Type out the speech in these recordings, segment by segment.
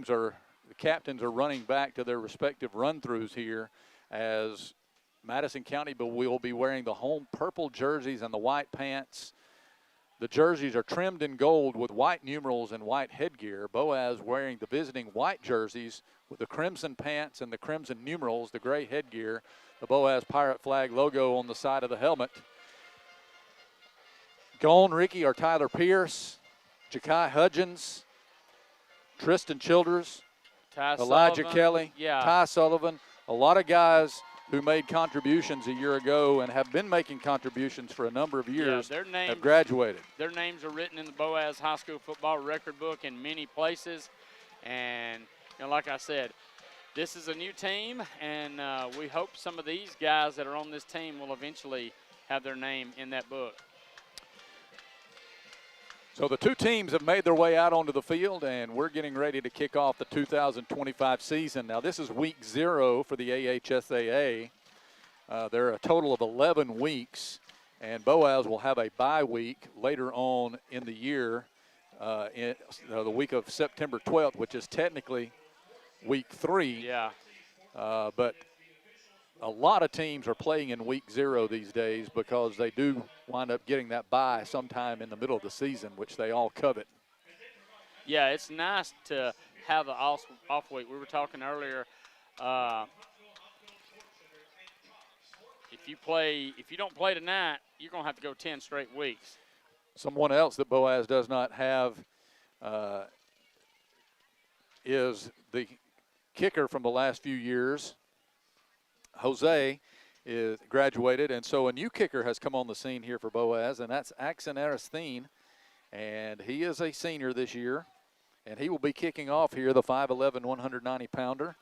the captains are running back to their respective run-throughs here as Madison County will be wearing the home purple jerseys and the white pants. The jerseys are trimmed in gold with white numerals and white headgear. Boaz wearing the visiting white jerseys with the crimson pants and the crimson numerals, the gray headgear, the Boaz Pirate flag logo on the side of the helmet. Gone, Ricky, are Tyler Pierce, Ja'Kai Hudgens, Tristan Childers, Elijah Kelly, Ty Sullivan, a lot of guys who made contributions a year ago and have been making contributions for a number of years, have graduated. Their names are written in the Boaz High School football record book in many places. And, like I said, this is a new team, and we hope some of these guys that are on this team will eventually have their name in that book. So the two teams have made their way out onto the field, and we're getting ready to kick off the 2025 season. Now, this is week 0 for the AHSAA. There are a total of 11 weeks, and Boaz will have a bye week later on in the year, in the week of September 12th, which is technically week 3. Yeah. But a lot of teams are playing in week 0 these days because they do wind up getting that bye sometime in the middle of the season, which they all covet. Yeah, it's nice to have the off week. We were talking earlier. If you don't play tonight, you're going to have to go 10 straight weeks. Someone else that Boaz does not have is the kicker from the last few years. Jose is graduated, and so a new kicker has come on the scene here for Boaz, and that's Axon Aristine, and he is a senior this year, and he will be kicking off here, the 5'11", 190-pounder.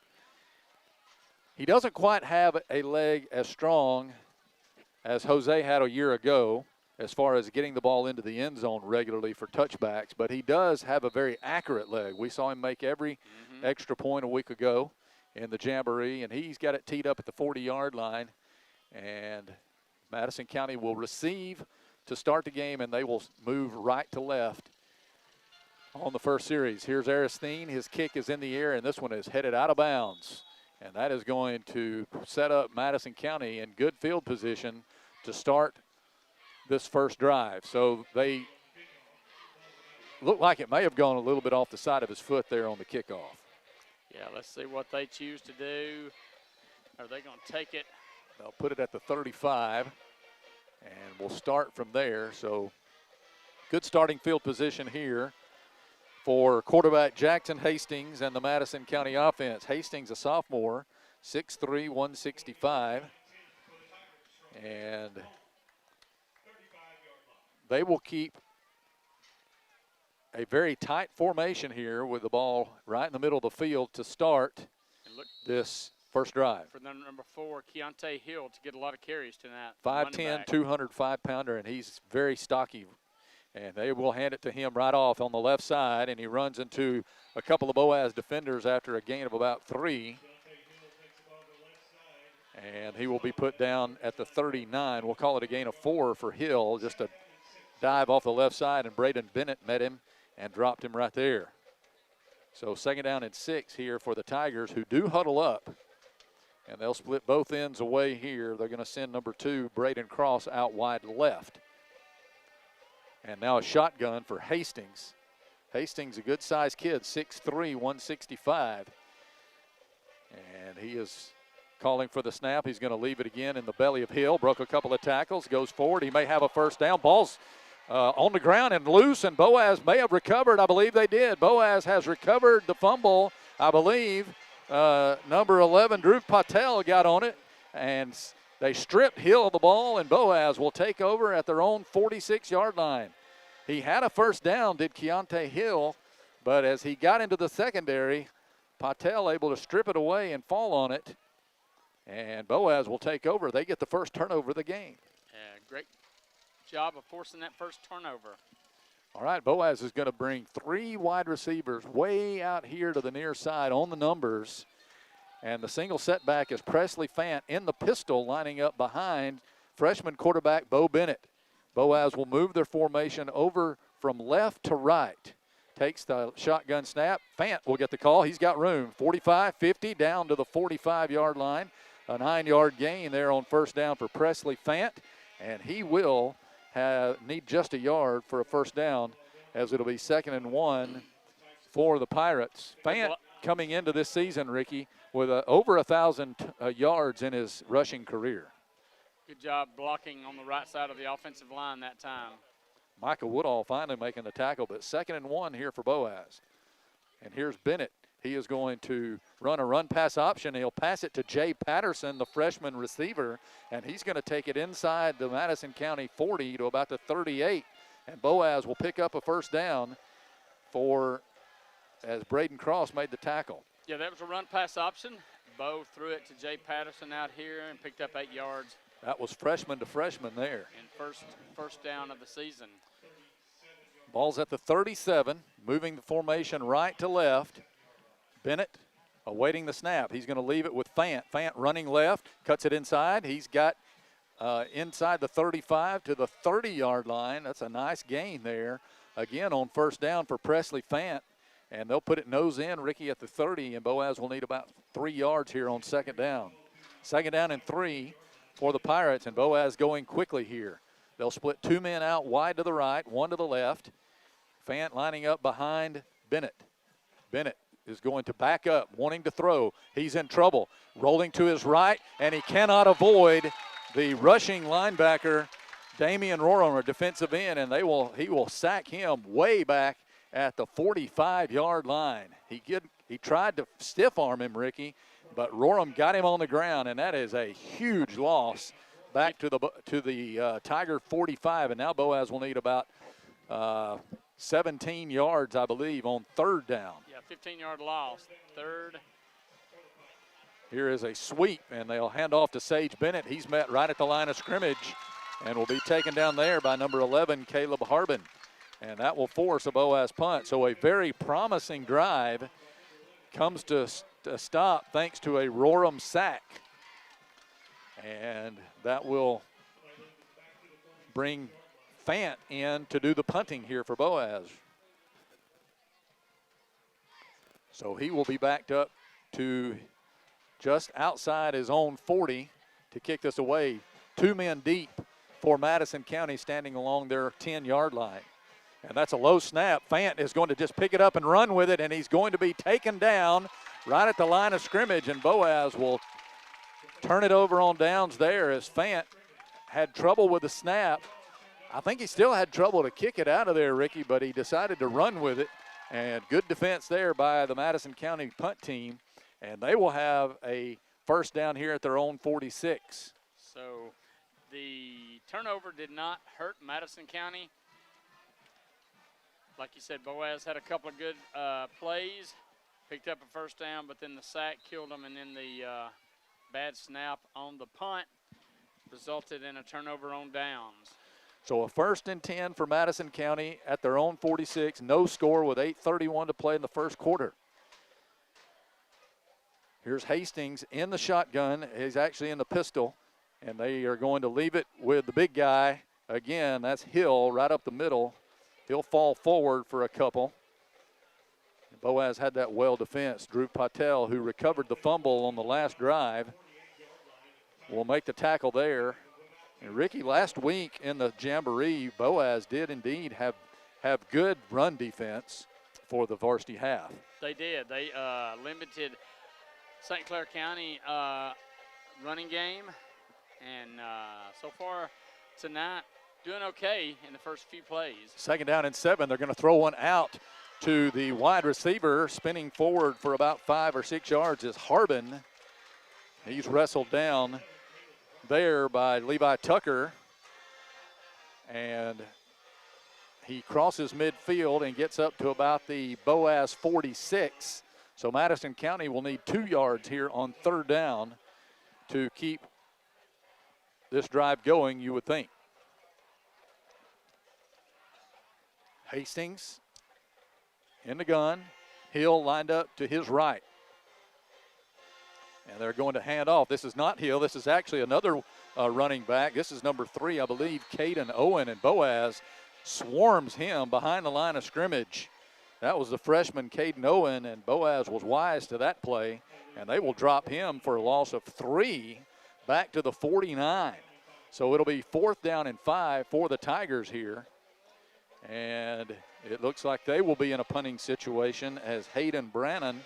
He doesn't quite have a leg as strong as Jose had a year ago as far as getting the ball into the end zone regularly for touchbacks, but he does have a very accurate leg. We saw him make every extra point a week ago in the Jamboree, and he's got it teed up at the 40-yard line. And Madison County will receive to start the game, and they will move right to left on the first series. Here's Aristine. His kick is in the air, and this one is headed out of bounds. And that is going to set up Madison County in good field position to start this first drive. So they look like it may have gone a little bit off the side of his foot there on the kickoff. Yeah, let's see what they choose to do. Are they going to take it? They'll put it at the 35, and we'll start from there. So good starting field position here for quarterback Jackson Hastings and the Madison County offense. Hastings, a sophomore, 6'3", 165. And they will keep a very tight formation here with the ball right in the middle of the field to start this first drive. For number 4, Keontae Hill, to get a lot of carries tonight. 5'10", 205-pounder, and he's very stocky. And they will hand it to him right off on the left side, and he runs into a couple of Boaz defenders after a gain of about 3. And he will be put down at the 39. We'll call it a gain of 4 for Hill, just a dive off the left side, and Braden Bennett met him and dropped him right there. So second down and 6 here for the Tigers, who do huddle up. And they'll split both ends away here. They're going to send number 2, Braden Cross, out wide left. And now a shotgun for Hastings. Hastings, a good-sized kid, 6'3", 165. And he is calling for the snap. He's going to leave it again in the belly of Hill. Broke a couple of tackles, goes forward. He may have a first down. Ball's on the ground and loose, and Boaz may have recovered. I believe they did. Boaz has recovered the fumble, I believe. Number 11, Drew Patel, got on it, and they stripped Hill of the ball, and Boaz will take over at their own 46-yard line. He had a first down, did Keontae Hill, but as he got into the secondary, Patel able to strip it away and fall on it, and Boaz will take over. They get the first turnover of the game. Yeah, great job of forcing that first turnover. All right, Boaz is going to bring 3 wide receivers way out here to the near side on the numbers. And the single setback is Presley Fant in the pistol, lining up behind freshman quarterback Bo Bennett. Boaz will move their formation over from left to right. takes the shotgun snap. Fant will get the call. He's got room. 45, 50, down to the 45-yard line. A 9-yard gain there on first down for Presley Fant, and he will need just a yard for a first down, as it'll be 2nd and 1 for the Pirates. Fant coming into this season, Ricky, with over 1,000 yards in his rushing career. Good job blocking on the right side of the offensive line that time. Michael Woodall finally making the tackle, but 2nd and 1 here for Boaz. And here's Bennett. He is going to run a run-pass option. He'll pass it to Jay Patterson, the freshman receiver, and he's going to take it inside the Madison County 40 to about the 38. And Boaz will pick up a first down as Braden Cross made the tackle. Yeah, that was a run-pass option. Bo threw it to Jay Patterson out here and picked up 8 yards. That was freshman to freshman there. And first down of the season. Ball's at the 37, moving the formation right to left. Bennett awaiting the snap. He's going to leave it with Fant. Fant running left, cuts it inside. He's got inside the 35 to the 30-yard line. That's a nice gain there. Again, on first down for Presley Fant. And they'll put it nose in, Ricky, at the 30, and Boaz will need about 3 yards here on 2nd down. 2nd down and 3 for the Pirates, and Boaz going quickly here. They'll split 2 men out wide to the right, 1 to the left. Fant lining up behind Bennett. Bennett is going to back up, wanting to throw. He's in trouble, rolling to his right, and he cannot avoid the rushing linebacker, Damian Roram, a defensive end, and he will sack him way back at the 45-yard line. He tried to stiff arm him, Ricky, but Roram got him on the ground, and that is a huge loss back to the Tiger 45, and now Boaz will need about 17 yards, I believe, on 3rd down. Yeah, 15-yard loss, 3rd. Here is a sweep, and they'll hand off to Sage Bennett. He's met right at the line of scrimmage and will be taken down there by number 11, Caleb Harbin. And that will force a Boaz punt. So a very promising drive comes to a stop thanks to a Roram sack. And that will bring Fant in to do the punting here for Boaz. So he will be backed up to just outside his own 40 to kick this away. 2 men deep for Madison County standing along their 10-yard line. And that's a low snap. Fant is going to just pick it up and run with it, and he's going to be taken down right at the line of scrimmage, and Boaz will turn it over on downs there as Fant had trouble with the snap. I think he still had trouble to kick it out of there, Ricky, but he decided to run with it, and good defense there by the Madison County punt team, and they will have a first down here at their own 46. So the turnover did not hurt Madison County. Like you said, Boaz had a couple of good plays, picked up a first down, but then the sack killed him, and then the bad snap on the punt resulted in a turnover on downs. So a 1st and 10 for Madison County at their own 46. No score with 8:31 to play in the first quarter. Here's Hastings in the shotgun. He's actually in the pistol, and they are going to leave it with the big guy. Again, that's Hill right up the middle. He'll fall forward for a couple. Boaz had that well defense. Drew Patel, who recovered the fumble on the last drive, will make the tackle there. And Ricky, last week in the Jamboree, Boaz did indeed have good run defense for the varsity half. They did. They limited St. Clair County running game. And so far tonight, doing okay in the first few plays. 2nd down and 7. They're going to throw one out to the wide receiver. Spinning forward for about 5 or 6 yards is Harbin. He's wrestled down there by Levi Tucker. And he crosses midfield and gets up to about the Boaz 46. So Madison County will need 2 yards here on 3rd down to keep this drive going, you would think. Hastings in the gun. Hill lined up to his right. And they're going to hand off. This is not Hill. This is actually another running back. This is number 3, I believe, Caden Owen. And Boaz swarms him behind the line of scrimmage That was the freshman Caden Owen, and Boaz was wise to that play, and they will drop him for a loss of 3 back to the 49. So it'll be 4th down and 5 for the Tigers here. And it looks like they will be in a punting situation as Hayden Brannon,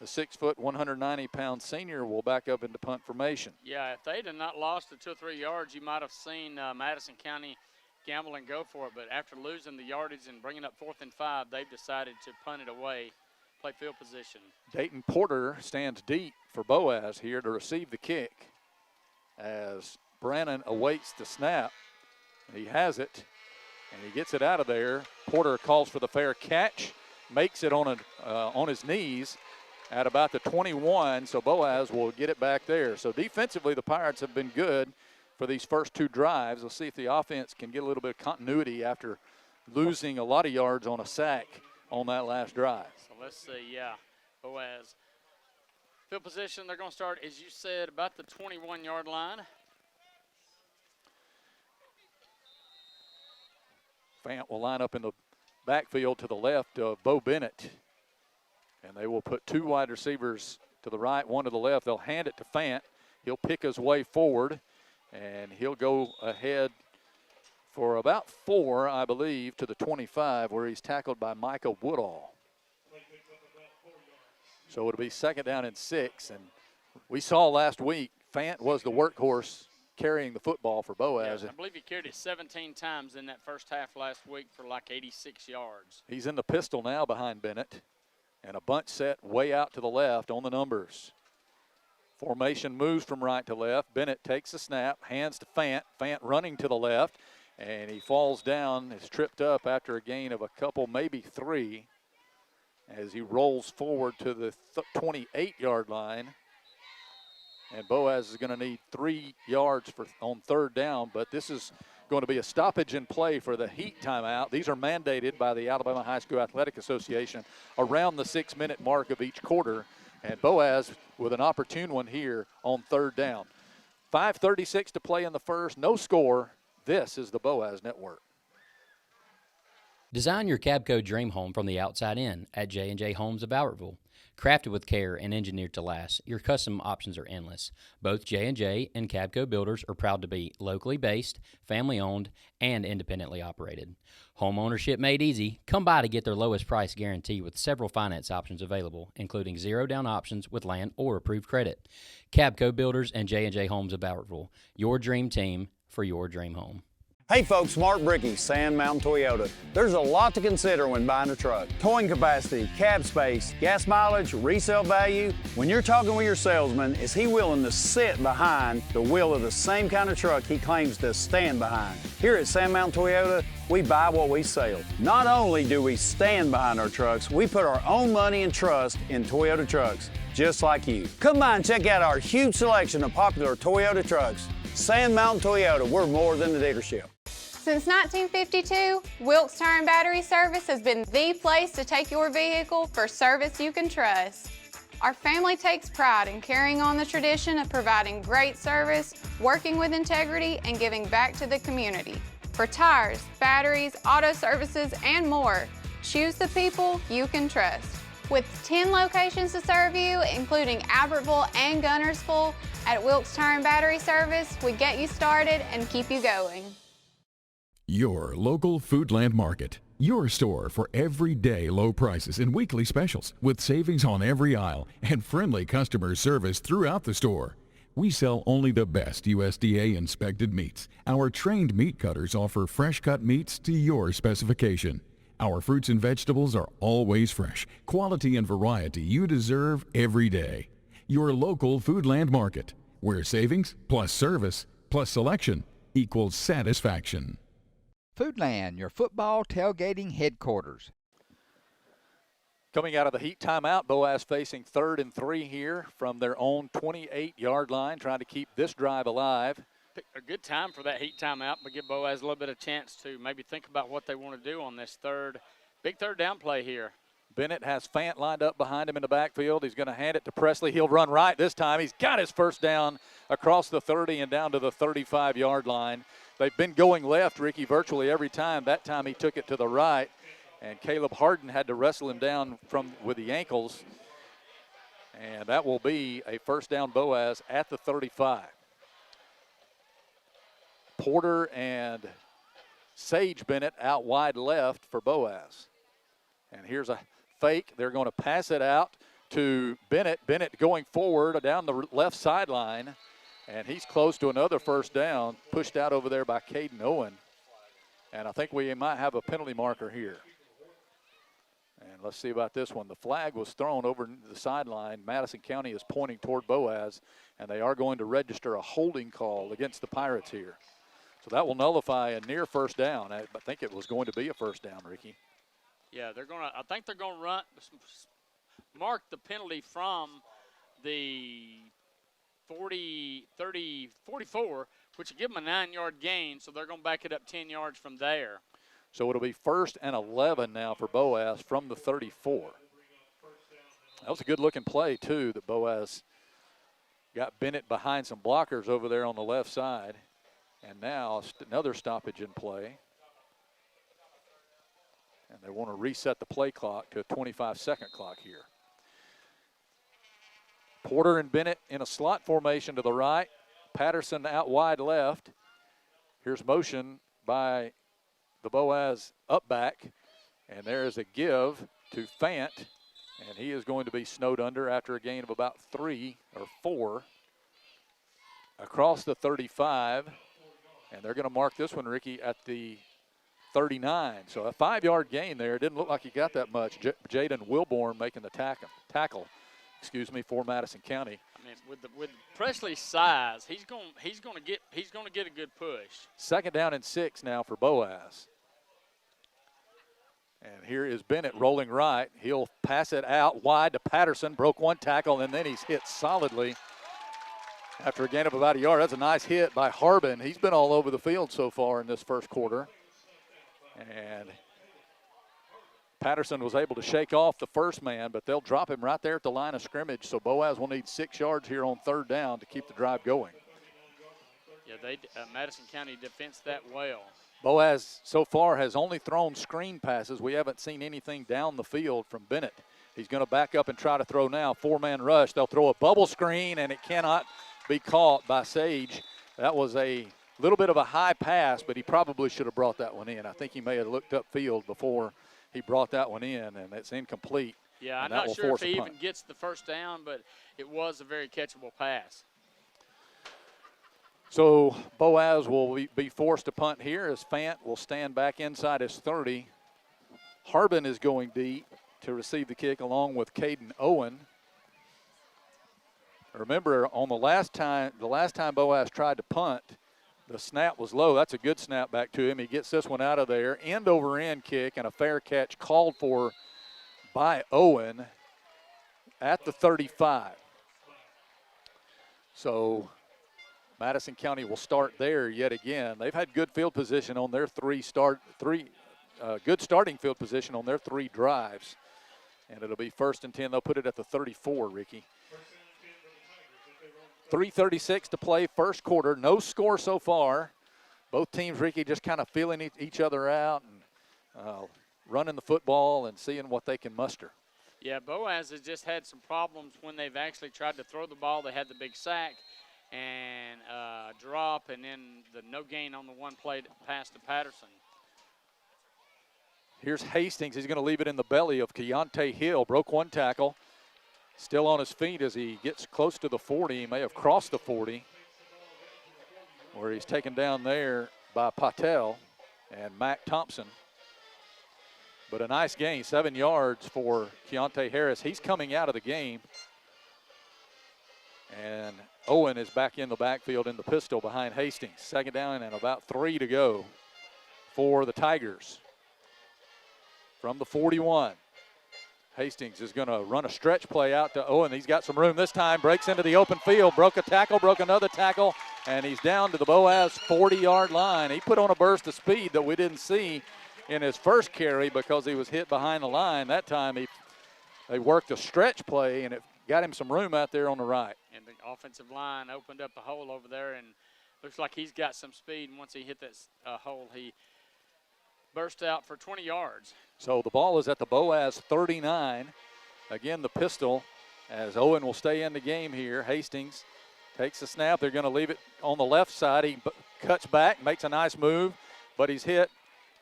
the 6-foot, 190-pound senior, will back up into punt formation. Yeah, if they'd have not lost the 2 or 3 yards, you might have seen Madison County gamble and go for it. But after losing the yardage and bringing up 4th and 5, they've decided to punt it away, play field position. Dayton Porter stands deep for Boaz here to receive the kick as Brannon awaits the snap. He has it, and he gets it out of there. Porter calls for the fair catch, makes it on his knees at about the 21, so Boaz will get it back there. So defensively, the Pirates have been good for these first 2 drives. We'll see if the offense can get a little bit of continuity after losing a lot of yards on a sack on that last drive. So let's see, yeah, Boaz. Field position, they're going to start, as you said, about the 21-yard line. Fant will line up in the backfield to the left of Bo Bennett. And they will put 2 wide receivers to the right, 1 to the left. They'll hand it to Fant. He'll pick his way forward, and he'll go ahead for about 4, I believe, to the 25, where he's tackled by Micah Woodall. So it'll be 2nd down and 6. And we saw last week, Fant was the workhorse carrying the football for Boaz. Yeah, I believe he carried it 17 times in that first half last week for like 86 yards. He's in the pistol now behind Bennett. And a bunch set way out to the left on the numbers. Formation moves from right to left. Bennett takes the snap, hands to Fant. Fant running to the left, and he falls down, is tripped up after a gain of a couple, maybe 3, as he rolls forward to the 28-yard line. And Boaz is going to need 3 yards on 3rd down, but this is going to be a stoppage in play for the heat timeout. These are mandated by the Alabama High School Athletic Association around the 6-minute mark of each quarter. And Boaz with an opportune one here on 3rd down. 5:36 to play in the first, no score. This is the Boaz Network. Design your Cabco dream home from the outside in at J&J Homes of Albertville. Crafted with care and engineered to last, your custom options are endless. Both J&J and Cabco builders are proud to be locally based, family-owned, and independently operated. Home ownership made easy. Come by to get their lowest price guarantee with several finance options available, including zero-down options with land or approved credit. Cabco Builders and J&J Homes of Albertville, your dream team for your dream home. Hey folks, Mark Brickey, Sand Mountain Toyota. There's a lot to consider when buying a truck. Towing capacity, cab space, gas mileage, resale value. When you're talking with your salesman, is he willing to sit behind the wheel of the same kind of truck he claims to stand behind? Here at Sand Mountain Toyota, we buy what we sell. Not only do we stand behind our trucks, we put our own money and trust in Toyota trucks, just like you. Come by and check out our huge selection of popular Toyota trucks. Sand Mountain Toyota, we're more than a dealership. Since 1952, Wilkes Tire and Battery Service has been the place to take your vehicle for service you can trust. Our family takes pride in carrying on the tradition of providing great service, working with integrity, and giving back to the community. For tires, batteries, auto services, and more, choose the people you can trust. With 10 locations to serve you, including Albertville and Gunnersville, at Wilkes Tire and Battery Service, we get you started and keep you going. Your local Foodland Market. Your store for everyday low prices and weekly specials with savings on every aisle and friendly customer service throughout the store. We sell only the best USDA inspected meats. Our trained meat cutters offer fresh cut meats to your specification. Our fruits and vegetables are always fresh, quality and variety you deserve every day. Your local Foodland Market, where savings plus service plus selection equals satisfaction. Foodland, your football tailgating headquarters. Coming out of the heat timeout, Boaz facing 3rd and 3 here from their own 28-yard line, trying to keep this drive alive. A good time for that heat timeout, but give Boaz a little bit of chance to maybe think about what they want to do on this big third down play here. Bennett has Fant lined up behind him in the backfield. He's going to hand it to Presley. He'll run right this time. He's got his first down across the 30 and down to the 35-yard line. They've been going left, Ricky, virtually every time. That time he took it to the right. And Caleb Harden had to wrestle him down with the ankles. And that will be a first down Boaz at the 35. Porter and Sage Bennett out wide left for Boaz. And here's a fake. They're going to pass it out to Bennett. Bennett going forward down the left sideline. And he's close to another first down, pushed out over there by Caden Owen. And I think we might have a penalty marker here. And let's see about this one. The flag was thrown over the sideline. Madison County is pointing toward Boaz, and they are going to register a holding call against the Pirates here. So that will nullify a near first down. I think it was going to be a first down, Ricky. Yeah, I think they're going to mark the penalty from the 44, which will give them a 9-yard gain, so they're going to back it up 10 yards from there. So it'll be 1st and 11 now for Boaz from the 34. That was a good-looking play, too, that Boaz got Bennett behind some blockers over there on the left side. And now another stoppage in play. And they want to reset the play clock to a 25-second clock here. Porter and Bennett in a slot formation to the right. Patterson out wide left. Here's motion by the Boaz up back. And there is a give to Fant. And he is going to be snowed under after a gain of about 3 or 4. Across the 35. And they're going to mark this one, Ricky, at the 39. So a 5-yard gain there. It didn't look like he got that much. Jaden Wilborn making the tackle. For Madison County. I mean, with Presley's size, he's going to get a good push. 2nd down and 6 now for Boaz. And here is Bennett rolling right. He'll pass it out wide to Patterson. Broke one tackle, and then he's hit solidly after a gain of about a yard. That's a nice hit by Harbin. He's been all over the field so far in this first quarter. And Patterson was able to shake off the first man, but they'll drop him right there at the line of scrimmage. So Boaz will need 6 yards here on 3rd down to keep the drive going. Yeah, Madison County defends that well. Boaz so far has only thrown screen passes. We haven't seen anything down the field from Bennett. He's going to back up and try to throw now. 4-man rush. They'll throw a bubble screen, and it cannot be caught by Sage. That was a little bit of a high pass, but he probably should have brought that one in. I think he may have looked upfield before he brought that one in, and it's incomplete. Yeah, I'm not sure if he even gets the first down, but it was a very catchable pass. So Boaz will be forced to punt here as Fant will stand back inside his 30. Harbin is going deep to receive the kick along with Caden Owen. Remember, on the last time Boaz tried to punt, the snap was low. That's a good snap back to him. He gets this one out of there. End over end kick and a fair catch called for by Owen at the 35. So Madison County will start there yet again. They've had good field position on their good starting field position on their 3 drives. And it'll be 1st and 10. They'll put it at the 34, Ricky. 3:36 to play, first quarter. No score so far. Both teams, Ricky, just kind of feeling each other out and running the football and seeing what they can muster. Yeah, Boaz has just had some problems when they've actually tried to throw the ball. They had the big sack and drop, and then the no gain on the one play pass to Patterson. Here's Hastings. He's going to leave it in the belly of Keontae Hill. Broke one tackle. Still on his feet as he gets close to the 40. He may have crossed the 40, where he's taken down there by Patel and Mac Thompson. But a nice gain, 7 yards for Keontae Harris. He's coming out of the game. And Owen is back in the backfield in the pistol behind Hastings. 2nd down and about 3 to go for the Tigers. From the 41. Hastings is going to run a stretch play out to Owen. He's got some room this time, breaks into the open field, broke a tackle, broke another tackle, and he's down to the Boaz 40-yard line. He put on a burst of speed that we didn't see in his first carry because he was hit behind the line. That time they worked a stretch play, and it got him some room out there on the right. And the offensive line opened up a hole over there, and looks like he's got some speed. And once he hit that hole, he burst out for 20 yards. So the ball is at the Boaz 39. Again, the pistol, as Owen will stay in the game here. Hastings takes the snap. They're going to leave it on the left side. He cuts back, makes a nice move, but he's hit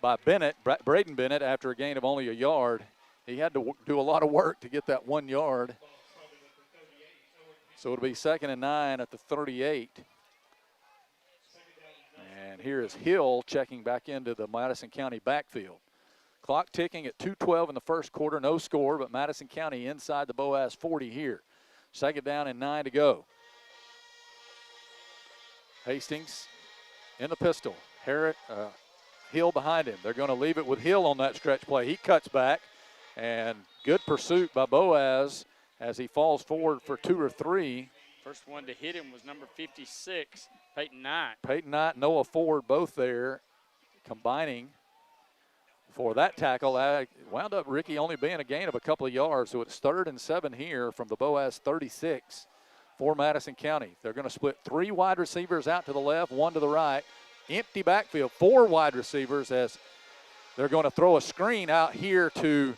by Bennett, Braden Bennett, after a gain of only a yard. He had to do a lot of work to get that 1 yard. So it'll be 2nd and 9 at the 38. And here is Hill checking back into the Madison County backfield. Clock ticking at 2:12 in the first quarter, no score, but Madison County inside the Boaz 40 here. 2nd down and 9 to go. Hastings in the pistol. Hill behind him. They're going to leave it with Hill on that stretch play. He cuts back, and good pursuit by Boaz as he falls forward for 2 or 3. First one to hit him was number 56, Peyton Knight. Peyton Knight, Noah Ford, both there combining for that tackle. Wound up Ricky only being a gain of a couple of yards, so it's 3rd and 7 here from the Boaz 36 for Madison County. They're going to split 3 wide receivers out to the left, 1 to the right. Empty backfield, 4 wide receivers, as they're going to throw a screen out here to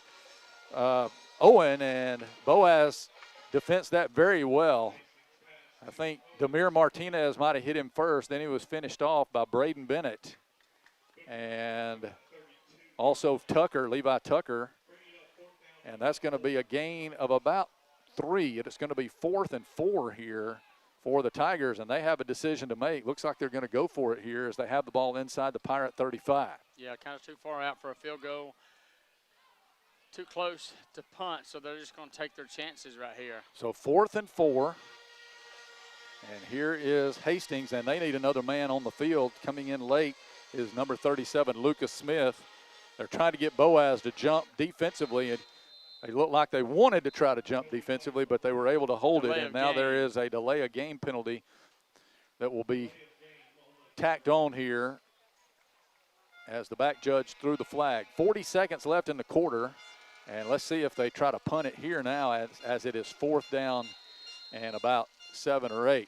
Owen, and Boaz defends that very well. I think Demir Martinez might have hit him first, then he was finished off by Braden Bennett. And also Levi Tucker. And that's going to be a gain of about 3. It's going to be 4th and 4 here for the Tigers, and they have a decision to make. Looks like they're going to go for it here as they have the ball inside the Pirate 35. Yeah, kind of too far out for a field goal. Too close to punt, so they're just going to take their chances right here. So 4th and 4. And here is Hastings, and they need another man on the field. Coming in late is number 37, Lucas Smith. They're trying to get Boaz to jump defensively, and they looked like they wanted to try to jump defensively, but they were able to hold it. And now there is a delay of game penalty that will be tacked on here as the back judge threw the flag. 40 seconds left in the quarter, and let's see if they try to punt it here now as it is 4th down and about 7 or 8.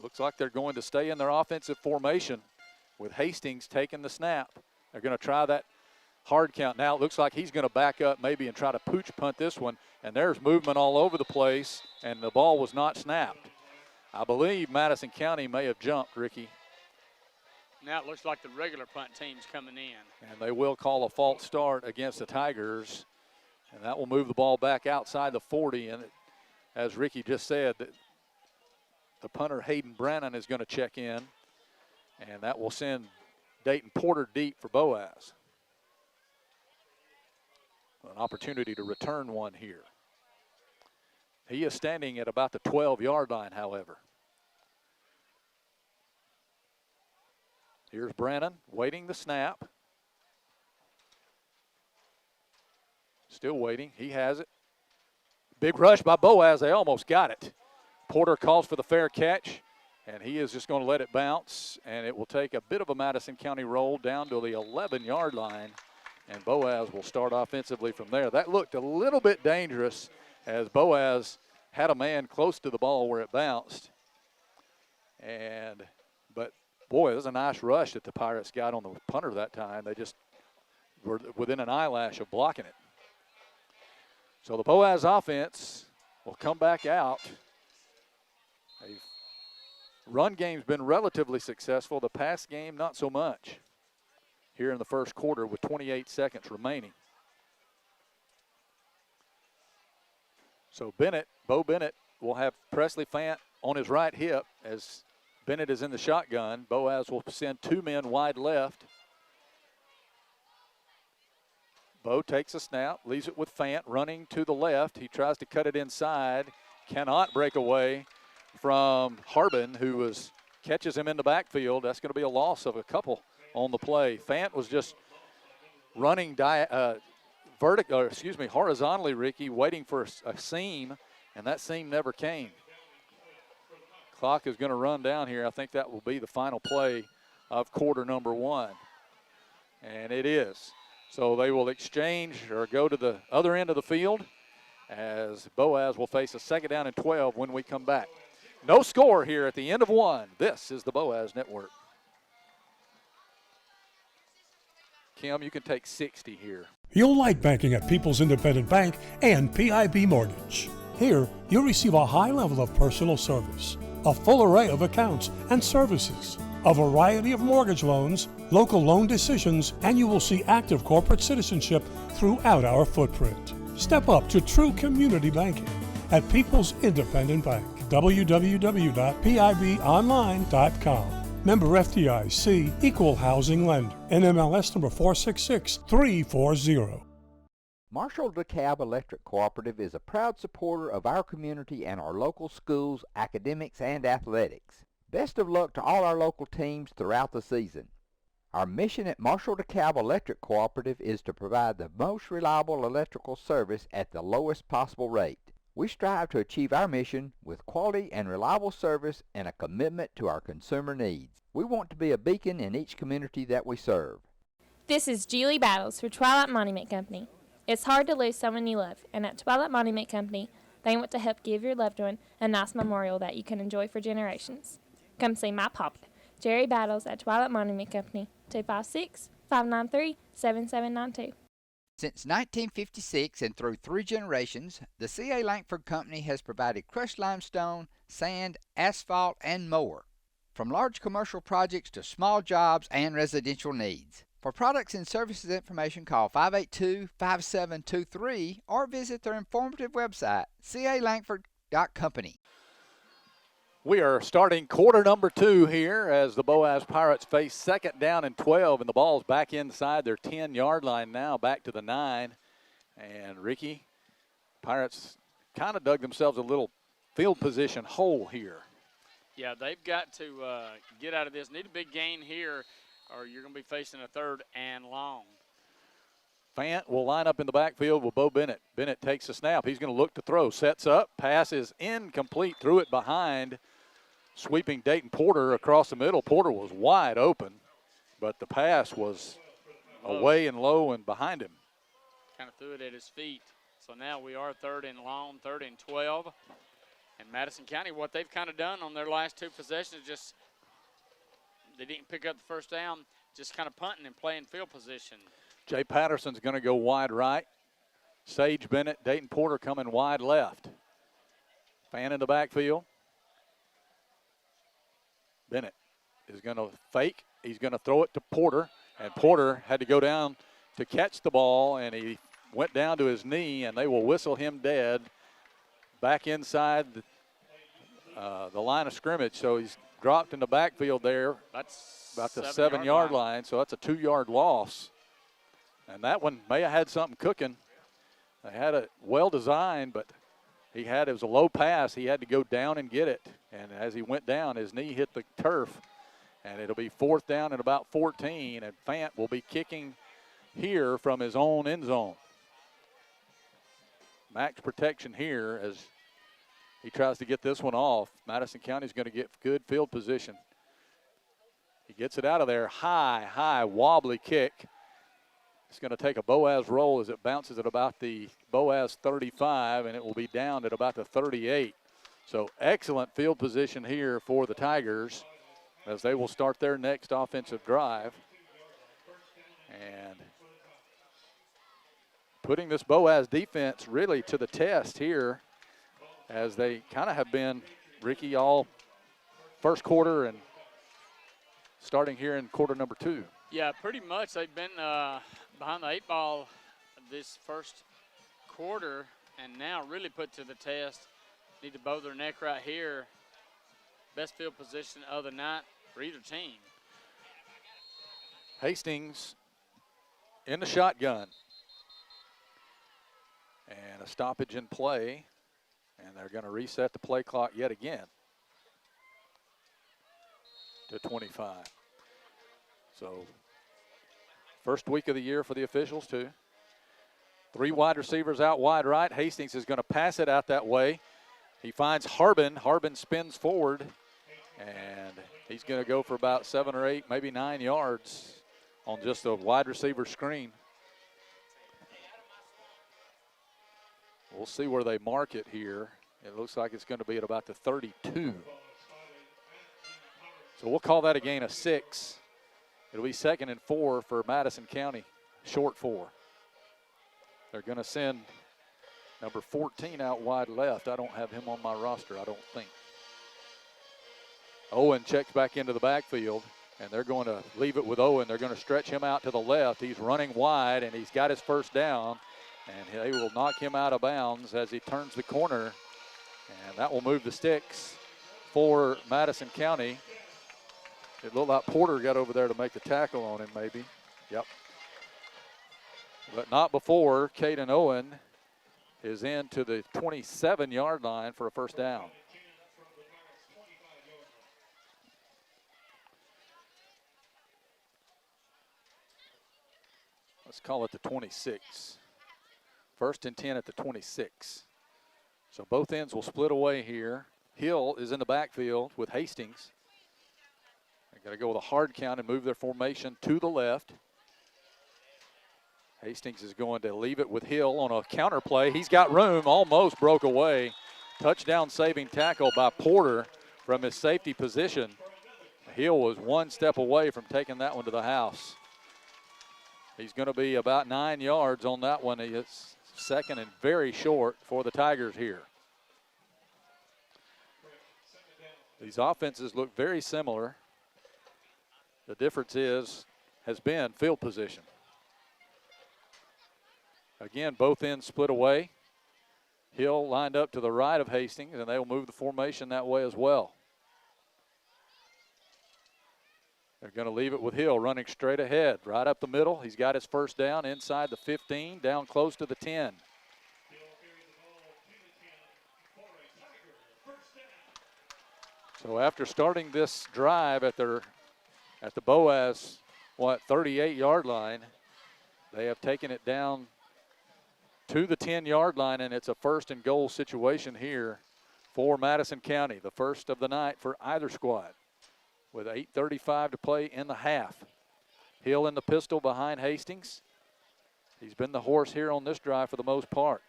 Looks like they're going to stay in their offensive formation with Hastings taking the snap. They're going to try that hard count. Now it looks like he's going to back up maybe and try to pooch punt this one, and there's movement all over the place, and the ball was not snapped. I believe Madison County may have jumped, Ricky. Now it looks like the regular punt team's coming in. And they will call a false start against the Tigers, and that will move the ball back outside the 40. And as Ricky just said, the punter Hayden Brannon is going to check in, and that will send Dayton Porter deep for Boaz. An opportunity to return one here. He is standing at about the 12-yard line, however. Here's Brannon waiting the snap. Still waiting. He has it. Big rush by Boaz. They almost got it. Porter calls for the fair catch, and he is just going to let it bounce, and it will take a bit of a Madison County roll down to the 11-yard line, and Boaz will start offensively from there. That looked a little bit dangerous as Boaz had a man close to the ball where it bounced. But boy, it was a nice rush that the Pirates got on the punter that time. They just were within an eyelash of blocking it. So the Boaz offense will come back out. The run game's been relatively successful. The pass game, not so much here in the first quarter with 28 seconds remaining. So Bo Bennett will have Presley Fant on his right hip as Bennett is in the shotgun. Boaz will send 2 men wide left. Bo takes a snap, leaves it with Fant running to the left. He tries to cut it inside, cannot break away from Harbin, who catches him in the backfield. That's going to be a loss of a couple on the play. Fant was just running horizontally, Ricky, waiting for a seam, and that seam never came. Clock is going to run down here. I think that will be the final play of quarter number 1. And it is. So they will exchange or go to the other end of the field as Boaz will face a 2nd down and 12 when we come back. No score here at the end of 1. This is the Boaz Network. Kim, you can take 60 here. You'll like banking at People's Independent Bank and PIB Mortgage. Here, you'll receive a high level of personal service, a full array of accounts and services, a variety of mortgage loans, local loan decisions, and you will see active corporate citizenship throughout our footprint. Step up to true community banking at People's Independent Bank. www.pibonline.com. Member FDIC, Equal Housing Lender. NMLS number 466340. Marshall DeKalb Electric Cooperative is a proud supporter of our community and our local schools, academics, and athletics. Best of luck to all our local teams throughout the season. Our mission at Marshall DeKalb Electric Cooperative is to provide the most reliable electrical service at the lowest possible rate. We strive to achieve our mission with quality and reliable service and a commitment to our consumer needs. We want to be a beacon in each community that we serve. This is Julie Battles for Twilight Monument Company. It's hard to lose someone you love, and at Twilight Monument Company, they want to help give your loved one a nice memorial that you can enjoy for generations. Come see my papa, Jerry Battles, at Twilight Monument Company, 256-593-7792. Since 1956 and through 3 generations, the C.A. Langford Company has provided crushed limestone, sand, asphalt, and more, from large commercial projects to small jobs and residential needs. For products and services information, call 582-5723 or visit their informative website, calangford.company. We are starting quarter number 2 here as the Boaz Pirates face second down and 12, and the ball's back inside their 10-yard line now, back to the 9. And Ricky, Pirates kind of dug themselves a little field position hole here. Yeah, they've got to get out of this. Need a big gain here, or you're going to be facing a 3rd and long. Fant will line up in the backfield with Bo Bennett. Bennett takes the snap. He's going to look to throw. Sets up. Pass is incomplete. Threw it behind. Sweeping Dayton Porter across the middle. Porter was wide open, but the pass was away and low and behind him. Kind of threw it at his feet. So now we are 3rd and long, 3rd and 12. And Madison County, what they've kind of done on their last 2 possessions, just they didn't pick up the first down, just kind of punting and playing field position. Jay Patterson's going to go wide right. Sage Bennett, Dayton Porter coming wide left. Fan in the backfield. Bennett is going to fake. He's going to throw it to Porter, and Porter had to go down to catch the ball, and he went down to his knee, and they will whistle him dead back inside the line of scrimmage. So he's dropped in the backfield there. That's about the 7-yard line, so that's a 2-yard loss. And that one may have had something cooking. They had it well designed, but it was a low pass. He had to go down and get it. And as he went down, his knee hit the turf. And it'll be 4th down and about 14. And Fant will be kicking here from his own end zone. Max protection here as he tries to get this one off. Madison County's going to get good field position. He gets it out of there. High, wobbly kick. It's going to take a Boaz roll as it bounces at about the Boaz 35, and it will be down at about the 38. So excellent field position here for the Tigers as they will start their next offensive drive. And putting this Boaz defense really to the test here as they kind of have been, Ricky, all first quarter and starting here in quarter number 2. Yeah, pretty much. They've been behind the 8 ball this first quarter and now really put to the test. Need to bow their neck right here. Best field position of the night for either team. Hastings in the shotgun. And a stoppage in play. And they're going to reset the play clock yet again to 25. So first week of the year for the officials, too. 3 wide receivers out wide right. Hastings is going to pass it out that way. He finds Harbin. Harbin spins forward, and he's going to go for about 7 or 8, maybe 9 yards on just a wide receiver screen. We'll see where they mark it here. It looks like it's going to be at about the 32. So we'll call that a gain of 6. It'll be 2nd and 4 for Madison County. short 4. They're going to send number 14 out wide left. I don't have him on my roster, I don't think. Owen checks back into the backfield, and they're going to leave it with Owen. They're going to stretch him out to the left. He's running wide, and he's got his first down, and they will knock him out of bounds as he turns the corner, and that will move the sticks for Madison County. It looked like Porter got over there to make the tackle on him, maybe. Yep. But not before Caden Owen is into the 27-yard line for a first down. Let's call it the 26. 1st and 10 at the 26. So both ends will split away here. Hill is in the backfield with Hastings. They're going to go with a hard count and move their formation to the left. Hastings is going to leave it with Hill on a counter play. He's got room, almost broke away. Touchdown saving tackle by Porter from his safety position. Hill was one step away from taking that one to the house. He's going to be about 9 yards on that one. It's second and very short for the Tigers here. These offenses look very similar. The difference has been field position. Again, both ends split away. Hill lined up to the right of Hastings, and they will move the formation that way as well. They're going to leave it with Hill running straight ahead, right up the middle. He's got his first down inside the 15, down close to the 10. So after starting this drive at the Boaz, 38-yard line, they have taken it down to the 10-yard line, and it's a 1st and goal situation here for Madison County, the first of the night for either squad, with 8:35 to play in the half. Hill in the pistol behind Hastings. He's been the horse here on this drive for the most part,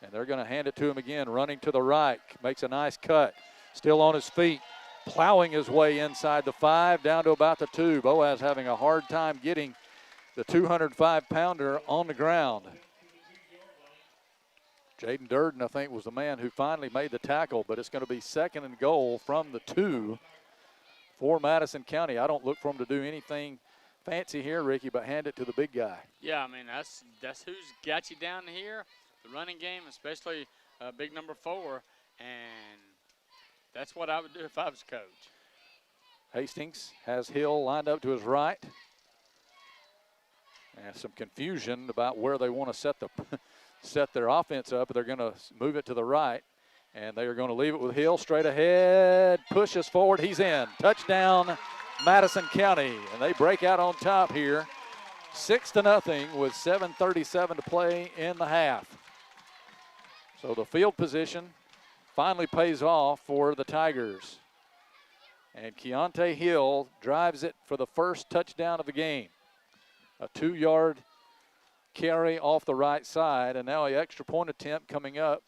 and they're going to hand it to him again, running to the right, makes a nice cut, still on his feet, plowing his way inside the 5 down to about the 2. Boaz having a hard time getting the 205-pounder on the ground. Jaden Durden, I think, was the man who finally made the tackle, but it's going to be 2nd and goal from the 2 for Madison County. I don't look for him to do anything fancy here, Ricky, but hand it to the big guy. Yeah, I mean, that's who's got you down here, the running game, especially big number 4, and that's what I would do if I was coach. Hastings has Hill lined up to his right. And some confusion about where they want to set their offense up. They're going to move it to the right, and they are going to leave it with Hill straight ahead, pushes forward, he's in. Touchdown, Madison County, and they break out on top here, 6-0 with 7:37 to play in the half. So the field position finally pays off for the Tigers, and Keontae Hill drives it for the first touchdown of the game. A 2-yard carry off the right side, and now an extra point attempt coming up.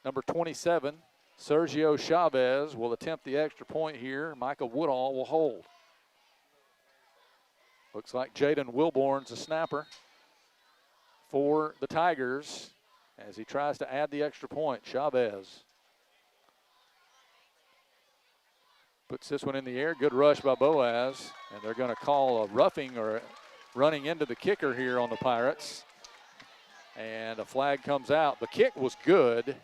Number 27, Sergio Chavez, will attempt the extra point here. Michael Woodall will hold. Looks like Jaden Wilborn's a snapper for the Tigers as he tries to add the extra point. Chavez puts this one in the air. Good rush by Boaz, and they're going to call a roughing or running into the kicker here on the Pirates. And a flag comes out. The kick was good,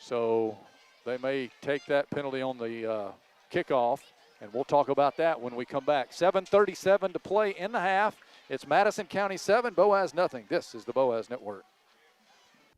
so they may take that penalty on the kickoff, and we'll talk about that when we come back. 7:37 to play in the half. It's Madison County 7, Boaz nothing. This is the Boaz Network.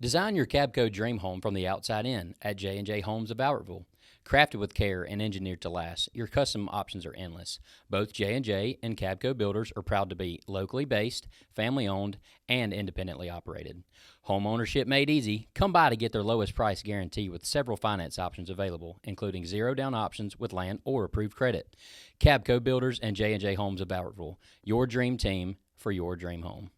Design your Cabco dream home from the outside in at J&J Homes of Albertville. Crafted with care and engineered to last, your custom options are endless. Both J&J and Cabco Builders are proud to be locally based, family-owned, and independently operated. Home ownership made easy. Come by to get their lowest price guarantee with several finance options available, including zero-down options with land or approved credit. Cabco Builders and J&J Homes of Albertville, your dream team for your dream home.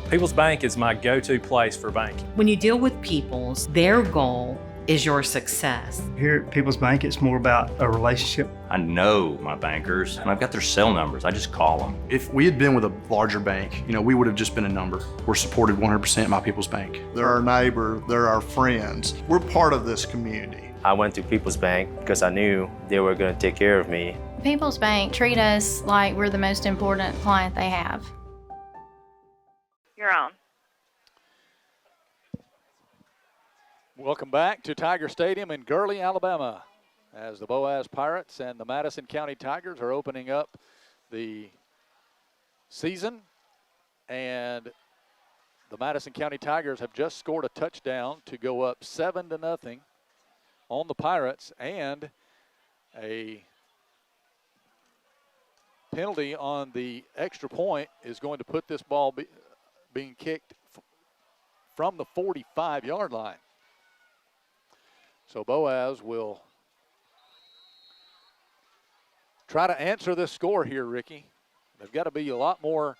People's Bank is my go-to place for banking. When you deal with People's, their goal is your success. Here at People's Bank, it's more about a relationship. I know my bankers, and I've got their cell numbers. I just call them. If we had been with a larger bank, we would have just been a number. We're supported 100% by People's Bank. They're our neighbor, they're our friends. We're part of this community. I went to People's Bank because I knew they were going to take care of me. People's Bank treat us like we're the most important client they have. You're on. Welcome back to Tiger Stadium in Gurley, Alabama, as the Boaz Pirates and the Madison County Tigers are opening up the season. And the Madison County Tigers have just scored a touchdown to go up 7-0 on the Pirates, and a penalty on the extra point is going to put this ball being kicked from the 45-yard line. So Boaz will try to answer this score here, Ricky. They've got to be a lot more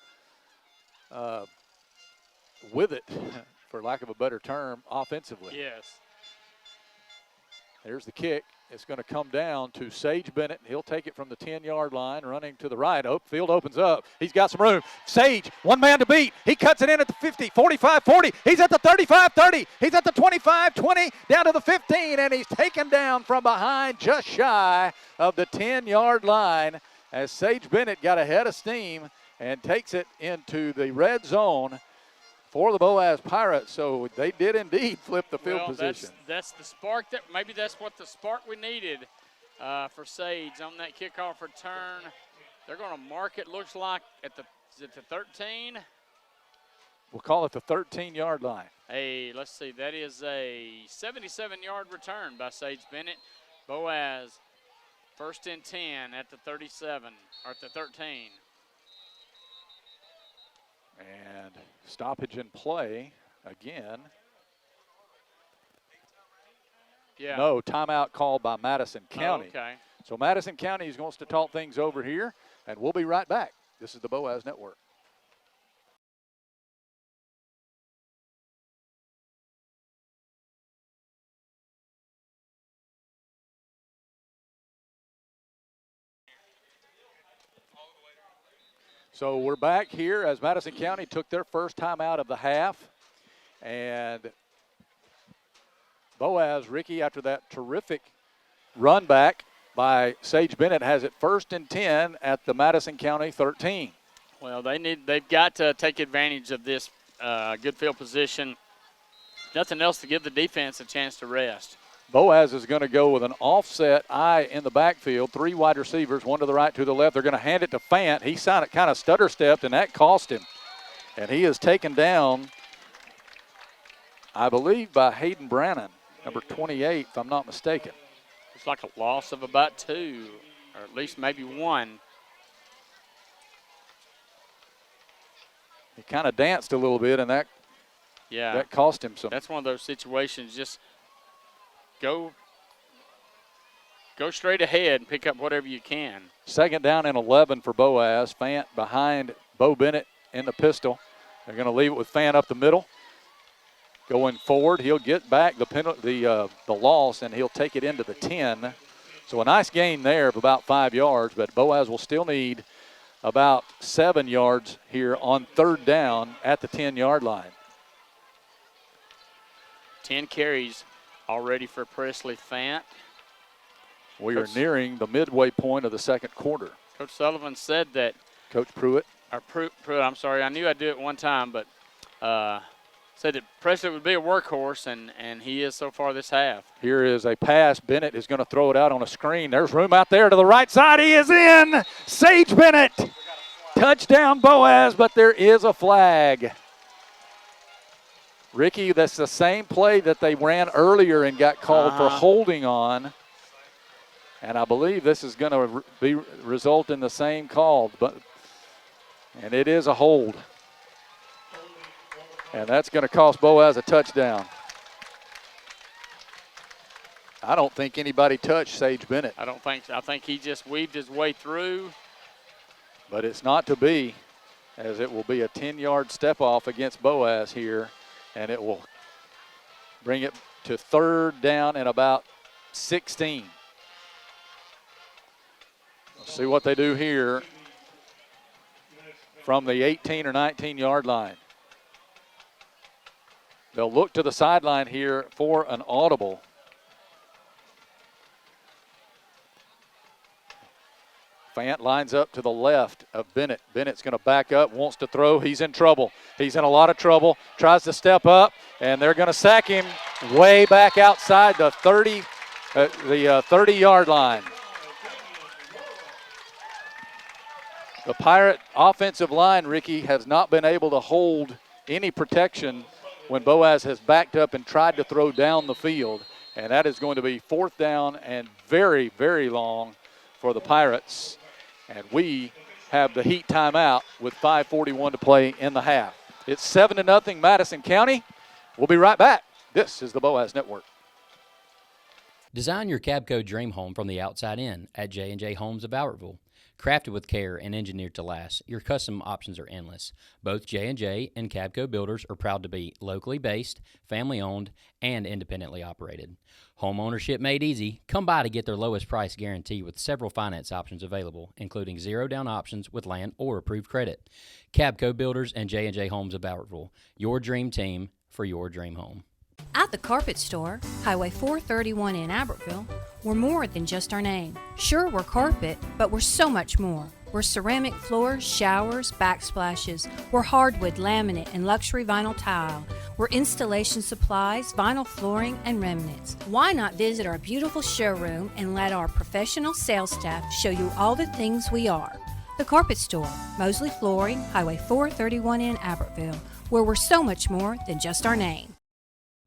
with it, for lack of a better term, offensively. Yes. Here's the kick. It's going to come down to Sage Bennett. He'll take it from the 10-yard line, running to the right. Field opens up. He's got some room. Sage, one man to beat. He cuts it in at the 50, 45, 40. He's at the 35, 30. He's at the 25, 20, down to the 15, and he's taken down from behind just shy of the 10-yard line as Sage Bennett got ahead of steam and takes it into the red zone for the Boaz Pirates. So they did indeed flip the field position. That's the spark maybe that's what the spark we needed for Sage on that kickoff return. They're going to mark it, looks like, at the 13. We'll call it the 13-yard line. Hey, let's see. That is a 77-yard return by Sage Bennett. Boaz, 1st and 10 at the 37, or at the 13. And stoppage in play again. Yeah. No, timeout called by Madison County. Oh, okay. So Madison County is going to talk things over here, and we'll be right back. This is the Boaz Network. So we're back here as Madison County took their first time out of the half. And Boaz, Ricky, after that terrific run back by Sage Bennett, has it 1st and 10 at the Madison County 13. Well, they've got to take advantage of this good field position. Nothing else to give the defense a chance to rest. Boaz is going to go with an offset eye in the backfield, 3 wide receivers, 1 to the right, 2 to the left. They're going to hand it to Fant. He kind of stutter-stepped, and that cost him. And he is taken down, I believe, by Hayden Brannon, number 28, if I'm not mistaken. It's like a loss of about 2, or at least maybe 1. He kind of danced a little bit, and that cost him some. That's one of those situations, just go straight ahead and pick up whatever you can. 2nd down and 11 for Boaz. Fant behind Bo Bennett in the pistol. They're going to leave it with Fant up the middle. Going forward, he'll get back the loss, and he'll take it into the 10. So a nice gain there of about 5 yards, but Boaz will still need about 7 yards here on 3rd down at the 10-yard line. 10 carries already for Presley Fant. We are nearing the midway point of the 2nd quarter. Coach Sullivan said that. Coach Pruitt. Pruitt, I'm sorry. I knew I'd do it one time, but said that Presley would be a workhorse, and he is so far this half. Here is a pass. Bennett is going to throw it out on a screen. There's room out there to the right side. He is in. Sage Bennett. Touchdown Boaz, but there is a flag. Ricky, that's the same play that they ran earlier and got called for holding on. And I believe this is going to result in the same call. And it is a hold. And that's going to cost Boaz a touchdown. I don't think anybody touched Sage Bennett. I don't think so. I think he just weaved his way through. But it's not to be. as it will be a 10-yard step off against Boaz here, and it will bring it to 3rd down and about 16. Let's see what they do here from the 18 or 19-yard line. They'll look to the sideline here for an audible. Fant lines up to the left of Bennett. Bennett's going to back up, wants to throw. He's in trouble. He's in a lot of trouble. Tries to step up, and they're going to sack him way back outside the 30-yard line. The Pirate offensive line, Ricky, has not been able to hold any protection when Boaz has backed up and tried to throw down the field. And that is going to be 4th down and very, very long for the Pirates. And we have the Heat timeout with 5:41 to play in the half. It's 7-0 Madison County. We'll be right back. This is the Boaz Network. Design your Cabco dream home from the outside in at J&J Homes of Albertville. Crafted with care and engineered to last, your custom options are endless. Both J&J and Cabco builders are proud to be locally based, family-owned, and independently operated. Home ownership made easy. Come by to get their lowest price guarantee with several finance options available, including zero-down options with land or approved credit. Cabco Builders and J&J Homes of Albertville, your dream team for your dream home. At the Carpet Store, Highway 431 in Albertville, we're more than just our name. Sure, we're carpet, but we're so much more. We're ceramic floors, showers, backsplashes. We're hardwood, laminate, and luxury vinyl tile. We're installation supplies, vinyl flooring, and remnants. Why not visit our beautiful showroom and let our professional sales staff show you all the things we are? The Carpet Store, Mosley Flooring, Highway 431 in Albertville, where we're so much more than just our name.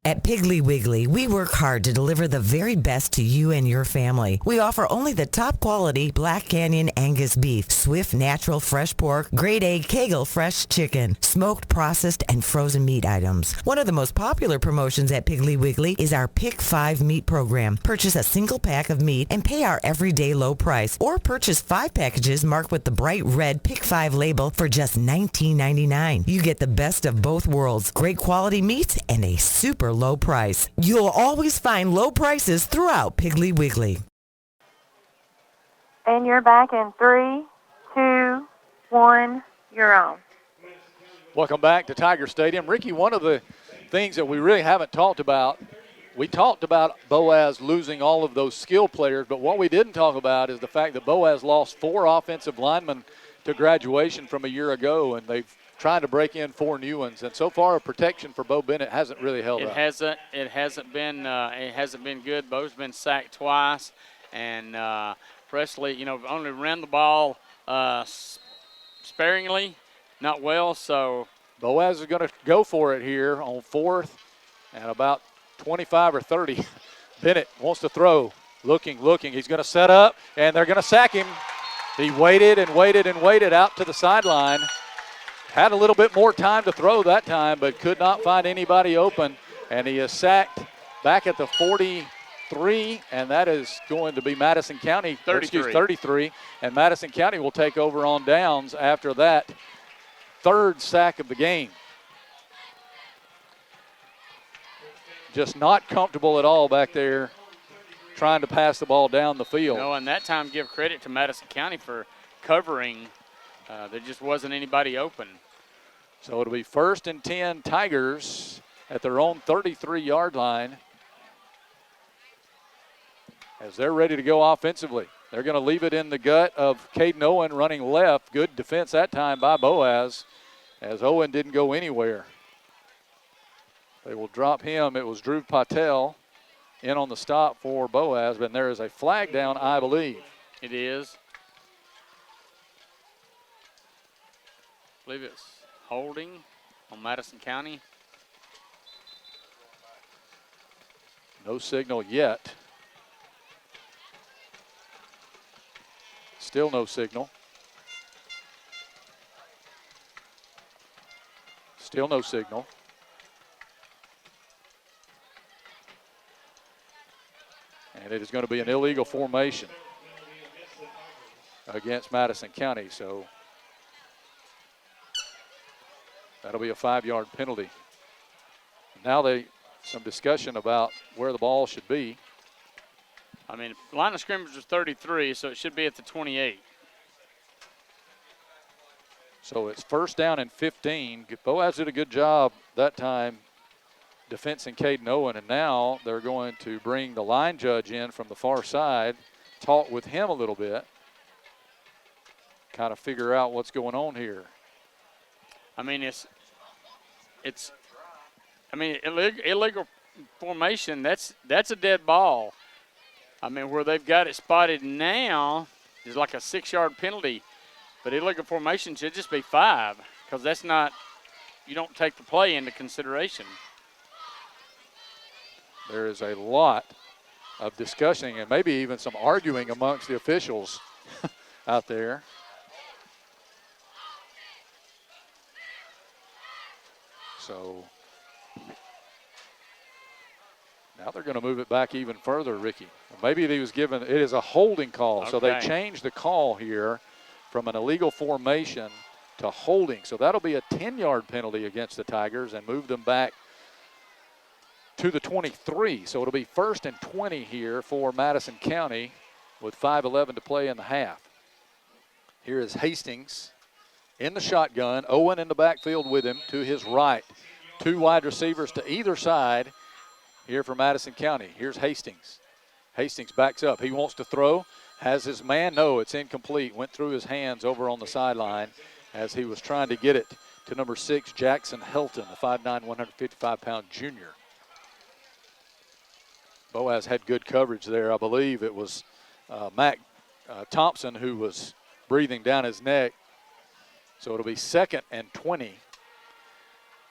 At Piggly Wiggly, we work hard to deliver the very best to you and your family. We offer only the top quality Black Canyon Angus beef, Swift natural fresh pork, grade A Kegel fresh chicken, smoked, processed, and frozen meat items. One of the most popular promotions at Piggly Wiggly is our Pick 5 meat program. Purchase a single pack of meat and pay our everyday low price, or purchase 5 packages marked with the bright red Pick 5 label for just $19.99. You get the best of both worlds, great quality meats and a super low price. You'll always find low prices throughout Piggly Wiggly. And you're back in 3, 2, 1, you're on. Welcome back to Tiger Stadium. Ricky, one of the things that we really haven't talked about, we talked about Boaz losing all of those skill players, but what we didn't talk about is the fact that Boaz lost 4 offensive linemen to graduation from a year ago, and they've trying to break in 4 new ones, and so far protection for Bo Bennett hasn't really held up. It hasn't been good. Bo's been sacked twice, and Presley, only ran the ball sparingly, not well. So Boaz is going to go for it here on 4th and about 25 or 30. Bennett wants to throw, looking. He's going to set up, and they're going to sack him. He waited and waited and waited out to the sideline. Had a little bit more time to throw that time, but could not find anybody open. And he is sacked back at the 43, and that is going to be Madison County. 33. And Madison County will take over on downs after that 3rd sack of the game. Just not comfortable at all back there trying to pass the ball down the field. And that time give credit to Madison County for covering. There just wasn't anybody open. So it'll be 1st and 10 Tigers at their own 33-yard line as they're ready to go offensively. They're going to leave it in the gut of Caden Owen running left. Good defense that time by Boaz as Owen didn't go anywhere. They will drop him. It was Drew Patel in on the stop for Boaz, but there is a flag down, I believe. It is. I believe it's holding on Madison County. No signal yet. Still no signal. Still no signal. And it is going to be an illegal formation against Madison County. So That'll be a 5-yard penalty. Now some discussion about where the ball should be. I mean, line of scrimmage was 33, so it should be at the 28. So it's 1st down and 15. Boaz did a good job that time defensing Caden Owen, and now they're going to bring the line judge in from the far side, talk with him a little bit, kind of figure out what's going on here. I mean, illegal formation, that's a dead ball. I mean, where they've got it spotted now is like a 6-yard penalty, but illegal formation should just be 5 because that's not, you don't take the play into consideration. There is a lot of discussing and maybe even some arguing amongst the officials out there. So now they're going to move it back even further, Ricky. Maybe he was given, it is a holding call. Okay. So they changed the call here from an illegal formation to holding. So that'll be a 10-yard penalty against the Tigers and move them back to the 23. So it'll be 1st and 20 here for Madison County with 5:11 to play in the half. Here is Hastings in the shotgun. Owen in the backfield with him to his right. 2 wide receivers to either side here for Madison County. Here's Hastings. Hastings backs up. He wants to throw. Has his man. No, it's incomplete. Went through his hands over on the sideline as he was trying to get it to number 6, Jackson Helton, a 5'9", 155-pound junior. Boaz had good coverage there. I believe it was Mac Thompson who was breathing down his neck. So it'll be 2nd and 20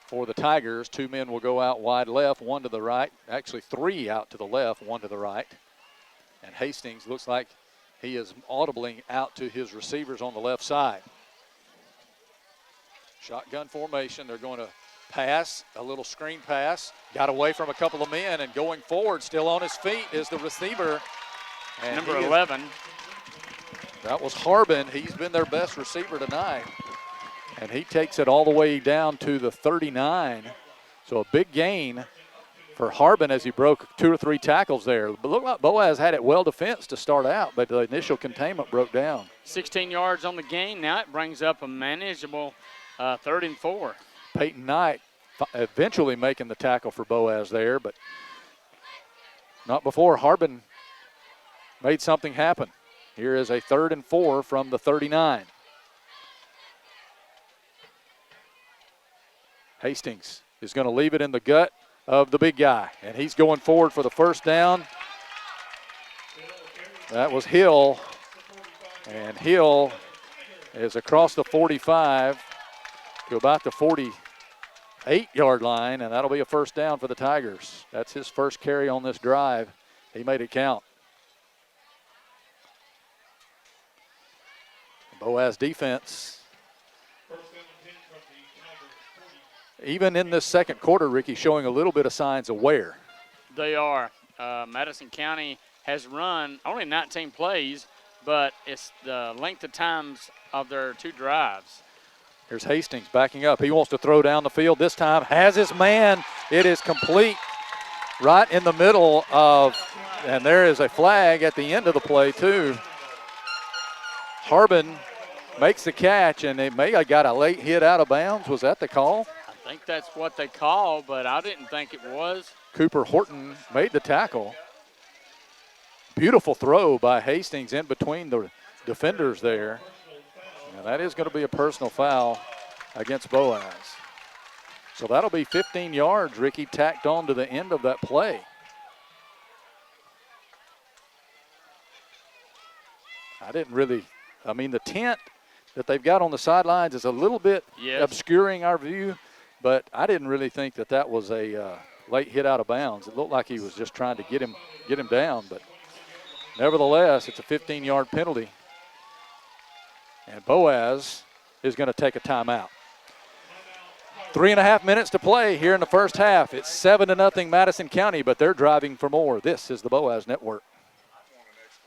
for the Tigers. 2 men will go out wide left, 1 to the right. Actually 3 out to the left, 1 to the right. And Hastings looks like he is audibly out to his receivers on the left side. Shotgun formation. They're going to pass, a little screen pass. Got away from a couple of men and going forward, still on his feet is the receiver. And number 11. That was Harbin. He's been their best receiver tonight. And he takes it all the way down to the 39. So a big gain for Harbin as he broke 2 or 3 tackles there. But looked like Boaz had it well defensed to start out, but the initial containment broke down. 16 yards on the gain. Now it brings up a manageable 3rd and 4. Peyton Knight eventually making the tackle for Boaz there, but not before Harbin made something happen. Here is a 3rd and 4 from the 39. Hastings is going to leave it in the gut of the big guy, and he's going forward for the 1st down. That was Hill, and Hill is across the 45 to about the 48-yard line, and that'll be a 1st down for the Tigers. That's his first carry on this drive. He made it count. Boaz defense. Even in this 2nd quarter, Ricky, showing a little bit of signs of wear. They are. Madison County has run only 19 plays, but it's the length of times of their 2 drives. Here's Hastings backing up. He wants to throw down the field this time. Has his man. It is complete right in the middle of, and there is a flag at the end of the play too. Harbin makes the catch, and they may have got a late hit out of bounds. Was that the call? I think that's what they call, but I didn't think it was. Cooper Horton made the tackle. Beautiful throw by Hastings in between the defenders there. And that is going to be a personal foul against Boaz. So that'll be 15 yards, Ricky, tacked on to the end of that play. The tent that they've got on the sidelines is a little bit obscuring our view, but I didn't really think that was a late hit out of bounds. It looked like he was just trying to get him down, but nevertheless, it's a 15-yard penalty. And Boaz is going to take a timeout. 3.5 minutes to play here in the first half. It's 7-0 Madison County, but they're driving for more. This is the Boaz Network.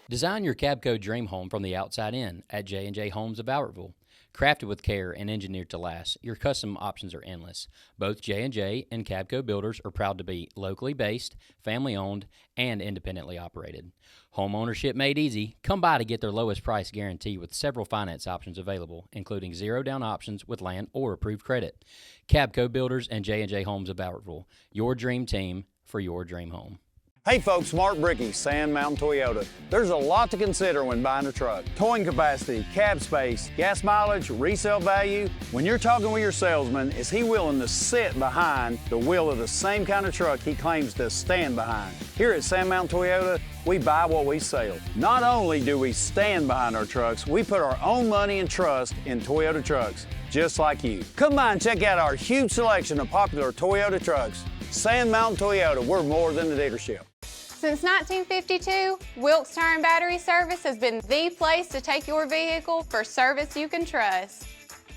Design your Cabco dream home from the outside in at J&J Homes of Albertville. Crafted with care and engineered to last, your custom options are endless. Both J&J and Cabco Builders are proud to be locally based, family-owned, and independently operated. Home ownership made easy. Come by to get their lowest price guarantee with several finance options available, including zero-down options with land or approved credit. Cabco Builders and J&J Homes of Bowerville, your dream team for your dream home. Hey folks, Mark Bricky, Sand Mountain Toyota. There's a lot to consider when buying a truck. Towing capacity, cab space, gas mileage, resale value. When you're talking with your salesman, is he willing to sit behind the wheel of the same kind of truck he claims to stand behind? Here at Sand Mountain Toyota, we buy what we sell. Not only do we stand behind our trucks, we put our own money and trust in Toyota trucks, just like you. Come by and check out our huge selection of popular Toyota trucks. Sand Mountain Toyota, we're more than a dealership. Since 1952, Wilkes Tire and Battery Service has been the place to take your vehicle for service you can trust.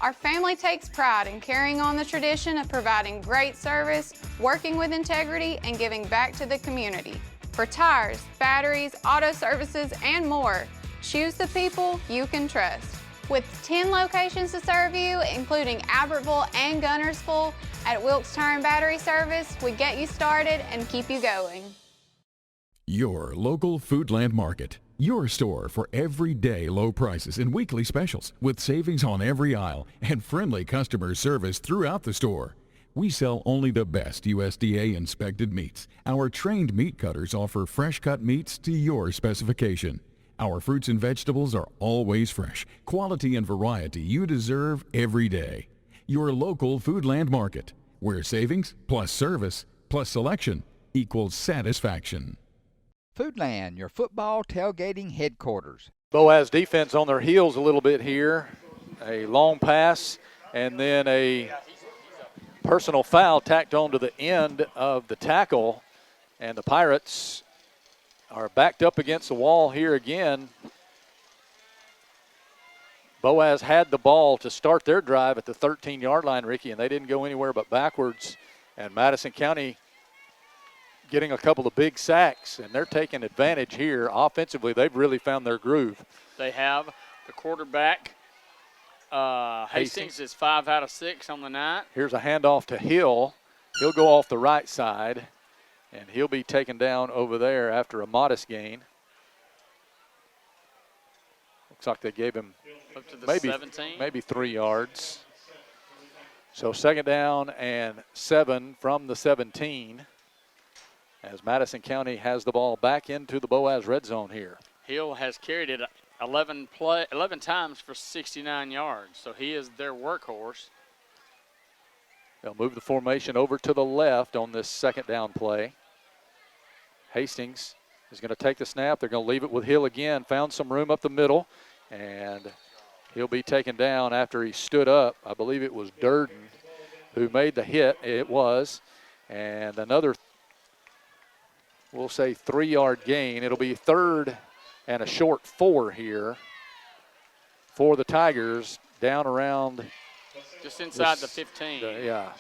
Our family takes pride in carrying on the tradition of providing great service, working with integrity, and giving back to the community. For tires, batteries, auto services, and more, choose the people you can trust. With 10 locations to serve you, including Albertville and Gunnersville, at Wilkes Tire and Battery Service, we get you started and keep you going. Your local Foodland Market. Your store for everyday low prices and weekly specials with savings on every aisle and friendly customer service throughout the store. We sell only the best USDA inspected meats. Our trained meat cutters offer fresh cut meats to your specification. Our fruits and vegetables are always fresh, quality and variety you deserve every day. Your local Foodland Market, where savings plus service plus selection equals satisfaction. Foodland, your football tailgating headquarters. Boaz defense on their heels a little bit here. A long pass and then a personal foul tacked on to the end of the tackle. And the Pirates are backed up against the wall here again. Boaz had the ball to start their drive at the 13-yard line, Ricky, and they didn't go anywhere but backwards. And Madison County getting a couple of big sacks, and they're taking advantage here. Offensively, they've really found their groove. They have. The quarterback, Hastings, is 5 out of 6 on the night. Here's a handoff to Hill. He'll go off the right side, and he'll be taken down over there after a modest gain. Looks like they gave him up to the maybe 17. Maybe 3 yards. So 2nd down and 7 from the 17. As Madison County has the ball back into the Boaz red zone here. Hill has carried it 11 times for 69 yards, so he is their workhorse. They'll move the formation over to the left on this 2nd down play. Hastings is going to take the snap. They're going to leave it with Hill again. Found some room up the middle, and he'll be taken down after he stood up. I believe it was Durden who made the hit. It was. And another, we'll say, 3-yard gain. It'll be 3rd and a short 4 here for the Tigers down around just inside the 15. Yeah.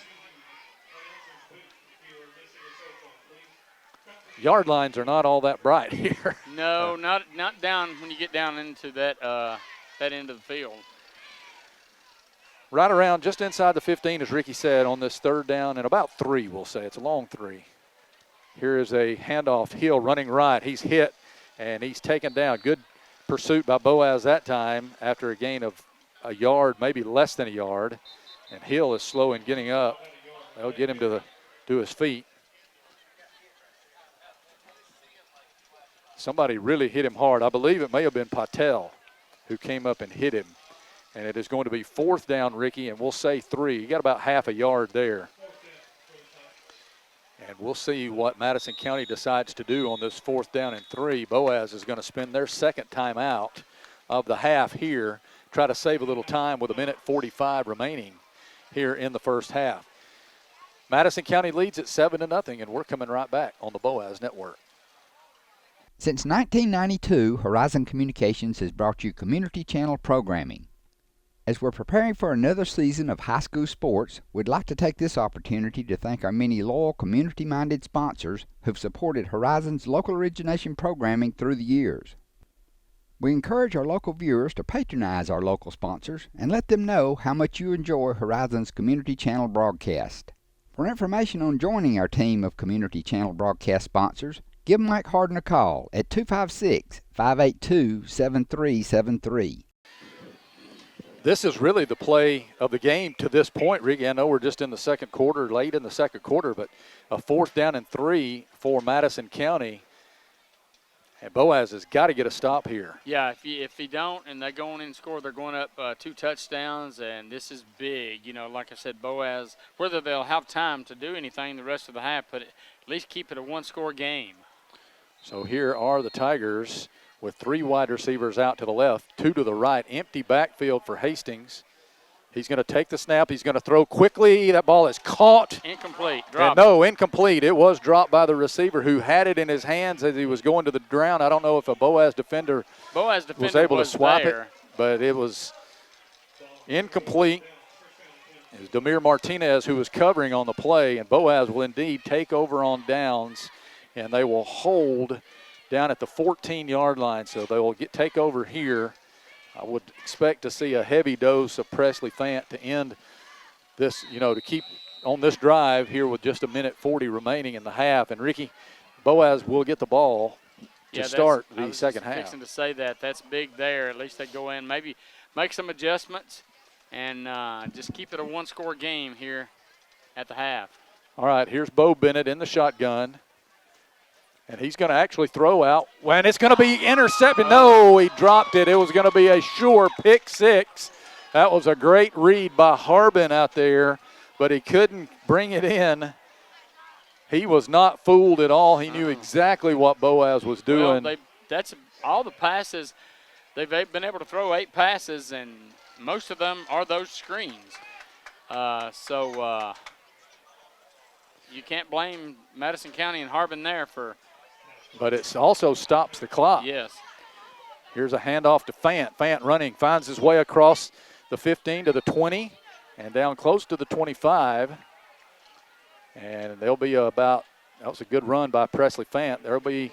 Yard lines are not all that bright here. No, not down when you get down into that end of the field. Right around just inside the 15, as Ricky said, on this 3rd down and about 3, we'll say. It's a long 3. Here is a handoff. Hill running right. He's hit, and he's taken down. Good pursuit by Boaz that time after a gain of a yard, maybe less than a yard. And Hill is slow in getting up. They'll get him to his feet. Somebody really hit him hard. I believe it may have been Patel who came up and hit him. And it is going to be 4th down, Ricky, and we'll say 3. You got about half a yard there. And we'll see what Madison County decides to do on this 4th down and 3. Boaz is going to spend their 2nd timeout of the half here. Try to save a little time with 1:45 remaining here in the first half. Madison County leads at 7-0, and we're coming right back on the Boaz Network. Since 1992, Horizon Communications has brought you community channel programming. As we're preparing for another season of high school sports, we'd like to take this opportunity to thank our many loyal community-minded sponsors who've supported Horizon's local origination programming through the years. We encourage our local viewers to patronize our local sponsors and let them know how much you enjoy Horizon's Community Channel broadcast. For information on joining our team of Community Channel broadcast sponsors, give Mike Harden a call at 256-582-7373. This is really the play of the game to this point, Ricky. I know we're just in the second quarter, late in the second quarter, but a 4th down and 3 for Madison County. And Boaz has got to get a stop here. Yeah, if he don't and they go on and score, they're going up 2 touchdowns, and this is big. You know, like I said, Boaz, whether they'll have time to do anything the rest of the half, but at least keep it a 1-score game. So here are the Tigers with 3 wide receivers out to the left, 2 to the right. Empty backfield for Hastings. He's going to take the snap. He's going to throw quickly. That ball is caught. Incomplete. Incomplete. It was dropped by the receiver who had it in his hands as he was going to the ground. I don't know if a Boaz defender was able to swap it, but it was incomplete. It was Demir Martinez who was covering on the play, and Boaz will indeed take over on downs, and they will hold down at the 14-yard line. So they will take over here. I would expect to see a heavy dose of Presley Fant to end this, to keep on this drive here with just 1:40 remaining in the half. And Ricky, Boaz will get the ball to start the second half. Fixing to say that's big there. At least they go in, maybe make some adjustments, and just keep it a 1-score game here at the half. All right, here's Bo Bennett in the shotgun. And he's going to actually throw out. And it's going to be intercepted. No, he dropped it. It was going to be a sure pick 6. That was a great read by Harbin out there, but he couldn't bring it in. He was not fooled at all. He knew exactly what Boaz was doing. Well, that's all the passes. They've been able to throw 8 passes, and most of them are those screens. So you can't blame Madison County and Harbin there for. But it also stops the clock. Yes. Here's a handoff to Fant. Fant running, finds his way across the 15 to the 20 and down close to the 25. And they'll be that was a good run by Presley Fant. They'll be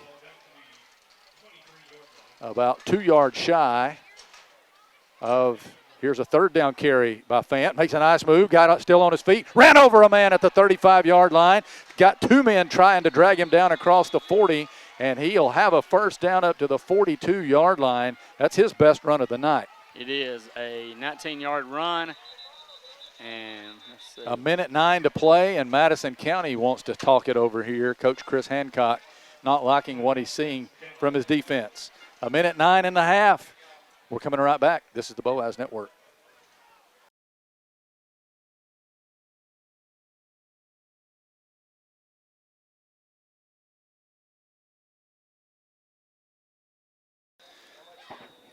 about 2 yards shy of, here's a 3rd down carry by Fant. Makes a nice move, got still on his feet, ran over a man at the 35-yard line. Got 2 men trying to drag him down across the 40. And he'll have a 1st down up to the 42-yard line. That's his best run of the night. It is a 19-yard run. And let's see. 1:09 to play, and Madison County wants to talk it over here. Coach Chris Hancock not liking what he's seeing from his defense. 1:09 in the half. We're coming right back. This is the Boaz Network.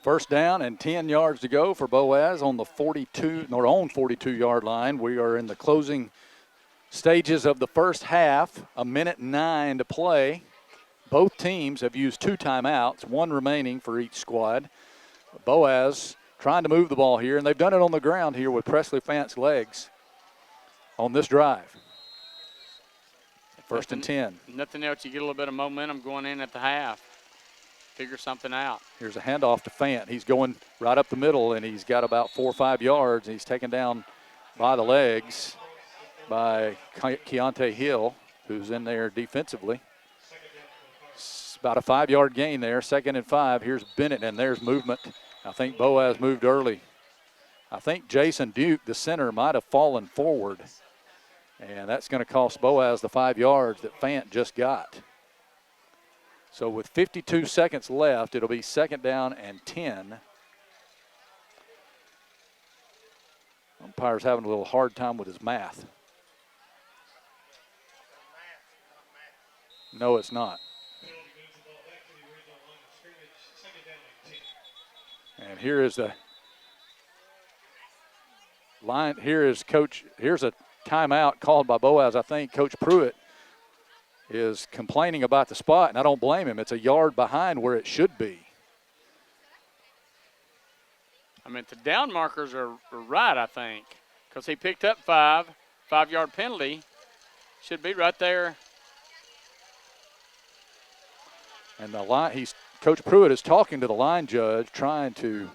First down and 10 yards to go for Boaz on the 42-yard line. We are in the closing stages of the first half. 1:09 to play. Both teams have used 2 timeouts, 1 remaining for each squad. Boaz trying to move the ball here, and they've done it on the ground here with Presley Fant's legs on this drive. First and 10. Nothing else. You get a little bit of momentum going in at the half. Figure something out. Here's a handoff to Fant. He's going right up the middle, and he's got about 4 or 5 yards. He's taken down by the legs by Keontae Hill, who's in there defensively. It's about a 5-yard gain there. 2nd and 5. Here's Bennett, and there's movement. I think Boaz moved early. I think Jason Duke, the center, might have fallen forward, and that's going to cost Boaz the 5 yards that Fant just got. So with 52 seconds left, it'll be 2nd down and 10. Umpire's having a little hard time with his math. No, it's not. And here is the line. Here is Coach. Here's a timeout called by Boaz. I think Coach Pruitt is complaining about the spot, and I don't blame him. It's a yard behind where it should be. I mean, the down markers are right, I think, because he picked up 5-yard penalty. Should be right there. And the line, he's Coach Pruitt is talking to the line judge, trying to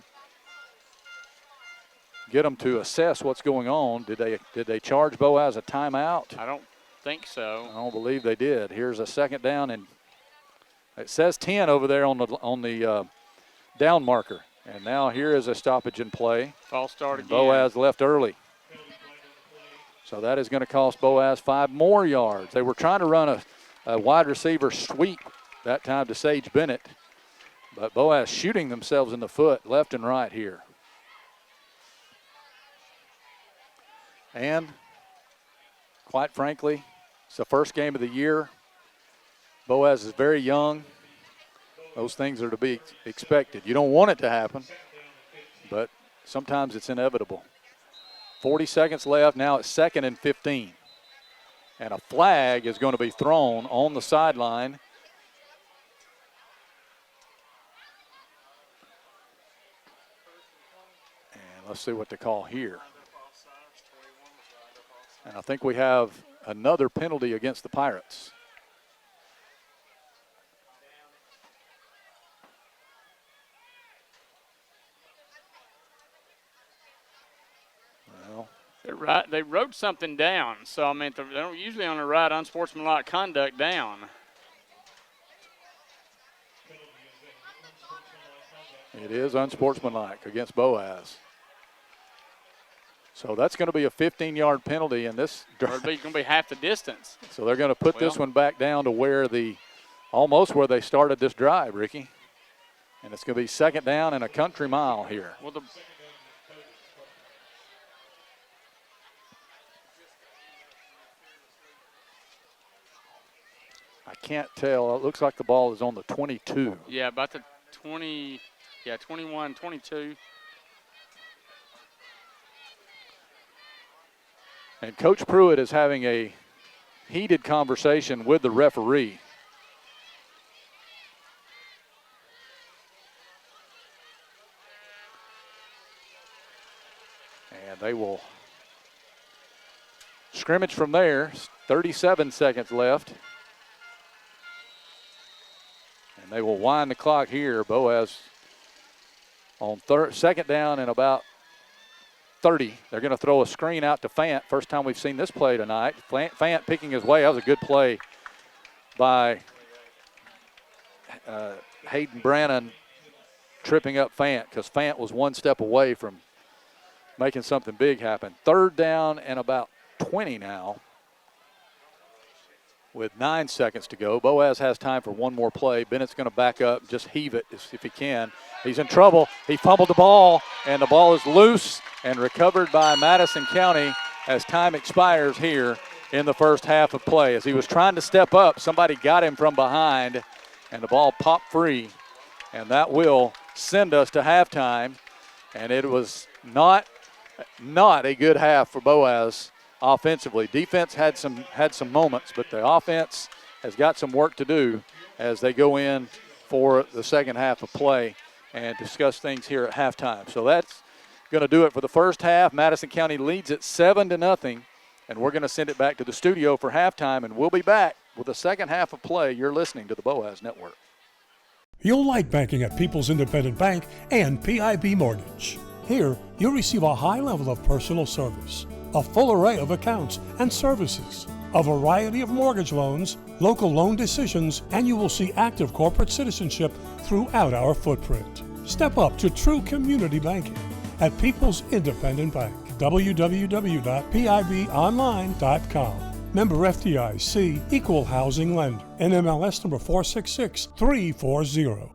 get them to assess what's going on. Did they charge Boaz a timeout? I don't think so. I don't believe they did. Here's a second down, and it says 10 over there on the down marker. And now here is a stoppage in play. False start again. Boaz left early. So that is going to cost Boaz 5 more yards. They were trying to run a wide receiver sweep that time to Sage Bennett. But Boaz shooting themselves in the foot left and right here. And quite frankly, it's the first game of the year. Boaz is very young. Those things are to be expected. You don't want it to happen, but sometimes it's inevitable. 40 seconds left. Now it's 2nd and 15. And a flag is going to be thrown on the sideline. And let's see what they call here. And I think we have another penalty against the Pirates. They wrote something down, so I mean they don't usually on the write unsportsmanlike conduct down. It is unsportsmanlike against Boaz. So that's going to be a 15-yard penalty, and this Or it's going to be half the distance. So they're going to put this one back down to where almost where they started this drive, Ricky. And it's going to be 2nd down and a country mile here. Well, I can't tell. It looks like the ball is on the 22. Yeah, about the 20, 21, 22. And Coach Pruitt is having a heated conversation with the referee. And they will scrimmage from there. 37 seconds left. And they will wind the clock here. Boaz on 2nd down and about 30. They're going to throw a screen out to Fant. First time we've seen this play tonight. Fant picking his way. That was a good play by Hayden Brannon tripping up Fant because Fant was one step away from making something big happen. 3rd down and about 20 now with 9 seconds to go. Boaz has time for one more play. Bennett's going to back up, just heave it if he can. He's in trouble. He fumbled the ball, and the ball is loose and recovered by Madison County as time expires here in the first half of play. As he was trying to step up, somebody got him from behind, and the ball popped free, and that will send us to halftime. And it was not a good half for Boaz offensively. Defense had some moments, but the offense has got some work to do as they go in for the second half of play and discuss things here at halftime. So that's going to do it for the first half. Madison County leads it 7-0, and we're going to send it back to the studio for halftime, and we'll be back with the second half of play. You're listening to the Boaz Network. You'll like banking at People's Independent Bank and PIB Mortgage. Here, you'll receive a high level of personal service, a full array of accounts and services, a variety of mortgage loans, local loan decisions, and you will see active corporate citizenship throughout our footprint. Step up to true community banking at People's Independent Bank. www.pibonline.com. Member FDIC, Equal Housing Lender. NMLS number 466340.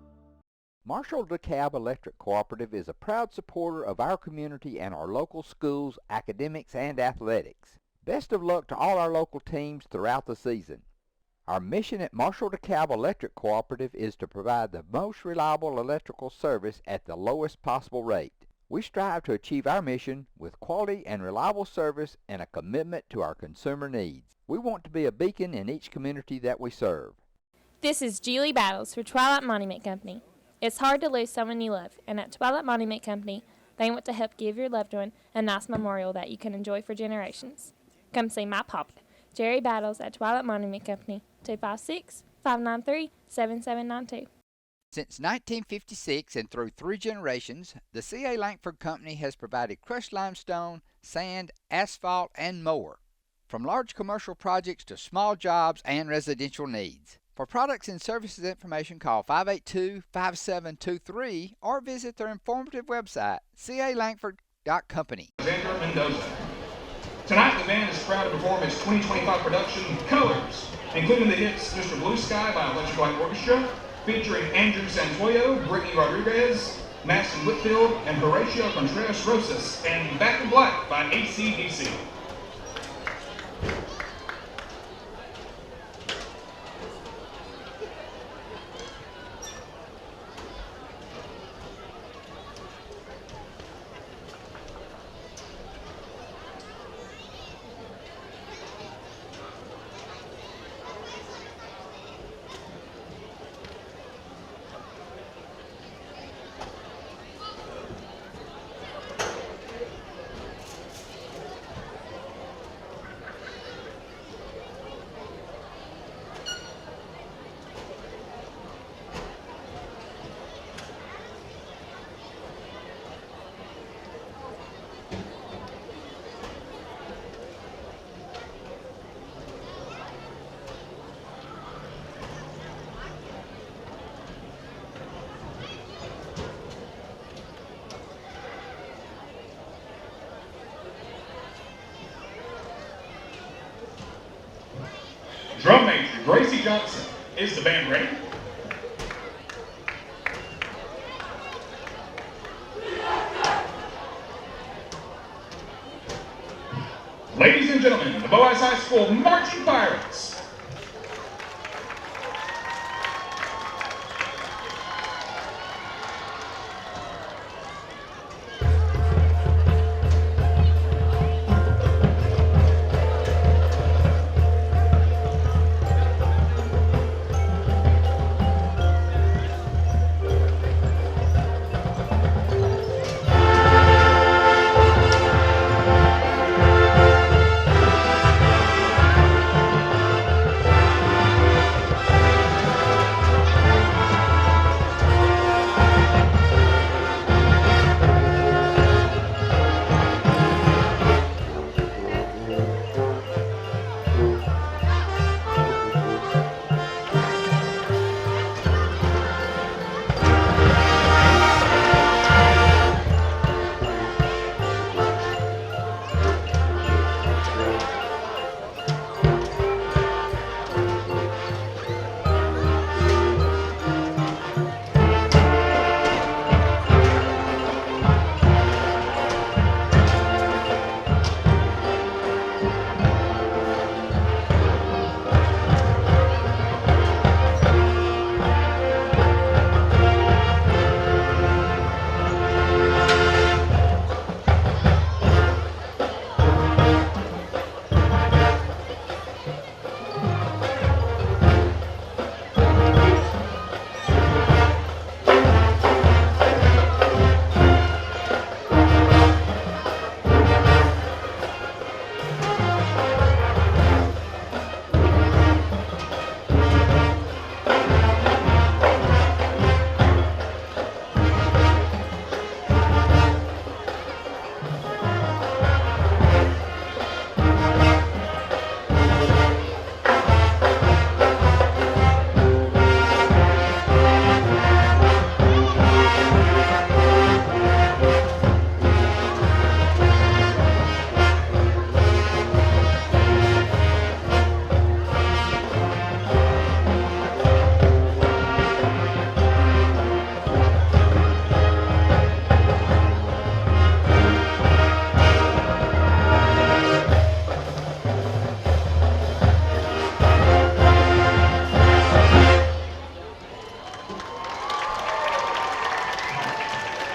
Marshall DeKalb Electric Cooperative is a proud supporter of our community and our local schools, academics, and athletics. Best of luck to all our local teams throughout the season. Our mission at Marshall DeKalb Electric Cooperative is to provide the most reliable electrical service at the lowest possible rate. We strive to achieve our mission with quality and reliable service and a commitment to our consumer needs. We want to be a beacon in each community that we serve. This is Julie Battles for Twilight Monument Company. It's hard to lose someone you love, and at Twilight Monument Company, they want to help give your loved one a nice memorial that you can enjoy for generations. Come see my papa, Jerry Battles, at Twilight Monument Company, 256-593-7792. Since 1956 and through 3 generations, the C.A. Langford Company has provided crushed limestone, sand, asphalt, and more. From large commercial projects to small jobs and residential needs. For products and services information, call 582-5723 or visit their informative website, calangford.company. Alexander Mendoza. Tonight, the band is proud to perform its 2025 production, Colors, including the hits Mr. Blue Sky by Electric Light Orchestra, featuring Andrew Santoyo, Brittany Rodriguez, Madison Whitfield, and Horatio Contreras Rosas, and Back in Black by AC/DC. Drum major Gracie Johnson. Is the band ready? Ladies and gentlemen, the Boaz High School Marching Pirates.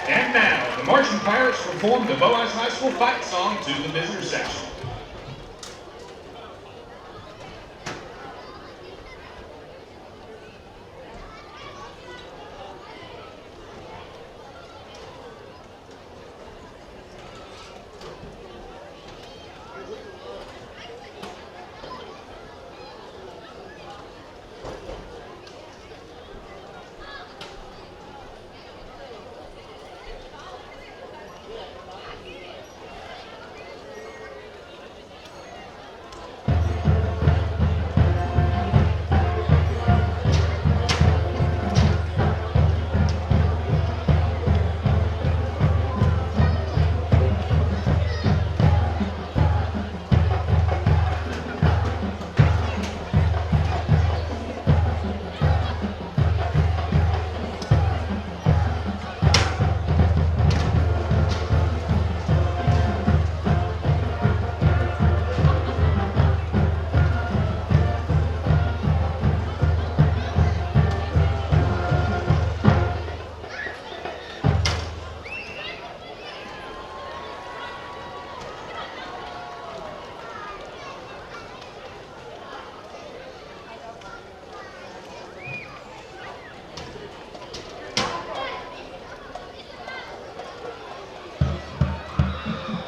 And now, the Marching Pirates perform the Boaz High School fight song to the visitor section.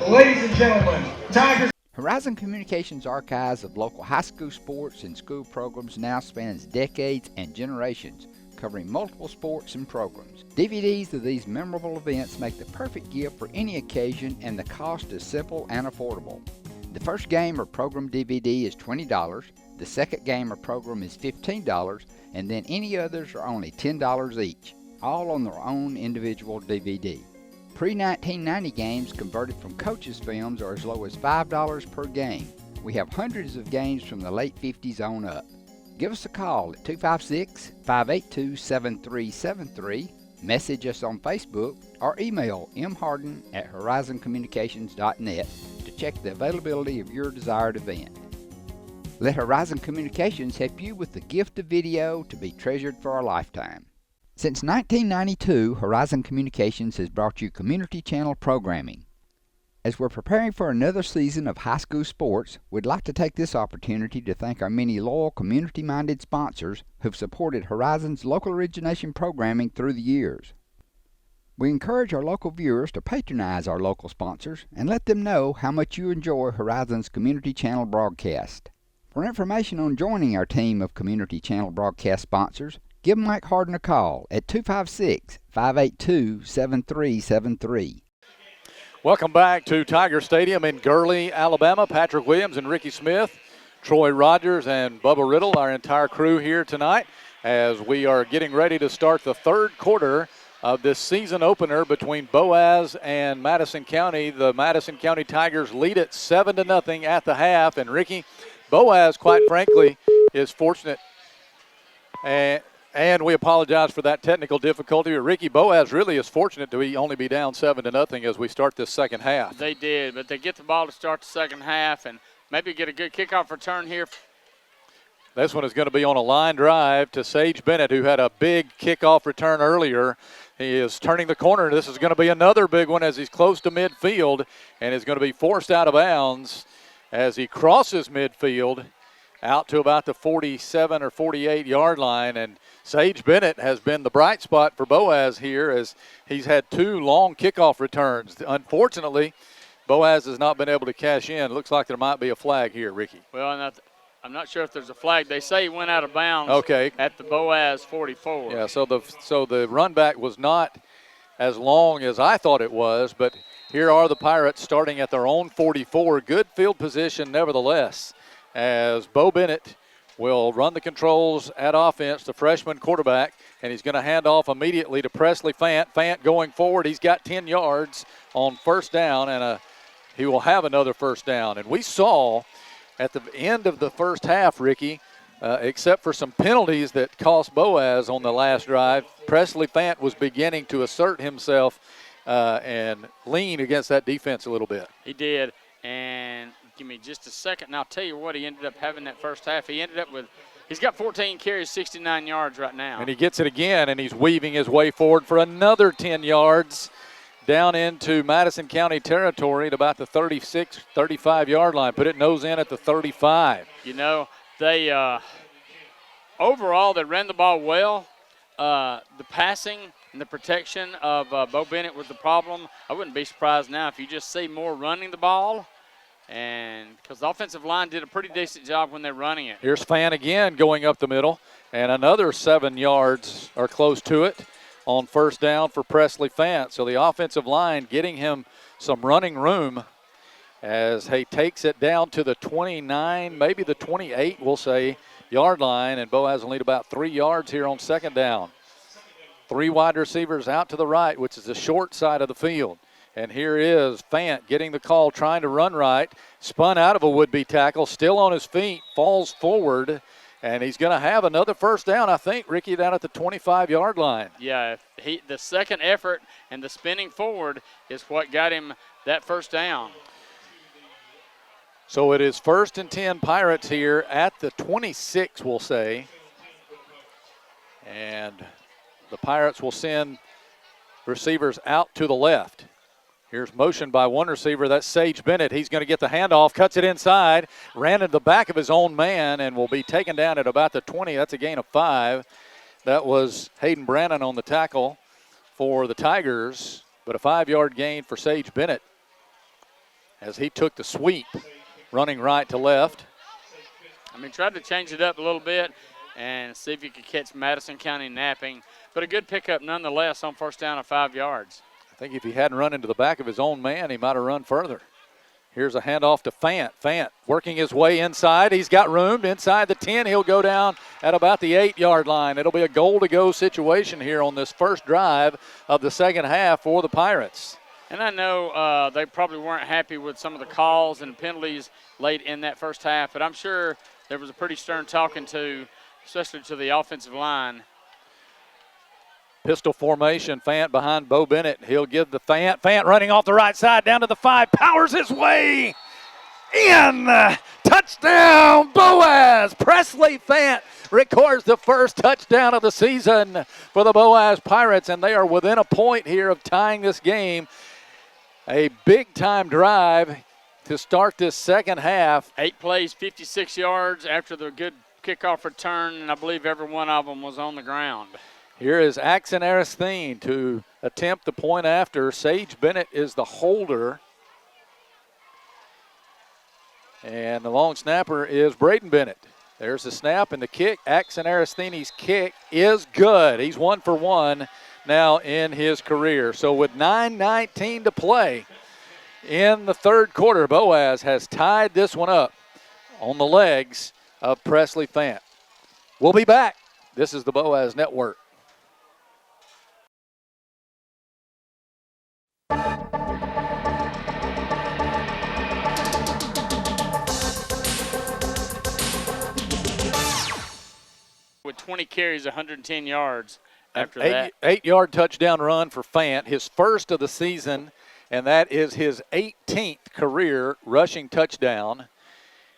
Ladies and gentlemen, Tigers. Horizon Communications archives of local high school sports and school programs now spans decades and generations, covering multiple sports and programs. DVDs of these memorable events make the perfect gift for any occasion, and the cost is simple and affordable. The first game or program DVD is $20, the second game or program is $15, and then any others are only $10 each, all on their own individual DVD. Pre-1990 games converted from coaches' films are as low as $5 per game. We have hundreds of games from the late 50s on up. Give us a call at 256-582-7373, message us on Facebook, or email mharden@horizoncommunications.net to check the availability of your desired event. Let Horizon Communications help you with the gift of video to be treasured for a lifetime. Since 1992, Horizon Communications has brought you community channel programming. As we're preparing for another season of high school sports, we'd like to take this opportunity to thank our many loyal community-minded sponsors who've supported Horizon's local origination programming through the years. We encourage our local viewers to patronize our local sponsors and let them know how much you enjoy Horizon's community channel broadcast. For information on joining our team of community channel broadcast sponsors, give Mike Harden a call at 256-582-7373. Welcome back to Tiger Stadium in Gurley, Alabama. Patrick Williams and Ricky Smith, Troy Rogers and Bubba Riddle, our entire crew here tonight as we are getting ready to start the third quarter of this season opener between Boaz and Madison County. The Madison County Tigers lead it 7-0 at the half. And Ricky, Boaz, quite frankly, is fortunate. And we apologize for that technical difficulty. Ricky, Boaz really is fortunate to only be down 7-0 as we start this second half. They did, but they get the ball to start the second half and maybe get a good kickoff return here. This one is going to be on a line drive to Sage Bennett, who had a big kickoff return earlier. He is turning the corner. This is going to be another big one as he's close to midfield and is going to be forced out of bounds as he crosses midfield out to about the 47 or 48 yard line. And Sage Bennett has been the bright spot for Boaz here as he's had two long kickoff returns. Unfortunately, Boaz has not been able to cash in. It looks like there might be a flag here, Ricky. Well, I'm not sure if there's a flag. They say he went out of bounds at the Boaz 44. Yeah, so the run back was not as long as I thought it was, but here are the Pirates starting at their own 44. Good field position nevertheless, as Bo Bennett will run the controls at offense, the freshman quarterback, and he's going to hand off immediately to Presley Fant. Fant going forward. He's got 10 yards on first down, and he will have another first down. And we saw at the end of the first half, Ricky, except for some penalties that cost Boaz on the last drive, Presley Fant was beginning to assert himself and lean against that defense a little bit. He did, and give me just a second, and I'll tell you what he ended up having that first half. He ended up with, he's got 14 carries, 69 yards right now. And he gets it again, and he's weaving his way forward for another 10 yards down into Madison County territory at about the 36, 35-yard line. Put it nose in at the 35. You know, they overall they ran the ball well. The passing and the protection of Bo Bennett was the problem. I wouldn't be surprised now if you just see more running the ball. And because the offensive line did a pretty decent job when they're running it. Here's Fan again going up the middle, and another 7 yards or close to it on first down for Presley Fant. So the offensive line getting him some running room as he takes it down to the 29, maybe the 28, we'll say, yard line, and Boaz will need about 3 yards here on second down. 3 wide receivers out to the right, which is the short side of the field. And here is Fant getting the call, trying to run right, spun out of a would-be tackle, still on his feet, falls forward, and he's going to have another first down, I think, Ricky, down at the 25-yard line. Yeah, the second effort and the spinning forward is what got him that first down. So it is 1st and 10 Pirates here at the 26, we'll say. And the Pirates will send receivers out to the left. Here's motion by one receiver. That's Sage Bennett. He's going to get the handoff, cuts it inside, ran into the back of his own man, and will be taken down at about the 20. That's a gain of 5. That was Hayden Brannon on the tackle for the Tigers, but a 5-yard gain for Sage Bennett. as he took the sweep, running right to left. I mean, tried to change it up a little bit and see if you could catch Madison County napping. But a good pickup nonetheless on first down of 5 yards. I think if he hadn't run into the back of his own man, he might have run further. Here's a handoff to Fant. Fant working his way inside. He's got room inside the 10. He'll go down at about the 8-yard line. It'll be a goal-to-go situation here on this first drive of the second half for the Pirates. And I know they probably weren't happy with some of the calls and penalties late in that first half, but I'm sure there was a pretty stern talking to, especially to the offensive line. Pistol formation, Fant behind Bo Bennett. He'll give the Fant. Fant running off the right side down to the 5, powers his way in. Touchdown, Boaz. Presley Fant records the first touchdown of the season for the Boaz Pirates, and they are within a point here of tying this game. A big-time drive to start this second half. 8 plays, 56 yards after the good kickoff return, and I believe every one of them was on the ground. Here is Axon Aristine to attempt the point after. Sage Bennett is the holder. And the long snapper is Braden Bennett. There's the snap and the kick. Axon Aristine's kick is good. He's 1 for 1 now in his career. So with 9:19 to play in the third quarter, Boaz has tied this one up on the legs of Presley Fant. We'll be back. This is the Boaz Network. With 20 carries, 110 yards after that. 8-yard touchdown run for Fant, his first of the season, and that is his 18th career rushing touchdown.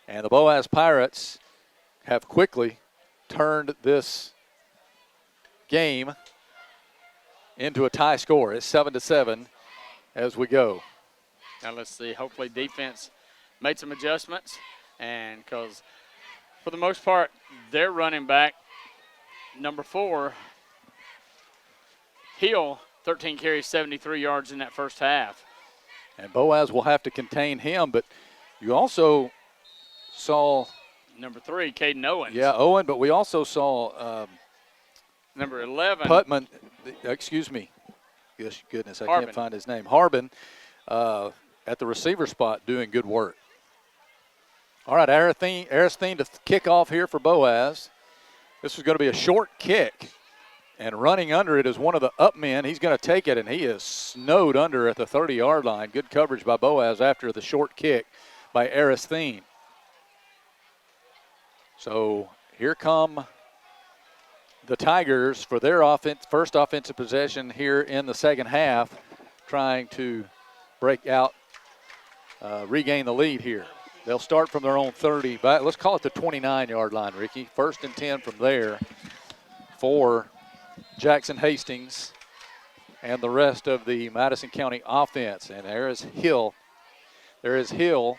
And the Boaz Pirates have quickly turned this game into a tie score. It's 7-7 as we go. Now let's see. Hopefully defense made some adjustments, and because for the most part, their running back, number 4, Hill, 13 carries, 73 yards in that first half. And Boaz will have to contain him, but you also saw number 3, Caden Owens. Yeah, Owen, but we also saw number 11. Putman, excuse me. Goodness, I can't find his name. Harbin at the receiver spot doing good work. All right, Aristine to kick off here for Boaz. This is going to be a short kick, and running under it is one of the up men. He's going to take it, and he is snowed under at the 30-yard line. Good coverage by Boaz after the short kick by Aristine. So here come the Tigers for their first offensive possession here in the second half, trying to break out, regain the lead here. They'll start from their own 30, but let's call it the 29-yard line, Ricky. 1st and 10 from there for Jackson Hastings and the rest of the Madison County offense. And there is Hill. There is Hill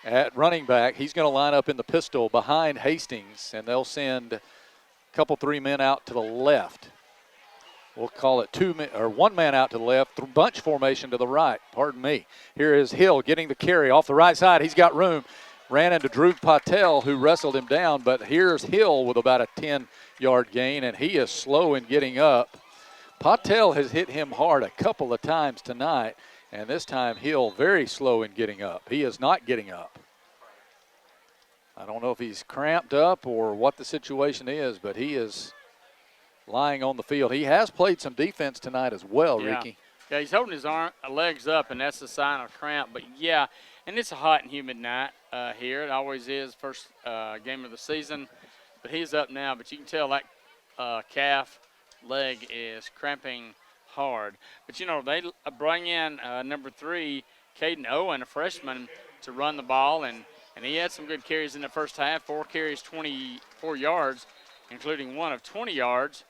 at running back. He's going to line up in the pistol behind Hastings, and they'll send a couple, 3 men out to the left. We'll call it 1 man out to the left, bunch formation to the right. Pardon me. Here is Hill getting the carry off the right side. He's got room. Ran into Drew Patel, who wrestled him down, but here's Hill with about a 10-yard gain, and he is slow in getting up. Patel has hit him hard a couple of times tonight, and this time Hill very slow in getting up. He is not getting up. I don't know if he's cramped up or what the situation is, but he is lying on the field. He has played some defense tonight as well, Ricky. Yeah, he's holding his legs up, and that's a sign of cramp. But, yeah, and it's a hot and humid night here. It always is, first game of the season. But he's up now. But you can tell that calf leg is cramping hard. But, you know, they bring in number 3, Caden Owen, a freshman, to run the ball. And he had some good carries in the first half, 4 carries, 24 yards, including one of 20 yards.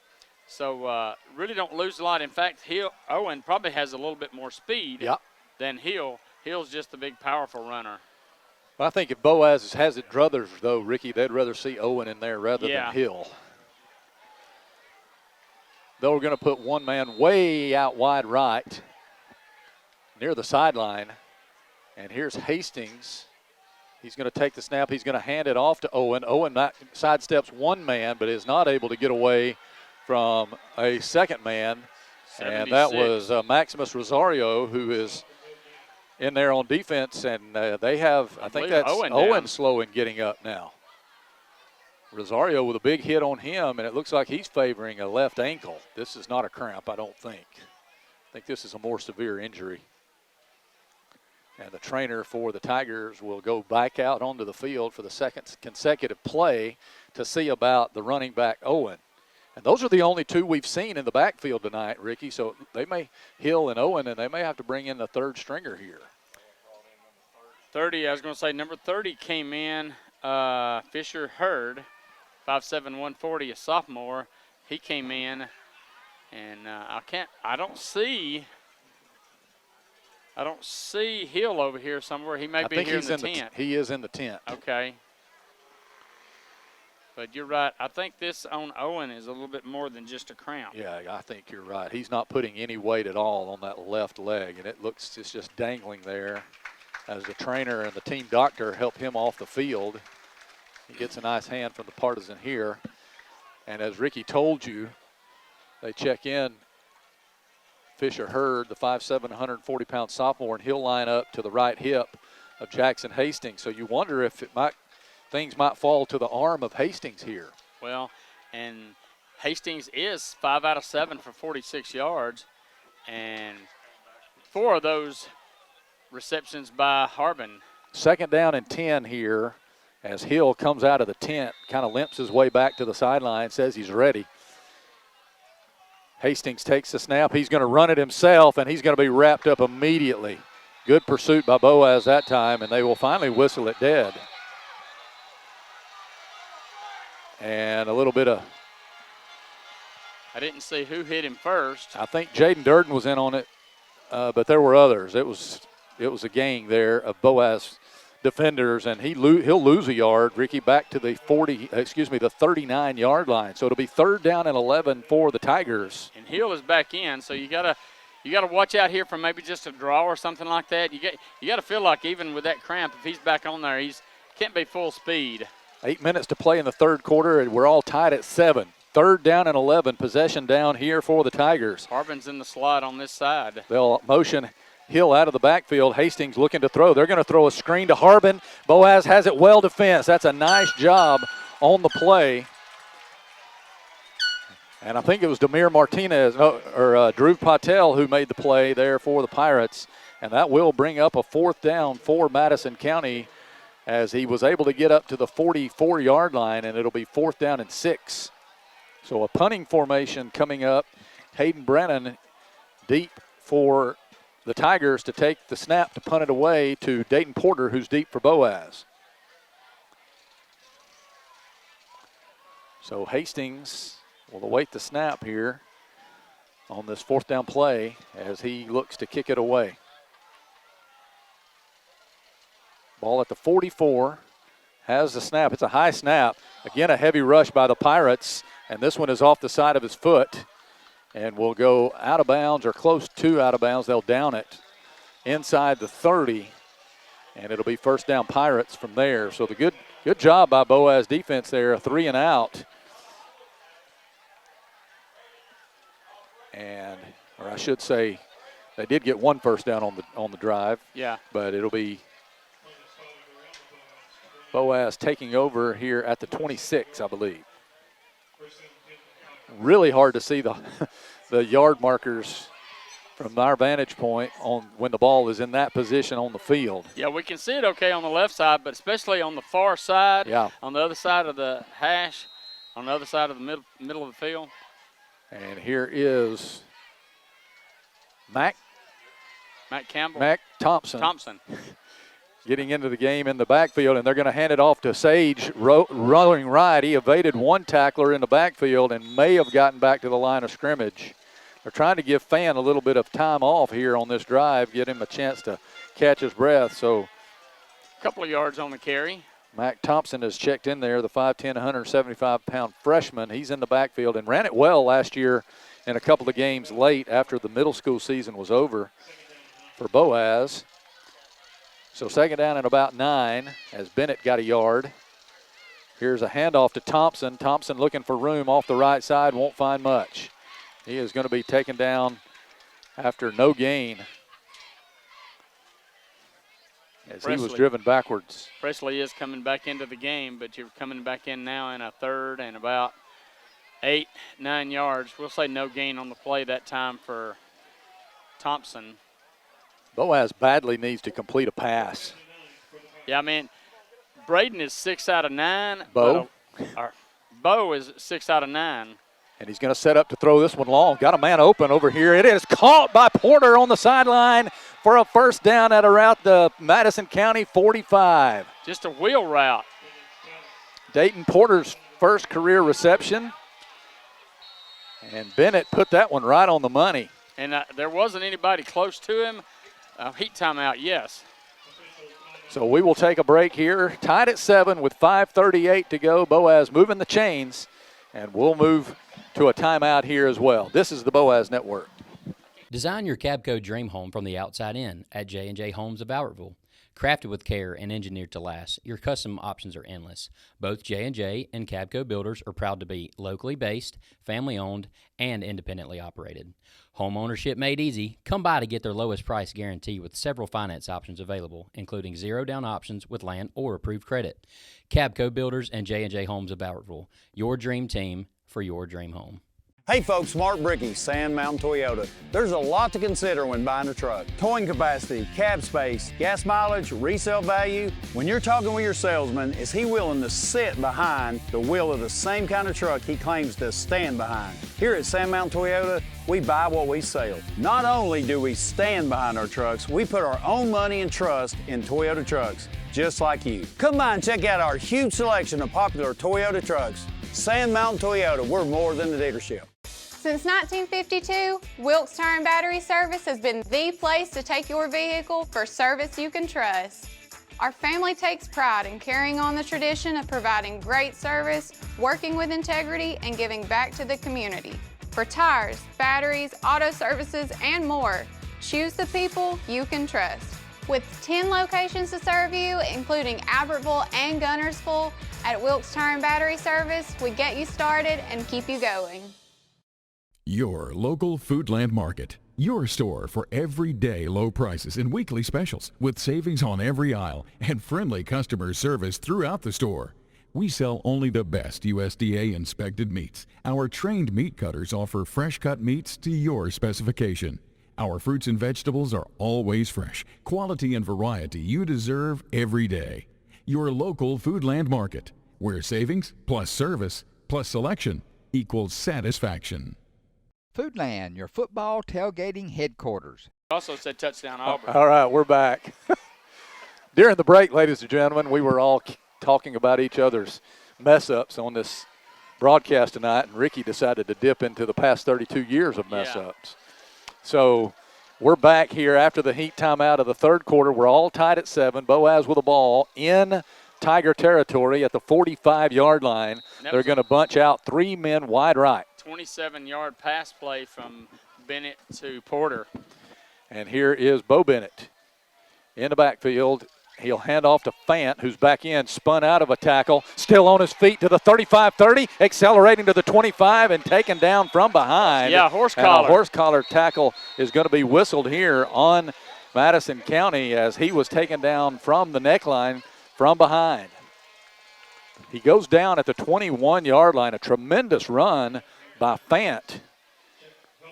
So really don't lose a lot. In fact, Owen probably has a little bit more speed than Hill. Hill's just a big, powerful runner. Well, I think if Boaz has it druthers, though, Ricky, they'd rather see Owen in there rather than Hill. They're going to put 1 man way out wide right near the sideline. And here's Hastings. He's going to take the snap. He's going to hand it off to Owen. Owen sidesteps one man, but is not able to get away from a second man. 76. And that was Maximus Rosario, who is in there on defense. And they have, I think that's Owen slow in getting up now. Rosario with a big hit on him, and it looks like he's favoring a left ankle. This is not a cramp, I don't think. I think this is a more severe injury. And the trainer for the Tigers will go back out onto the field for the second consecutive play to see about the running back, Owen. And those are the only two we've seen in the backfield tonight, Ricky. So they may, Hill and Owen, and they may have to bring in the third stringer here. 30, I was going to say number 30 came in, Fisher Hurd, 5'7", 140, a sophomore. He came in, and I don't see Hill over here somewhere. He may be here in the tent. He is in the tent. Okay. But you're right. I think this on Owen is a little bit more than just a cramp. Yeah, I think you're right. He's not putting any weight at all on that left leg, and it's just dangling there as the trainer and the team doctor help him off the field. He gets a nice hand from the partisan here. And as Ricky told you, they check in Fisher Hurd, the 5'7", 140-pound sophomore, and he'll line up to the right hip of Jackson Hastings. So you wonder if things might fall to the arm of Hastings here. Well, and Hastings is 5 out of 7 for 46 yards, and 4 of those receptions by Harbin. Second down and 10 here as Hill comes out of the tent, kind of limps his way back to the sideline, says he's ready. Hastings takes the snap. He's going to run it himself, and he's going to be wrapped up immediately. Good pursuit by Boaz that time, and they will finally whistle it dead. And a little bit of... I didn't see who hit him first. I think Jaden Durden was in on it, but there were others. It was a gang there of Boaz defenders, and he'll lose a yard, Ricky, back to the 39-yard line. So it'll be 3rd down and 11 for the Tigers. And Hill is back in, so you gotta watch out here for maybe just a draw or something like that. You got to feel like even with that cramp, if he's back on there, can't be full speed. 8 minutes to play in the third quarter, and we're all tied at 7. 3rd down and 11, possession down here for the Tigers. Harbin's in the slot on this side. They'll motion Hill out of the backfield. Hastings looking to throw. They're going to throw a screen to Harbin. Boaz has it well defensed. That's a nice job on the play. And I think it was Demir Martinez or Drew Patel who made the play there for the Pirates. And that will bring up a 4th down for Madison County as he was able to get up to the 44-yard line, and it'll be 4th down and 6. So a punting formation coming up. Hayden Brennan deep for the Tigers to take the snap to punt it away to Dayton Porter, who's deep for Boaz. So Hastings will await the snap here on this 4th down play as he looks to kick it away. Ball at the 44, has the snap. It's a high snap. Again, a heavy rush by the Pirates, and this one is off the side of his foot. And will go out of bounds or close to out of bounds. They'll down it inside the 30, and it'll be 1st down Pirates from there. So the good job by Boaz defense there, a 3 and out. And, or I should say, they did get 1 first down on the drive. Yeah. But it'll be Boaz taking over here at the 26, I believe. Really hard to see the yard markers from our vantage point on when the ball is in that position on the field. Yeah, we can see it okay on the left side, but especially on the far side, on the other side of the hash, on the other side of the middle of the field. And here is Mac Campbell. Mac Thompson. Getting into the game in the backfield, and they're going to hand it off to Sage, rolling right. He evaded 1 tackler in the backfield and may have gotten back to the line of scrimmage. They're trying to give Fan a little bit of time off here on this drive, get him a chance to catch his breath. So a couple of yards on the carry. Mac Thompson has checked in there, the 5'10", 175-pound freshman. He's in the backfield and ran it well last year in a couple of games late after the middle school season was over for Boaz. So second down and about 9 as Bennett got a yard. Here's a handoff to Thompson. Thompson looking for room off the right side, won't find much. He is going to be taken down after no gain as he was driven backwards. Presley is coming back into the game, but you're coming back in now in a third and about 8, 9 yards. We'll say no gain on the play that time for Thompson. Boaz badly needs to complete a pass. Yeah, I mean, Braden is 6 out of 9. Bo? Bo is 6 out of 9. And he's going to set up to throw this one long. Got a man open over here. It is caught by Porter on the sideline for a first down at around the Madison County 45. Just a wheel route. Dayton Porter's first career reception. And Bennett put that one right on the money. And there wasn't anybody close to him. Heat timeout, yes. So we will take a break here. Tied at 7 with 5:38 to go. Boaz moving the chains. And we'll move to a timeout here as well. This is the Boaz Network. Design your Cabco dream home from the outside in at J&J Homes of Albertville. Crafted with care and engineered to last, your custom options are endless. Both J&J and Cabco builders are proud to be locally based, family-owned, and independently operated. Home ownership made easy. Come by to get their lowest price guarantee with several finance options available, including zero-down options with land or approved credit. Cabco Builders and J&J Homes of Albertville, your dream team for your dream home. Hey folks, Mark Bricky, Sand Mountain Toyota. There's a lot to consider when buying a truck. Towing capacity, cab space, gas mileage, resale value. When you're talking with your salesman, is he willing to sit behind the wheel of the same kind of truck he claims to stand behind? Here at Sand Mountain Toyota, we buy what we sell. Not only do we stand behind our trucks, we put our own money and trust in Toyota trucks, just like you. Come by and check out our huge selection of popular Toyota trucks. Sand Mountain Toyota, we're more than a dealership. Since 1952, Wilkes Tire and Battery Service has been the place to take your vehicle for service you can trust. Our family takes pride in carrying on the tradition of providing great service, working with integrity, and giving back to the community. For tires, batteries, auto services, and more, choose the people you can trust. With 10 locations to serve you, including Albertville and Gunnersville, at Wilkes Tire and Battery Service, we get you started and keep you going. Your local Foodland Market. Your store for everyday low prices and weekly specials with savings on every aisle and friendly customer service throughout the store. We sell only the best USDA inspected meats. Our trained meat cutters offer fresh cut meats to your specification. Our fruits and vegetables are always fresh, quality and variety you deserve every day. Your local Foodland Market, where savings plus service plus selection equals satisfaction. Foodland, your football tailgating headquarters. Also said touchdown Auburn. All right, we're back. During the break, ladies and gentlemen, we were all talking about each other's mess-ups on this broadcast tonight, and Ricky decided to dip into the past 32 years of mess-ups. So we're back here after the heat timeout of the third quarter. We're all tied at 7. Boaz with the ball in Tiger territory at the 45-yard line. They're going to bunch out 3 men wide right. 27-yard pass play from Bennett to Porter. And here is Bo Bennett in the backfield. He'll hand off to Fant, who's back in, spun out of a tackle, still on his feet to the 35-30, accelerating to the 25 and taken down from behind. Yeah, horse collar. And a horse collar tackle is going to be whistled here on Madison County as he was taken down from the neckline from behind. He goes down at the 21-yard line, a tremendous run by Fant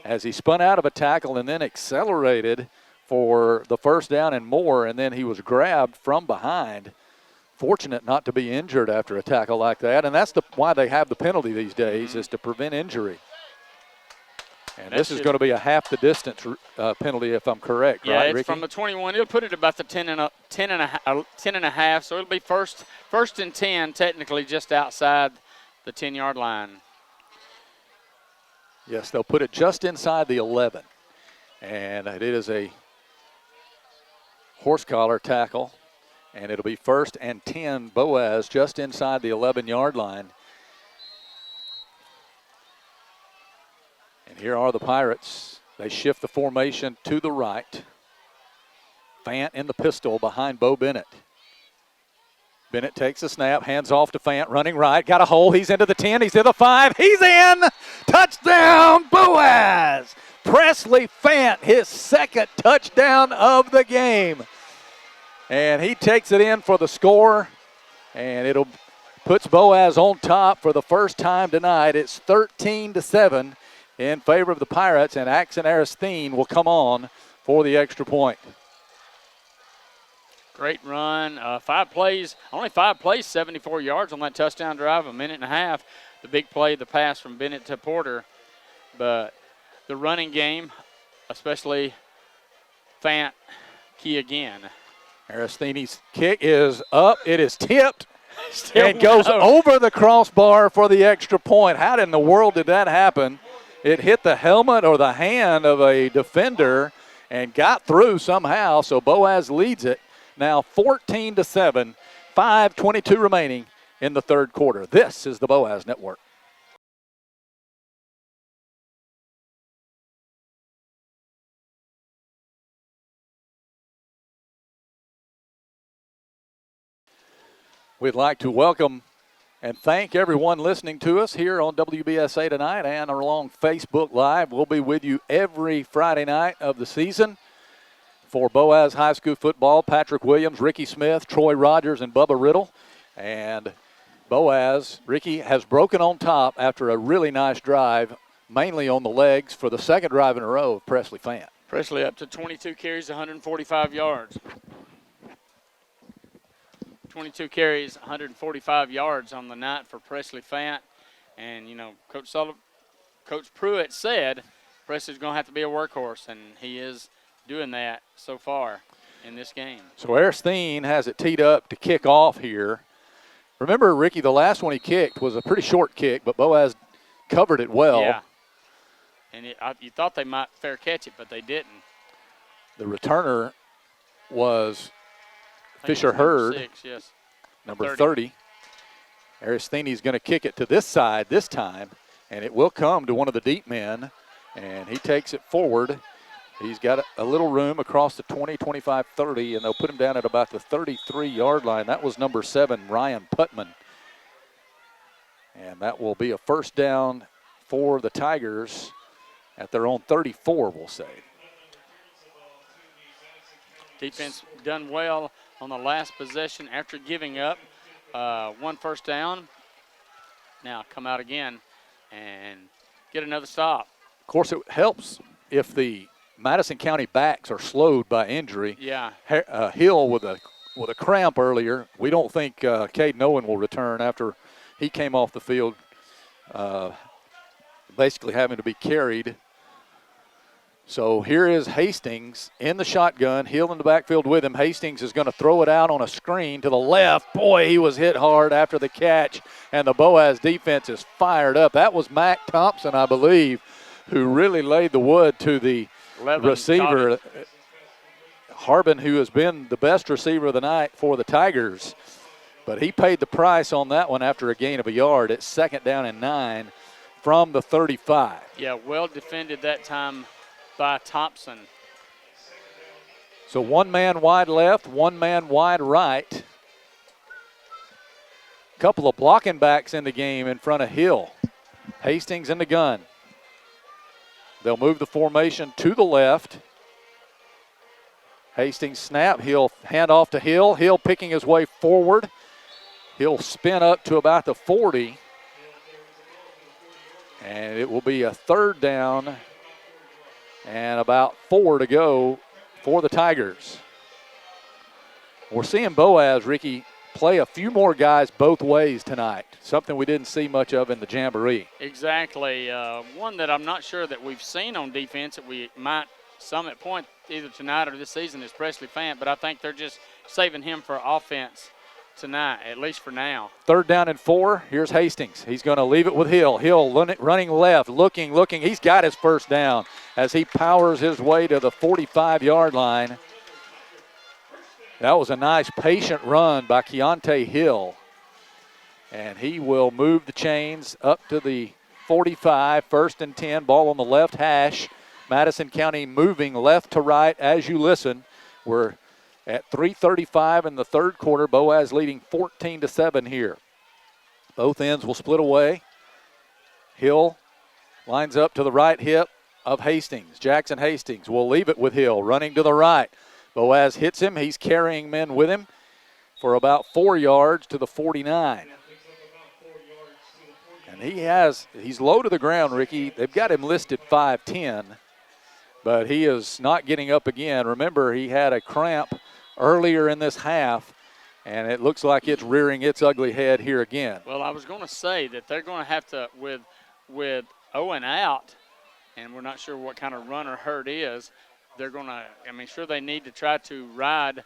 as he spun out of a tackle and then accelerated for the first down and more, and then he was grabbed from behind. Fortunate not to be injured after a tackle like that, and that's why they have the penalty these days, is to prevent injury. And this is going to be a half the distance penalty, if I'm correct, yeah, right, it's Ricky? from the 21. It'll put it about the 10 and a half, so it'll be first and 10, technically just outside the 10-yard line. Yes, they'll put it just inside the 11. And it is a horse collar tackle, and it'll be first and 10, Boaz, just inside the 11-yard line. And here are the Pirates. They shift the formation to the right. Fant in the pistol behind Bo Bennett. Bennett takes a snap, hands off to Fant, running right, got a hole, he's into the 10, he's to the 5, he's in! Touchdown, Boaz! Presley Fant, his second touchdown of the game. And he takes it in for the score, and it'll puts Boaz on top for the first time tonight. It's 13-7 in favor of the Pirates, and Axon Aristine will come on for the extra point. Great run. 5 plays, only 5 plays, 74 yards on that touchdown drive, a minute and a half. The big play, the pass from Bennett to Porter. But the running game, especially Fant, key again. Aristine's kick is up. It is tipped and goes over the crossbar for the extra point. How in the world did that happen? It hit the helmet or the hand of a defender and got through somehow, so Boaz leads it. Now 14-7, 5:22 remaining in the third quarter. This is the Boaz Network. We'd like to welcome and thank everyone listening to us here on WBSA tonight and along Facebook Live. We'll be with you every Friday night of the season. For Boaz High School football, Patrick Williams, Ricky Smith, Troy Rogers, and Bubba Riddle. And Boaz, Ricky, has broken on top after a really nice drive, mainly on the legs for the second drive in a row of Presley Fant. Presley up to 22 carries, 145 yards. 22 carries, 145 yards on the night for Presley Fant. And, you know, Coach Pruitt said Presley's going to have to be a workhorse, and he is doing that so far in this game. So Aristine has it teed up to kick off here. Remember, Ricky, the last one he kicked was a pretty short kick, but Boaz covered it well. Yeah. And you thought they might fair catch it, but they didn't. The returner was Fisher Hurd, number 30. Aristine's going to kick it to this side this time, and it will come to one of the deep men, and he takes it forward. He's got a little room across the 20, 25, 30, and they'll put him down at about the 33-yard line. That was number 7, Ryan Putman. And that will be a first down for the Tigers at their own 34, we'll say. Defense done well on the last possession after giving up one first down. Now come out again and get another stop. Of course, it helps if the Madison County backs are slowed by injury. Yeah. Hill with a cramp earlier. We don't think Caden Owen will return after he came off the field, basically having to be carried. So here is Hastings in the shotgun. Hill in the backfield with him. Hastings is going to throw it out on a screen to the left. Boy, he was hit hard after the catch, and the Boaz defense is fired up. That was Mac Thompson, I believe, who really laid the wood to the receiver, Harbin, who has been the best receiver of the night for the Tigers. But he paid the price on that one after a gain of a yard. It's 2nd down and 9 from the 35. Yeah, well defended that time by Thompson. So 1 man wide left, 1 man wide right. Couple of blocking backs in the game in front of Hill. Hastings in the gun. They'll move the formation to the left. Hastings snap. He'll hand off to Hill. Hill picking his way forward. He'll spin up to about the 40. And it will be a 3rd down and about 4 to go for the Tigers. We're seeing Boaz, Ricky, play a few more guys both ways tonight, something we didn't see much of in the Jamboree. Exactly. One that I'm not sure that we've seen on defense that we might some at point either tonight or this season is Presley Fant, but I think they're just saving him for offense tonight, at least for now. 3rd down and 4. Here's Hastings. He's going to leave it with Hill. Hill running left, looking. He's got his first down as he powers his way to the 45-yard line. That was a nice patient run by Keontae Hill. And he will move the chains up to the 45, 1st and 10, ball on the left hash. Madison County moving left to right as you listen. We're at 3:35 in the third quarter. Boaz leading 14-7 here. Both ends will split away. Hill lines up to the right hip of Hastings. Jackson Hastings will leave it with Hill, running to the right. Boaz hits him. He's carrying men with him for about 4 yards to the 49. And he's low to the ground, Ricky. They've got him listed 5'10", but he is not getting up again. Remember, he had a cramp earlier in this half, and it looks like it's rearing its ugly head here again. Well, I was going to say that they're going to have to, with Owen out, and we're not sure what kind of runner Hurt is, they're going to, sure they need to try to ride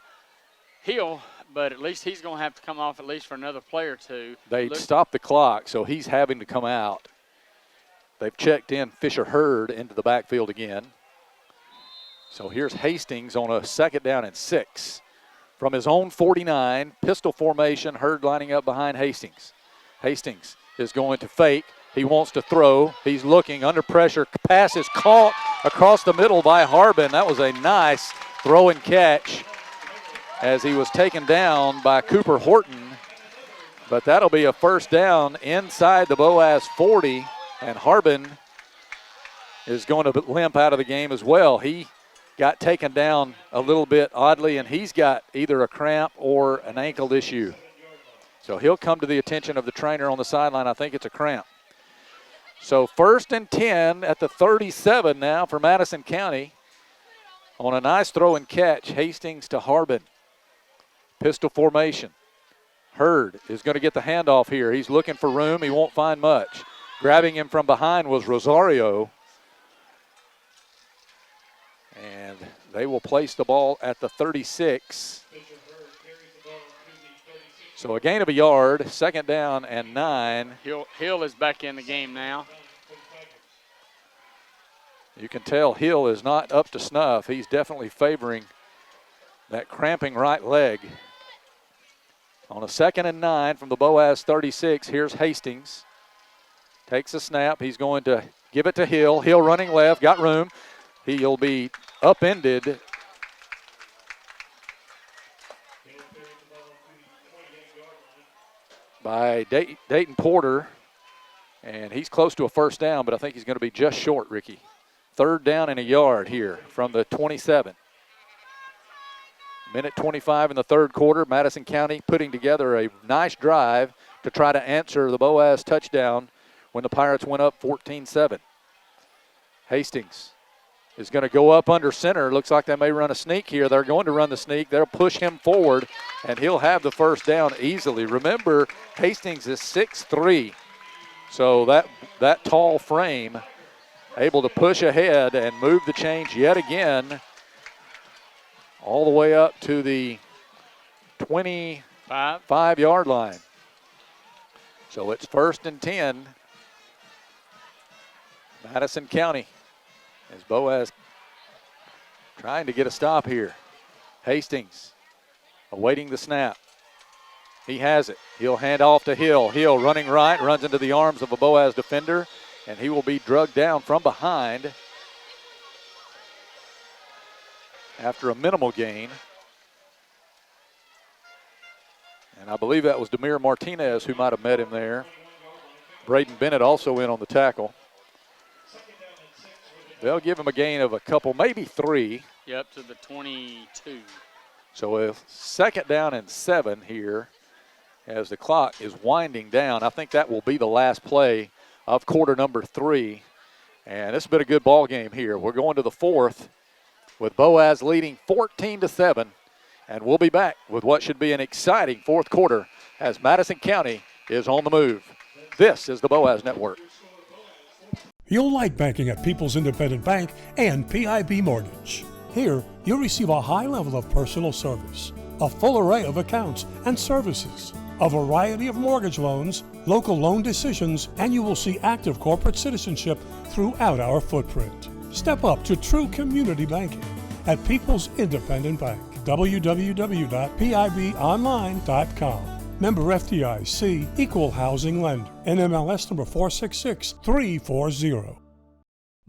Hill, but at least he's going to have to come off at least for another play or two. They stopped the clock, so he's having to come out. They've checked in Fisher Hurd into the backfield again. So here's Hastings on a 2nd down and 6. From his own 49, pistol formation, Hurd lining up behind Hastings. Hastings is going to fake. He wants to throw. He's looking under pressure. Pass is caught across the middle by Harbin. That was a nice throw and catch as he was taken down by Cooper Horton. But that'll be a 1st down inside the Boaz 40, and Harbin is going to limp out of the game as well. He got taken down a little bit oddly, and he's got either a cramp or an ankle issue. So he'll come to the attention of the trainer on the sideline. I think it's a cramp. So 1st and 10 at the 37 now for Madison County. On a nice throw and catch, Hastings to Harbin. Pistol formation. Hurd is going to get the handoff here. He's looking for room. He won't find much. Grabbing him from behind was Rosario. And they will place the ball at the 36. So a gain of a yard, 2nd down and 9. Hill is back in the game now. You can tell Hill is not up to snuff. He's definitely favoring that cramping right leg. On a 2nd and 9 from the Boaz 36, here's Hastings. Takes a snap. He's going to give it to Hill. Hill running left, got room. He'll be upended. By Dayton Porter, and he's close to a 1st down, but I think he's going to be just short, Ricky. 3rd down and a yard here from the 27. Minute 25 in the 3rd quarter. Madison County putting together a nice drive to try to answer the Boaz touchdown when the Pirates went up 14-7. Hastings is going to go up under center. Looks like they may run a sneak here. They're going to run the sneak. They'll push him forward, and he'll have the 1st down easily. Remember, Hastings is 6'3", so that tall frame able to push ahead and move the chains yet again all the way up to the 25-yard line. So it's 1st and 10. Madison County. As Boaz trying to get a stop here. Hastings awaiting the snap. He has it. He'll hand off to Hill. Hill running right, runs into the arms of a Boaz defender, and he will be drugged down from behind after a minimal gain. And I believe that was Demir Martinez who might have met him there. Braden Bennett also in on the tackle. They'll give him a gain of a couple, maybe 3. Yep, to the 22. So a 2nd down and 7 here as the clock is winding down. I think that will be the last play of quarter number 3. And it's been a good ball game here. We're going to the 4th with Boaz leading 14-7. And we'll be back with what should be an exciting 4th quarter as Madison County is on the move. This is the Boaz Network. You'll like banking at People's Independent Bank and PIB Mortgage. Here, you'll receive a high level of personal service, a full array of accounts and services, a variety of mortgage loans, local loan decisions, and you will see active corporate citizenship throughout our footprint. Step up to true community banking at People's Independent Bank. www.pibonline.com. Member FDIC, Equal Housing Lender. NMLS number 466340.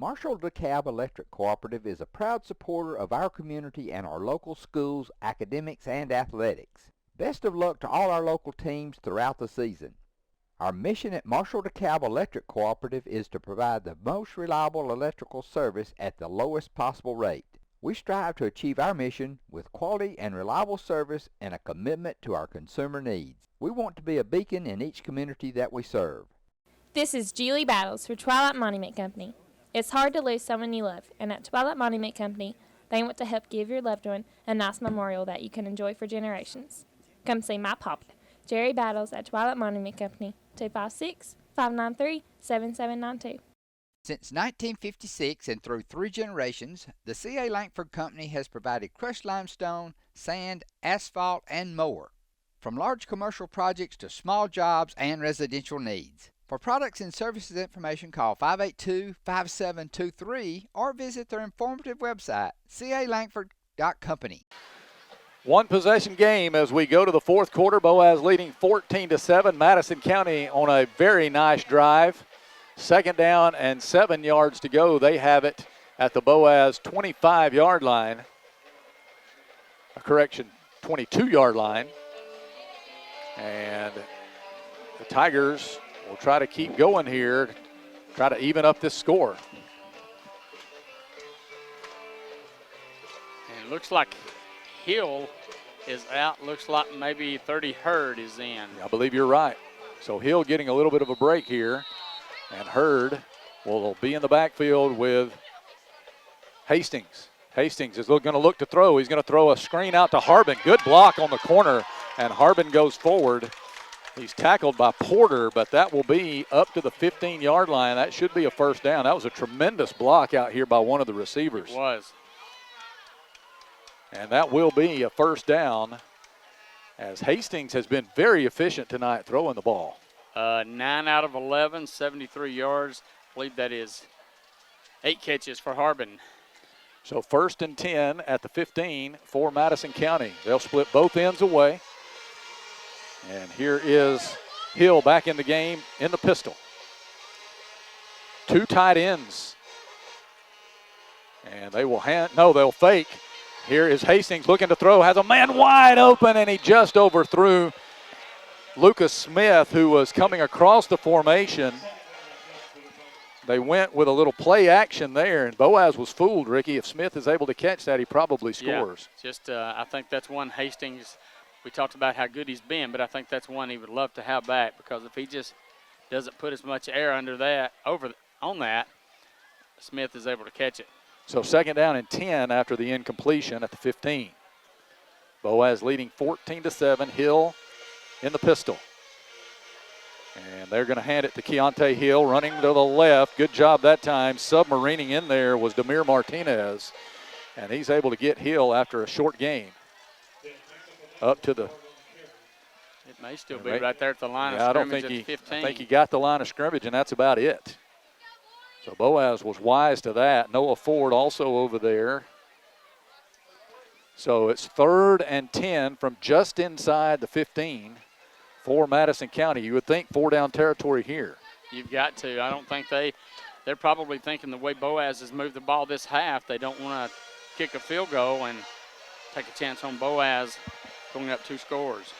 Marshall DeKalb Electric Cooperative is a proud supporter of our community and our local schools, academics, and athletics. Best of luck to all our local teams throughout the season. Our mission at Marshall DeKalb Electric Cooperative is to provide the most reliable electrical service at the lowest possible rate. We strive to achieve our mission with quality and reliable service and a commitment to our consumer needs. We want to be a beacon in each community that we serve. This is Julie Battles for Twilight Monument Company. It's hard to lose someone you love, and at Twilight Monument Company, they want to help give your loved one a nice memorial that you can enjoy for generations. Come see my papa, Jerry Battles, at Twilight Monument Company, 256-593-7792. Since 1956 and through 3 generations, the C.A. Langford Company has provided crushed limestone, sand, asphalt, and more, from large commercial projects to small jobs and residential needs. For products and services information, call 582-5723 or visit their informative website, calangford.company. One possession game as we go to the fourth quarter. Boaz leading 14-7. Madison County on a very nice drive. Second down and 7 yards to go. They have it at the Boaz 25-yard line. A correction, 22-yard line. And the Tigers will try to keep going here, try to even up this score. And it looks like Hill is out. Looks like maybe 30 Hurd is in. I believe you're right. So Hill getting a little bit of a break here. And Hurd will be in the backfield with Hastings. Hastings is going to look to throw. He's going to throw a screen out to Harbin. Good block on the corner, and Harbin goes forward. He's tackled by Porter, but that will be up to the 15-yard line. That should be a first down. That was a tremendous block out here by one of the receivers. It was. And that will be a first down, as Hastings has been very efficient tonight throwing the ball. 9 out of 11, 73 yards. I believe that is 8 catches for Harbin. So 1st and 10 at the 15 for Madison County. They'll split both ends away. And here is Hill back in the game in the pistol. 2 tight ends. And they will they'll fake. Here is Hastings looking to throw, has a man wide open, and he just overthrew Lucas Smith, who was coming across the formation. They went with a little play action there, and Boaz was fooled, Ricky. If Smith is able to catch that, he probably scores. Yeah, just I think that's one Hastings, we talked about how good he's been, but I think that's one he would love to have back, because if he just doesn't put as much air under that, on that, Smith is able to catch it. So 2nd down and 10 after the incompletion at the 15. Boaz leading 14-7. Hill in the pistol. And they're going to hand it to Keontae Hill, running to the left. Good job that time. Submarining in there was Demir Martinez. And he's able to get Hill after a short gain. Up to the... It may still be right there at the line of I don't scrimmage think at 15. I think he got the line of scrimmage, and that's about it. So Boaz was wise to that. Noah Ford also over there. So it's 3rd and 10 from just inside the 15 for Madison County. You would think 4-down territory here. You've got to. I don't think they're probably thinking the way Boaz has moved the ball this half, they don't want to kick a field goal and take a chance on Boaz going up 2 scores.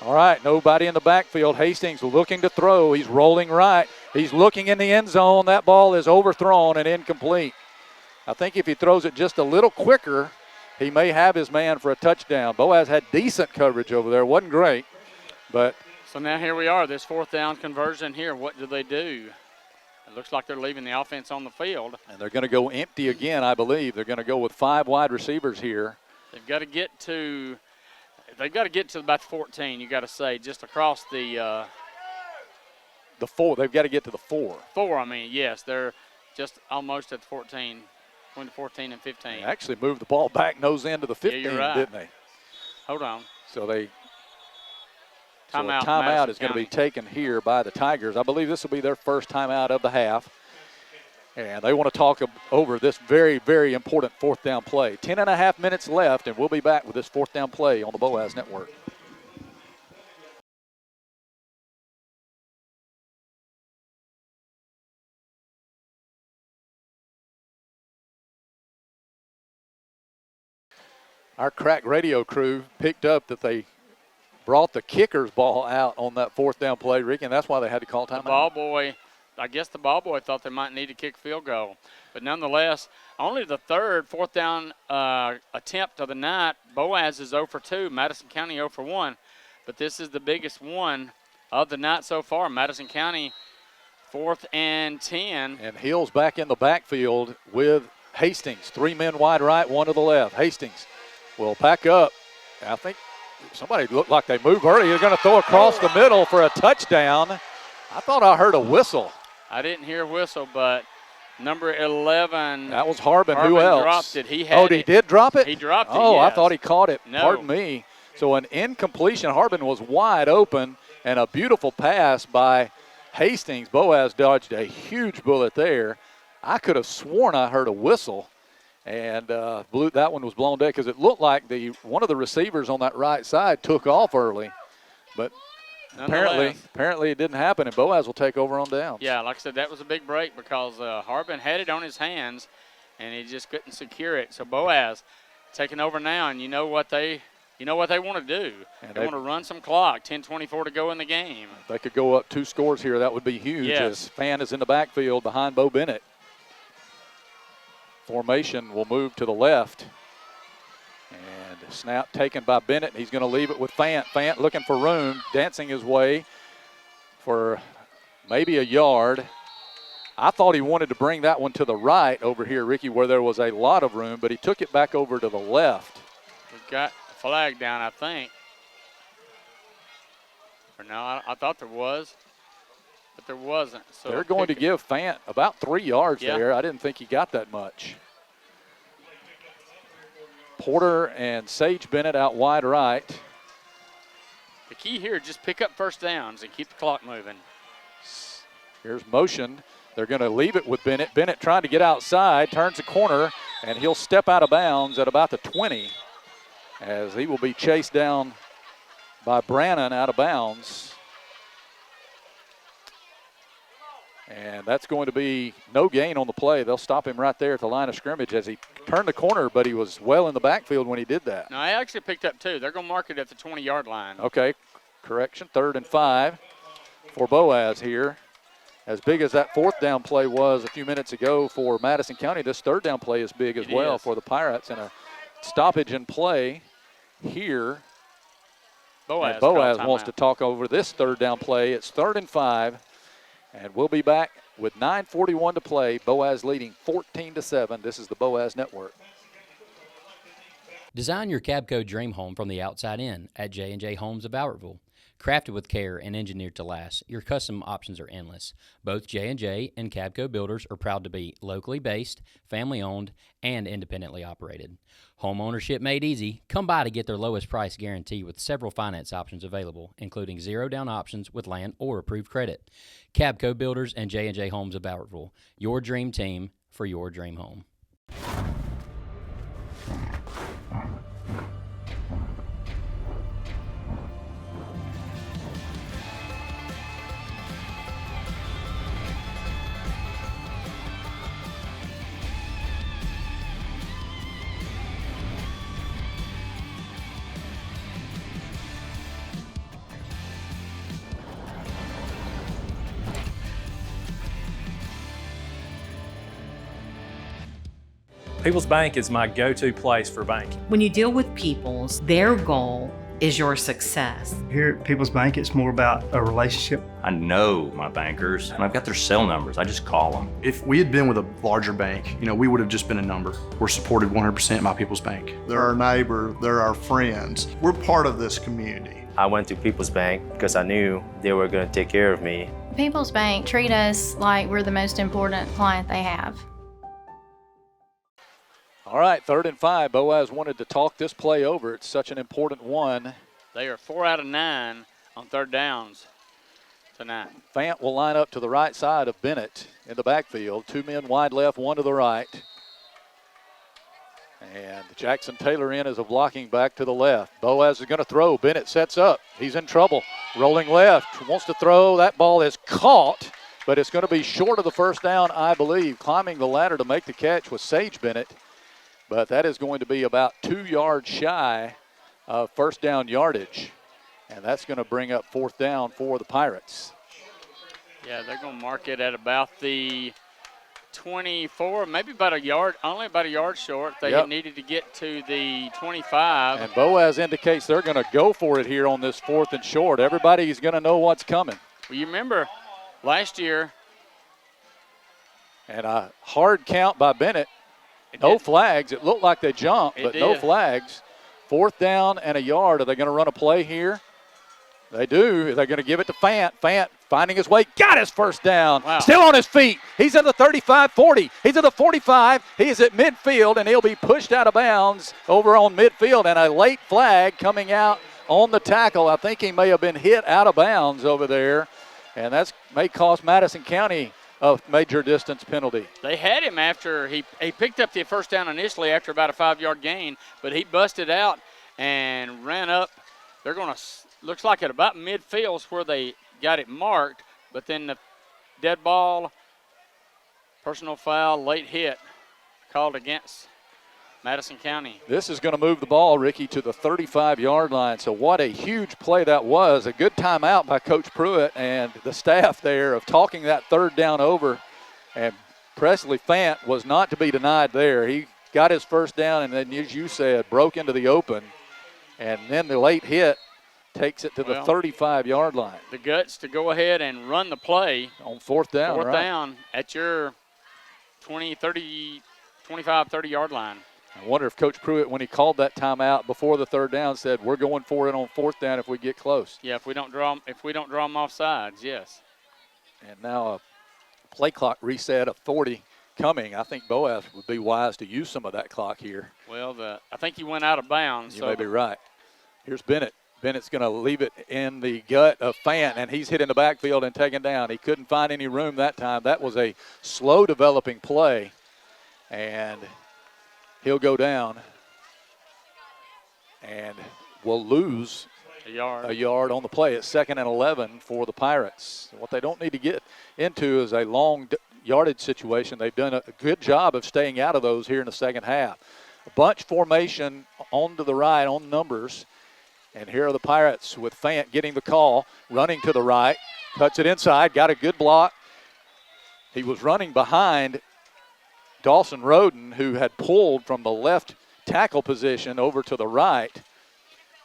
All right, nobody in the backfield. Hastings looking to throw. He's rolling right. He's looking in the end zone. That ball is overthrown and incomplete. I think if he throws it just a little quicker, he may have his man for a touchdown. Boaz had decent coverage over there. Wasn't great, but. So now here we are, this 4th down conversion here. What do they do? It looks like they're leaving the offense on the field. And they're going to go empty again, I believe. They're going to go with 5 wide receivers here. They've got to get to about 14, you got to say, just across the 4. They've got to get to the 4. 4, I mean, yes. They're just almost at the 14. 14 and 15. They actually moved the ball back nose end to the 15, yeah, you're right. didn't they? Hold on. So a timeout is going to be taken here by the Tigers. I believe this will be their first timeout of the half. And they want to talk over this very, very important 4th down play. 10.5 minutes left, and we'll be back with this 4th down play on the Boaz Network. Our crack radio crew picked up that they brought the kicker's ball out on that fourth down play, Ricky, and that's why they had to call timeout. The ball boy, I guess the ball boy thought they might need to kick field goal. But nonetheless, only the fourth down attempt of the night. Boaz is 0 for 2, Madison County 0 for 1. But this is the biggest one of the night so far. Madison County 4th and 10. And Hill's back in the backfield with Hastings. 3 men wide right, 1 to the left. Hastings will back up. I think somebody looked like they moved early. They're going to throw across the middle for a touchdown. I thought I heard a whistle. I didn't hear a whistle, but number 11. That was Harbin. Who else? Dropped it. He had he did drop it? He dropped it, Oh, yes. I thought he caught it. No. Pardon me. So an incompletion. Harbin was wide open, and a beautiful pass by Hastings. Boaz dodged a huge bullet there. I could have sworn I heard a whistle, and that one was blown dead because it looked like one of the receivers on that right side took off early. But apparently it didn't happen, and Boaz will take over on downs. Yeah, like I said, that was a big break because Harbin had it on his hands, and he just couldn't secure it. So Boaz taking over now, and you know what they want to do. They want to run some clock. 10:24 to go in the game. If they could go up 2 scores here, that would be huge. Yes. As Fan is in the backfield behind Bo Bennett. Formation will move to the left. And snap taken by Bennett. He's going to leave it with Fant. Fant looking for room, dancing his way for maybe a yard. I thought he wanted to bring that one to the right over here, Ricky, where there was a lot of room, but he took it back over to the left. We've got a flag down, I think. Or no, I thought there was, but there wasn't. So they're going to give Fant about 3 yards there. I didn't think he got that much. Porter and Sage Bennett out wide right. The key here, just pick up first downs and keep the clock moving. Here's motion. They're going to leave it with Bennett. Bennett trying to get outside, turns the corner, and he'll step out of bounds at about the 20 as he will be chased down by Brannon out of bounds. And that's going to be no gain on the play. They'll stop him right there at the line of scrimmage as he turned the corner, but he was well in the backfield when he did that. No, I actually picked up 2. They're going to mark it at the 20-yard line. Okay, correction, 3rd and 5 for Boaz here. As big as that 4th down play was a few minutes ago for Madison County, this 3rd down play is big as well for the Pirates. And a stoppage in play here. Boaz wants to talk over this 3rd down play. It's 3rd and 5. And we'll be back with 9:41 to play. Boaz leading 14-7. This is the Boaz Network. Design your Cabco dream home from the outside in at J&J Homes of Albertville. Crafted with care and engineered to last, your custom options are endless. Both J&J and Cabco builders are proud to be locally based, family-owned, and independently operated. Home ownership made easy. Come by to get their lowest price guarantee with several finance options available, including zero-down options with land or approved credit. Cabco Builders and J&J Homes of Albertville, your dream team for your dream home. People's Bank is my go-to place for banking. When you deal with People's, their goal is your success. Here at People's Bank, it's more about a relationship. I know my bankers, and I've got their cell numbers. I just call them. If we had been with a larger bank, we would have just been a number. We're supported 100% by People's Bank. They're our neighbor, they're our friends. We're part of this community. I went to People's Bank because I knew they were going to take care of me. People's Bank treat us like we're the most important client they have. All right, 3rd and 5. Boaz wanted to talk this play over. It's such an important one. They are 4 out of 9 on 3rd downs tonight. Fant will line up to the right side of Bennett in the backfield. 2 men wide left, 1 to the right. And Jackson Taylor in as a blocking back to the left. Boaz is going to throw. Bennett sets up. He's in trouble. Rolling left. Wants to throw. That ball is caught, but it's going to be short of the 1st down, I believe. Climbing the ladder to make the catch was Sage Bennett. but that is going to be about 2 yards shy of first down yardage. And that's going to bring up fourth down for the Pirates. Yeah, they're going to mark it at about the 24, maybe about a yard, only about a yard short. They needed to get to the 25. And Boaz indicates they're going to go for it here on this 4th and short. Everybody's going to know what's coming. Well, you remember last year. And a hard count by Bennett. No flags. It looked like they jumped, but no flags. Fourth down and a yard. Are they going to run a play here? They do. They're going to give it to Fant. Fant finding his way. Got his first down. Wow. Still on his feet. He's at the 35-40. He's at the 45. He is at midfield, and he'll be pushed out of bounds over on midfield. And a late flag coming out on the tackle. I think he may have been hit out of bounds over there. And that may cost Madison County a major distance penalty. They had him after he picked up the first down initially after about a 5-yard gain, but he busted out and ran up. They're going to, looks like at about midfield is where they got it marked, but then the dead ball, personal foul, late hit called against Madison County. This is going to move the ball, Ricky, to the 35-yard line. So what a huge play that was. A good timeout by Coach Pruitt and the staff there of talking that third down over. And Presley Fant was not to be denied there. He got his first down and then, as you said, broke into the open. And then the late hit takes it to the 35-yard line. The guts to go ahead and run the play. On fourth down, Fourth down at your 20, 30, 25, 30-yard line. I wonder if Coach Pruitt, when he called that timeout before the third down, said we're going for it on fourth down if we get close. Yeah, if we don't draw them off sides, yes. And now a play clock reset of 40 coming. I think Boaz would be wise to use some of that clock here. Well, I think he went out of bounds. You may be right. Here's Bennett. Bennett's going to leave it in the gut of Fant, and he's hit in the backfield and taken down. He couldn't find any room that time. That was a slow developing play, and he'll go down and will lose a yard on the play. It's 2nd and 11 for the Pirates. What they don't need to get into is a long yardage situation. They've done a good job of staying out of those here in the second half. A bunch formation on to the right on numbers. And here are the Pirates with Fant getting the call, running to the right, cuts it inside, got a good block. He was running behind Dawson Roden, who had pulled from the left tackle position over to the right.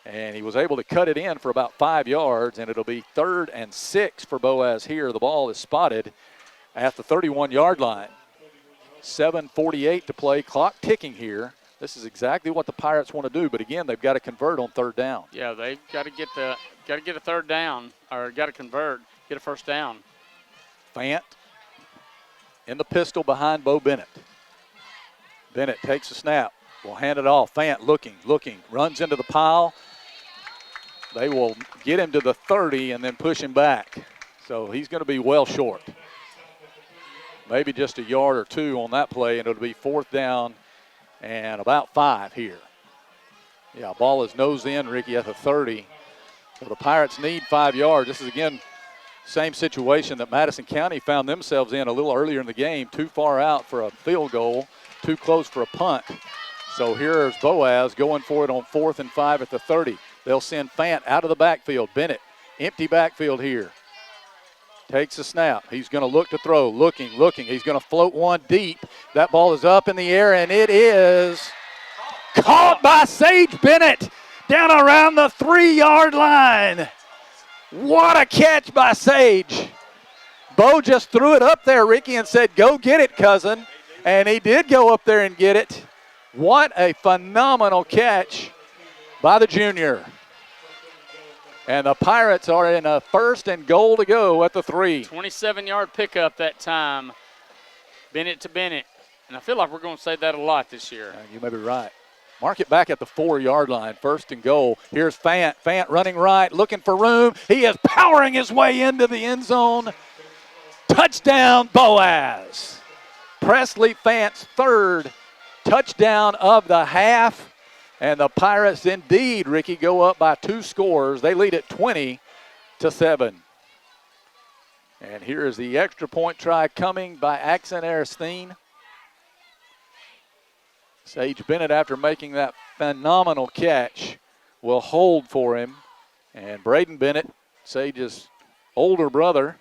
And he was able to cut it in for about 5 yards, and it'll be 3rd and 6 for Boaz here. The ball is spotted at the 31-yard line. 7:48 to play, clock ticking here. This is exactly what the Pirates want to do, but again, they've got to convert on third down. Yeah, they've got to get a third down, or got to convert, get a first down. Fant in the pistol behind Bo Bennett. Bennett takes a snap, will hand it off. Fant looking, runs into the pile. They will get him to the 30 and then push him back. So he's going to be well short. Maybe just a yard or two on that play, and it'll be fourth down and about 5 here. Yeah, ball is nose in, Ricky, at the 30. So the Pirates need 5 yards. This is, again, same situation that Madison County found themselves in a little earlier in the game. Too far out for a field goal, too close for a punt. So here's Boaz going for it on 4th and 5 at the 30. They'll send Fant out of the backfield. Bennett, empty backfield here. Takes a snap. He's going to look to throw. Looking. He's going to float one deep. That ball is up in the air, and it is caught by Sage Bennett down around the 3-yard line. What a catch by Sage. Bo just threw it up there, Ricky, and said, go get it, cousin. And he did go up there and get it. What a phenomenal catch by the junior. And the Pirates are in a 1st and goal to go at the 3. 27-yard pickup that time, Bennett to Bennett. And I feel like we're going to say that a lot this year. You may be right. Mark it back at the 4-yard line, 1st and goal. Here's Fant. Fant running right, looking for room. He is powering his way into the end zone. Touchdown, Boaz. Presley Fant's 3rd touchdown of the half. And the Pirates indeed, Ricky, go up by 2 scores. They lead at 20-7. And here is the extra point try coming by Axon Aristine. Sage Bennett, after making that phenomenal catch, will hold for him. And Braden Bennett, Sage's older brother,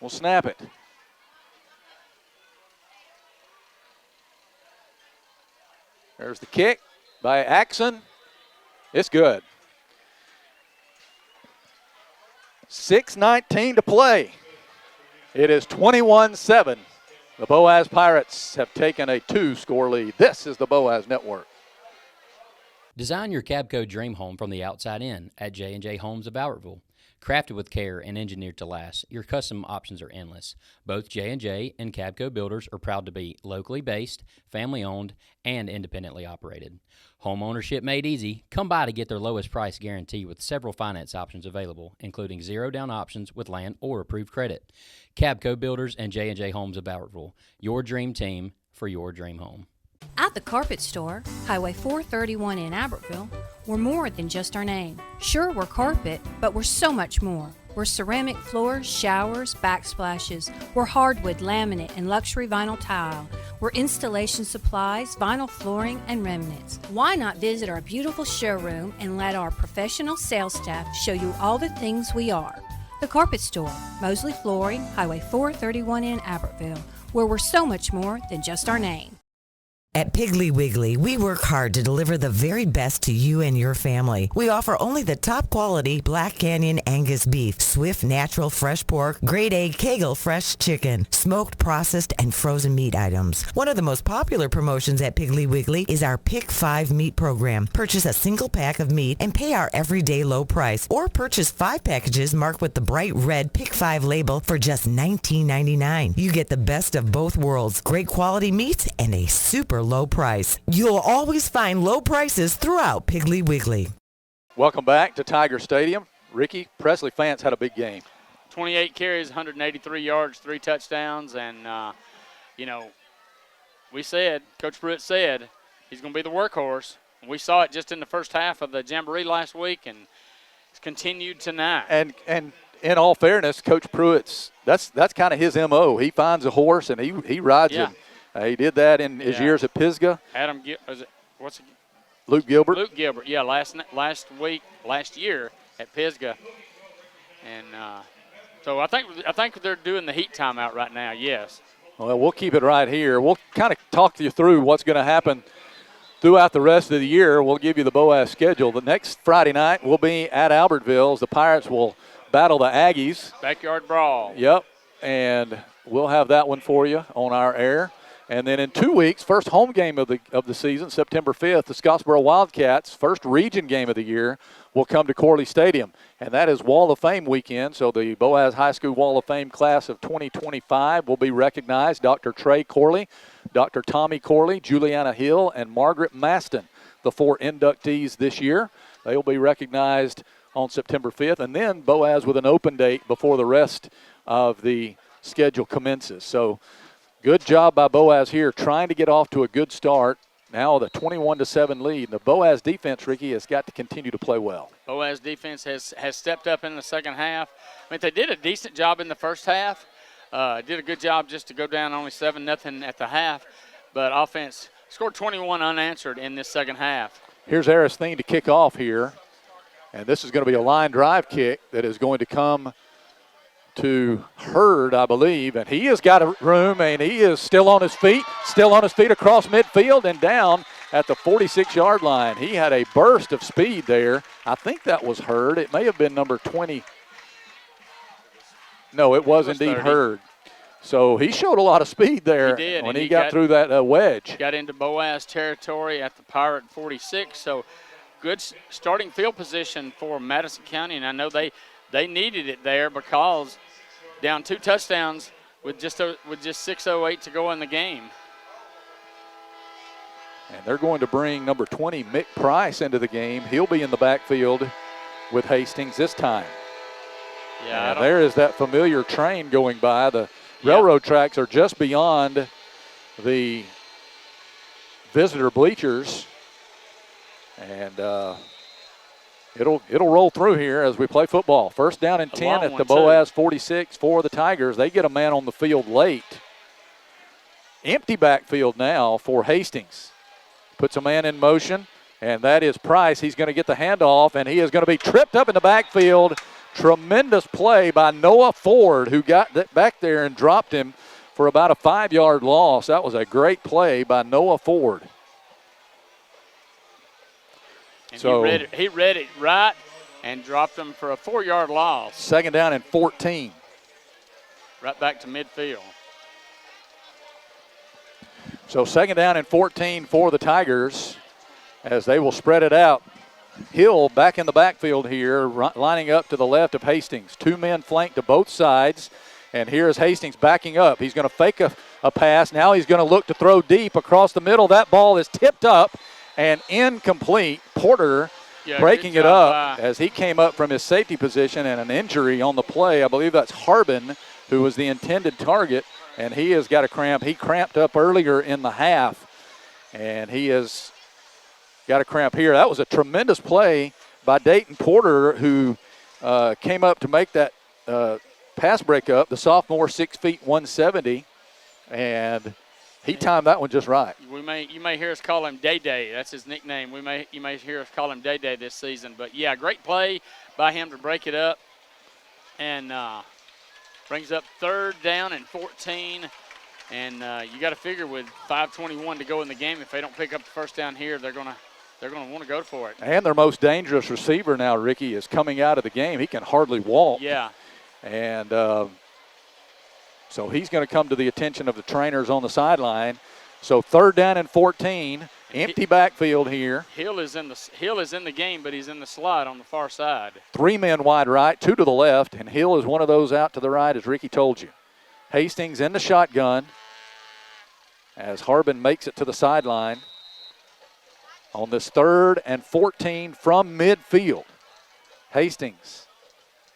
will snap it. There's the kick by Axon. It's good. 6:19 to play. It is 21-7. The Boaz Pirates have taken a 2-score lead. This is the Boaz Network. Design your Cabco dream home from the outside in at J&J Homes of Albertville. Crafted with care and engineered to last, your custom options are endless. Both J&J and Cabco builders are proud to be locally based, family-owned, and independently operated. Home ownership made easy. Come by to get their lowest price guarantee with several finance options available, including zero-down options with land or approved credit. Cabco Builders and J&J Homes of Albertville, your dream team for your dream home. At the Carpet Store, Highway 431 in Albertville, we're more than just our name. Sure, we're carpet, but we're so much more. We're ceramic floors, showers, backsplashes. We're hardwood, laminate, and luxury vinyl tile. We're installation supplies, vinyl flooring, and remnants. Why not visit our beautiful showroom and let our professional sales staff show you all the things we are? The Carpet Store, Mosley Flooring, Highway 431 in Albertville, where we're so much more than just our name. At Piggly Wiggly, we work hard to deliver the very best to you and your family. We offer only the top quality Black Canyon Angus beef, Swift natural fresh pork, grade A Kegel fresh chicken, smoked, processed, and frozen meat items. One of the most popular promotions at Piggly Wiggly is our Pick 5 meat program. Purchase a single pack of meat and pay our everyday low price, or purchase 5 packages marked with the bright red Pick 5 label for just $19.99. You get the best of both worlds, great quality meats and a super low price. You'll always find low prices throughout Piggly Wiggly. Welcome back to Tiger Stadium. Ricky, Presley Fance had a big game. 28 carries, 183 yards, 3 touchdowns, and, we said, Coach Pruitt said, he's going to be the workhorse. And we saw it just in the first half of the Jamboree last week, and it's continued tonight. And in all fairness, Coach Pruitt's, that's kind of his M.O. He finds a horse, and he rides him. He did that in his years at Pisgah. Luke Gilbert. Luke Gilbert, last year at Pisgah. And so I think they're doing the heat timeout right now, yes. Well, we'll keep it right here. We'll kind of talk you through what's going to happen throughout the rest of the year. We'll give you the Boaz schedule. The next Friday night we'll be at Albertville. The Pirates will battle the Aggies. Backyard brawl. Yep, and we'll have that one for you on our air. And then in 2 weeks, first home game of the season, September 5th, the Scottsboro Wildcats, first region game of the year, will come to Corley Stadium. And that is Wall of Fame weekend, so the Boaz High School Wall of Fame class of 2025 will be recognized. Dr. Trey Corley, Dr. Tommy Corley, Juliana Hill, and Margaret Maston, the 4 inductees this year. They will be recognized on September 5th. And then Boaz with an open date before the rest of the schedule commences. So good job by Boaz here, trying to get off to a good start. Now the 21-7 lead. The Boaz defense, Ricky, has got to continue to play well. Boaz defense has stepped up in the second half. I mean, they did a decent job in the first half. Did a good job just to go down only 7-0 at the half. But offense scored 21 unanswered in this second half. Here's Aristine to kick off here. And this is going to be a line drive kick that is going to come to Hurd, I believe, and he has got a room, and he is still on his feet across midfield and down at the 46-yard line. He had a burst of speed there. I think that was Hurd. It may have been number 20. No, it was indeed 30. Hurd. So he showed a lot of speed there when he got through that wedge. Got into Boaz territory at the Pirate 46, so good starting field position for Madison County, and I know they needed it there because down 2 touchdowns with just 6:08 to go in the game. And they're going to bring number 20, Mick Price, into the game. He'll be in the backfield with Hastings this time. Yeah, and there is that familiar train going by. The railroad tracks are just beyond the visitor bleachers. And It'll roll through here as we play football. First down and 10 at the Boaz 46 for the Tigers. They get a man on the field late. Empty backfield now for Hastings. puts a man in motion, and that is Price. He's going to get the handoff, and he is going to be tripped up in the backfield. Tremendous play by Noah Ford, who got back there and dropped him for about a 5-yard loss. That was a great play by Noah Ford. And he read it right and dropped him for a 4-yard loss. Second down and 14. Right back to midfield. So second down and 14 for the Tigers as they will spread it out. Hill back in the backfield here, lining up to the left of Hastings. 2 men flanked to both sides, and here's Hastings backing up. He's going to fake a pass. Now he's going to look to throw deep across the middle. That ball is tipped up and incomplete. Porter breaking it up as he came up from his safety position, and an injury on the play. I believe that's Harbin, who was the intended target, and he has got a cramp. He cramped up earlier in the half, and he has got a cramp here. That was a tremendous play by Dayton Porter, who came up to make that pass breakup. The sophomore, 6 feet 170, and he timed that one just right. You may hear us call him Day Day. That's his nickname. You may hear us call him Day Day this season. But yeah, great play by him to break it up, and brings up 3rd down and 14. And you got to figure with 5:21 to go in the game, if they don't pick up the first down here, they're gonna want to go for it. And their most dangerous receiver now, Ricky, is coming out of the game. He can hardly walk. Yeah. And so he's going to come to the attention of the trainers on the sideline. So 3rd down and 14, empty backfield here. Hill is in the game, but he's in the slot on the far side. 3 men wide right, 2 to the left, and Hill is one of those out to the right, as Ricky told you. Hastings in the shotgun as Harbin makes it to the sideline on this 3rd and 14 from midfield. Hastings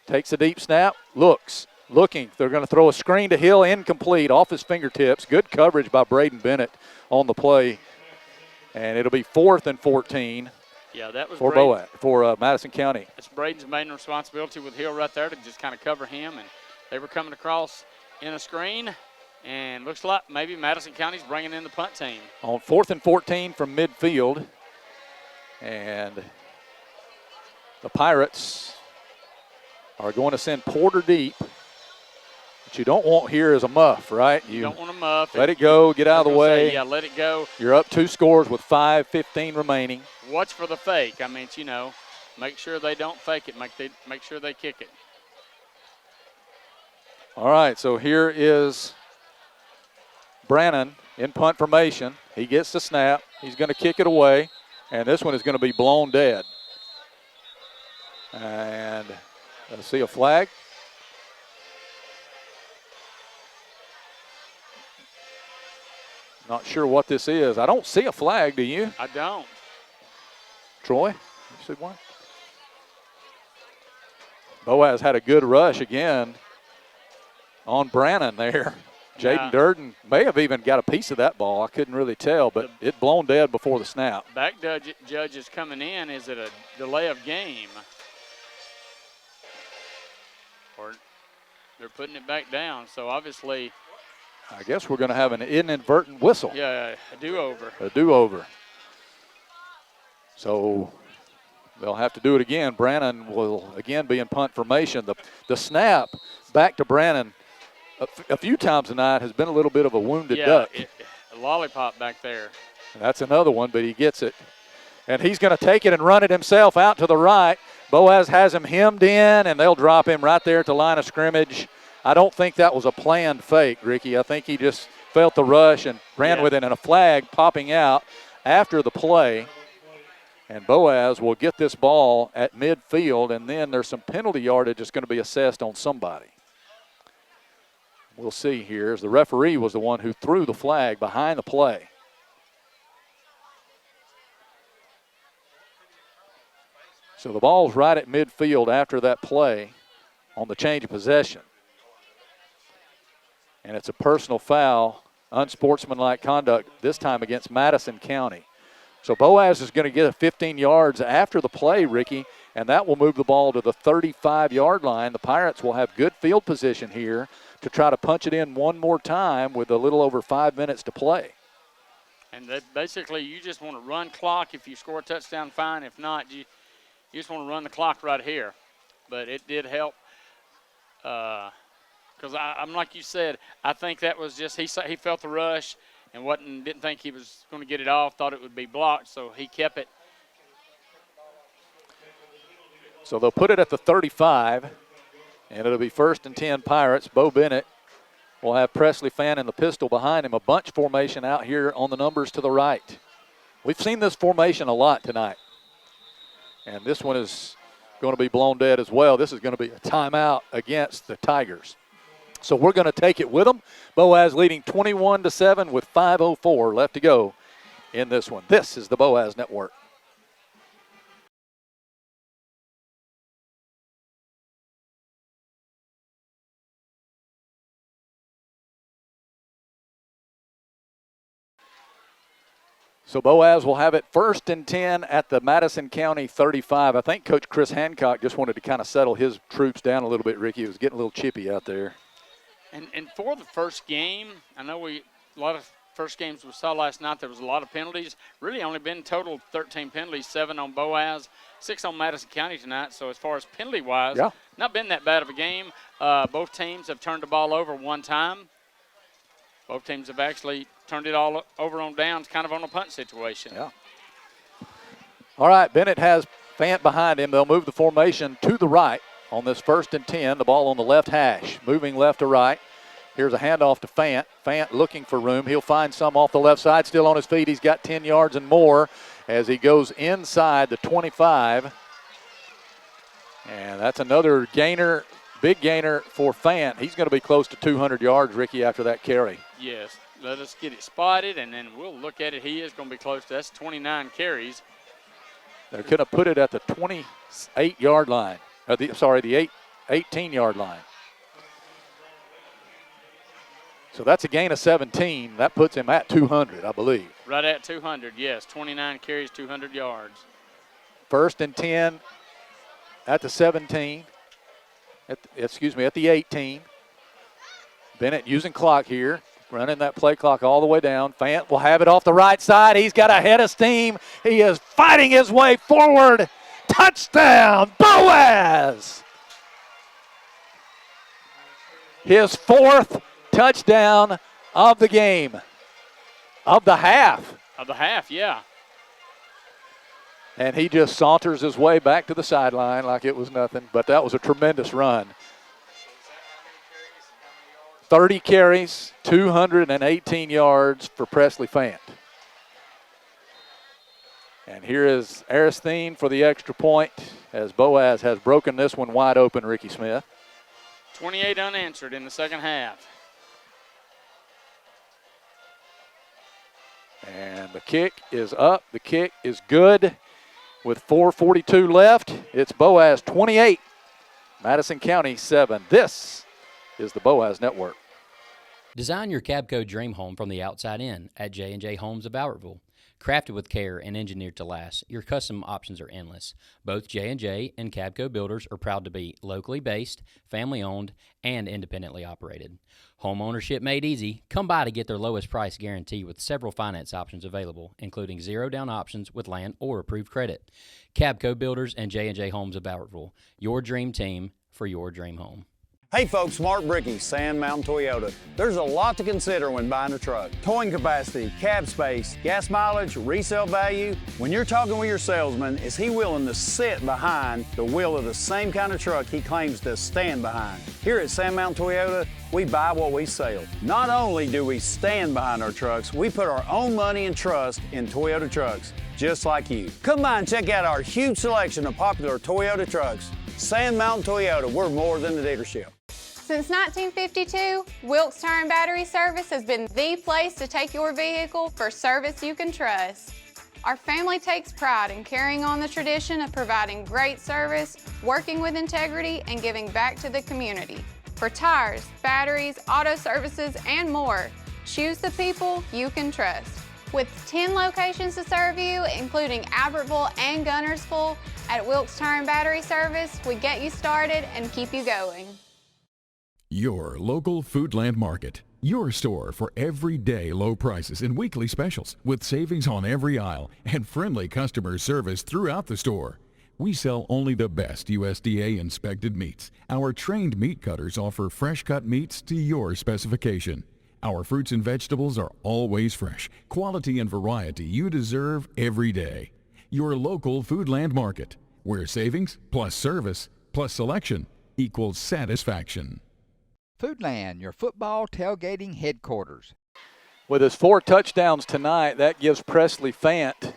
takes a deep snap, looking. They're going to throw a screen to Hill, incomplete, off his fingertips. Good coverage by Braden Bennett on the play. And it'll be 4th and 14 for Boaz, for Madison County. It's Braden's main responsibility with Hill right there to just kind of cover him. And they were coming across in a screen. And looks like maybe Madison County's bringing in the punt team. On 4th and 14 from midfield. And the Pirates are going to send Porter deep. What you don't want here is a muff, right? You don't want a muff. Let it go, get out of the way. Yeah, let it go. You're up 2 scores with 5:15 remaining. Watch for the fake. I mean, make sure they don't fake it. Make sure they kick it. All right, so here is Brannon in punt formation. He gets the snap. He's going to kick it away, and this one is going to be blown dead. And let's see a flag. Not sure what this is. I don't see a flag, do you? I don't. Troy, you see one? Boaz had a good rush again on Brannon there. Jaden Durden may have even got a piece of that ball. I couldn't really tell, but it blown dead before the snap. Back judge is coming in. Is it a delay of game? Or they're putting it back down, so obviously – I guess we're going to have an inadvertent whistle. Yeah, a do-over. A do-over. So they'll have to do it again. Brannon will again be in punt formation. The snap back to Brannon a few times tonight has been a little bit of a wounded duck. A lollipop back there. That's another one, but he gets it. And he's going to take it and run it himself out to the right. Boaz has him hemmed in, and they'll drop him right there at the line of scrimmage. I don't think that was a planned fake, Ricky. I think he just felt the rush and ran with it, and a flag popping out after the play. And Boaz will get this ball at midfield, and then there's some penalty yardage that's going to be assessed on somebody. We'll see here, as the referee was the one who threw the flag behind the play. So the ball's right at midfield after that play on the change of possession. And it's a personal foul, unsportsmanlike conduct, this time against Madison County. So Boaz is going to get 15 yards after the play, Ricky, and that will move the ball to the 35-yard line. The Pirates will have good field position here to try to punch it in one more time with a little over 5 minutes to play. And basically, you just want to run clock. If you score a touchdown, fine. If not, you just want to run the clock right here. But it did help because I'm like you said, I think that was just he felt the rush and didn't think he was going to get it off, thought it would be blocked, so he kept it. So they'll put it at the 35, and it'll be 1st and 10 Pirates. Bo Bennett will have Presley Fan in the pistol behind him, a bunch formation out here on the numbers to the right. We've seen this formation a lot tonight, and this one is going to be blown dead as well. This is going to be a timeout against the Tigers. So we're going to take it with them. Boaz leading 21-7 with 5:04 left to go in this one. This is the Boaz Network. So Boaz will have it 1st and 10 at the Madison County 35. I think Coach Chris Hancock just wanted to kind of settle his troops down a little bit, Ricky. It was getting a little chippy out there. And for the first game, I know a lot of first games we saw last night, there was a lot of penalties. Really only been total 13 penalties, 7 on Boaz, 6 on Madison County tonight. So as far as penalty-wise, not been that bad of a game. Both teams have turned the ball over one time. Both teams have actually turned it all over on downs, kind of on a punt situation. Yeah. All right, Bennett has Fant behind him. They'll move the formation to the right on this 1st and 10. The ball on the left hash, moving left to right. Here's a handoff to Fant. Fant looking for room. He'll find some off the left side, still on his feet. He's got 10 yards and more as he goes inside the 25. And that's another gainer, big gainer for Fant. He's going to be close to 200 yards, Ricky, after that carry. Yes. Let us get it spotted, and then we'll look at it. He is going to be close to that's 29 carries. They're going to put it at the 28-yard line. The 18-yard line. So that's a gain of 17. That puts him at 200, I believe. Right at 200, yes. 29 carries, 200 yards. 1st and 10 at the 17. At the 18. Bennett using clock here. Running that play clock all the way down. Fant will have it off the right side. He's got a head of steam. He is fighting his way forward. Touchdown, Boaz! His 4th touchdown of the game, of the half. Of the half, yeah. And he just saunters his way back to the sideline like it was nothing, but that was a tremendous run. 30 carries, 218 yards for Presley Fant. And here is Aristine for the extra point as Boaz has broken this one wide open, Ricky Smith. 28 unanswered in the second half. And the kick is up. The kick is good with 4:42 left. It's Boaz 28, Madison County 7. This is the Boaz Network. Design your Cabco dream home from the outside in at J&J Homes of Albertville. Crafted with care and engineered to last, your custom options are endless. Both J&J and Cabco builders are proud to be locally based, family-owned, and independently operated. Home ownership made easy. Come by to get their lowest price guarantee with several finance options available, including zero-down options with land or approved credit. Cabco builders and J&J Homes of Albertville, your dream team for your dream home. Hey folks, Mark Bricky, Sand Mountain Toyota. There's a lot to consider when buying a truck. Towing capacity, cab space, gas mileage, resale value. When you're talking with your salesman, is he willing to sit behind the wheel of the same kind of truck he claims to stand behind? Here at Sand Mountain Toyota, we buy what we sell. Not only do we stand behind our trucks, we put our own money and trust in Toyota trucks, just like you. Come by and check out our huge selection of popular Toyota trucks. Sand Mountain Toyota, we're more than a dealership. Since 1952, Wilkes Tire and Battery Service has been the place to take your vehicle for service you can trust. Our family takes pride in carrying on the tradition of providing great service, working with integrity, and giving back to the community. For tires, batteries, auto services, and more, choose the people you can trust. With 10 locations to serve you, including Albertville and Gunnersville, at Wilkes Tire and Battery Service, we get you started and keep you going. Your local Foodland Market. Your store for everyday low prices and weekly specials with savings on every aisle and friendly customer service throughout the store. We sell only the best USDA inspected meats. Our trained meat cutters offer fresh cut meats to your specification. Our fruits and vegetables are always fresh, quality and variety you deserve every day. Your local Foodland Market, where savings plus service plus selection equals satisfaction. Foodland, your football tailgating headquarters. With his 4 touchdowns tonight, that gives Presley Fant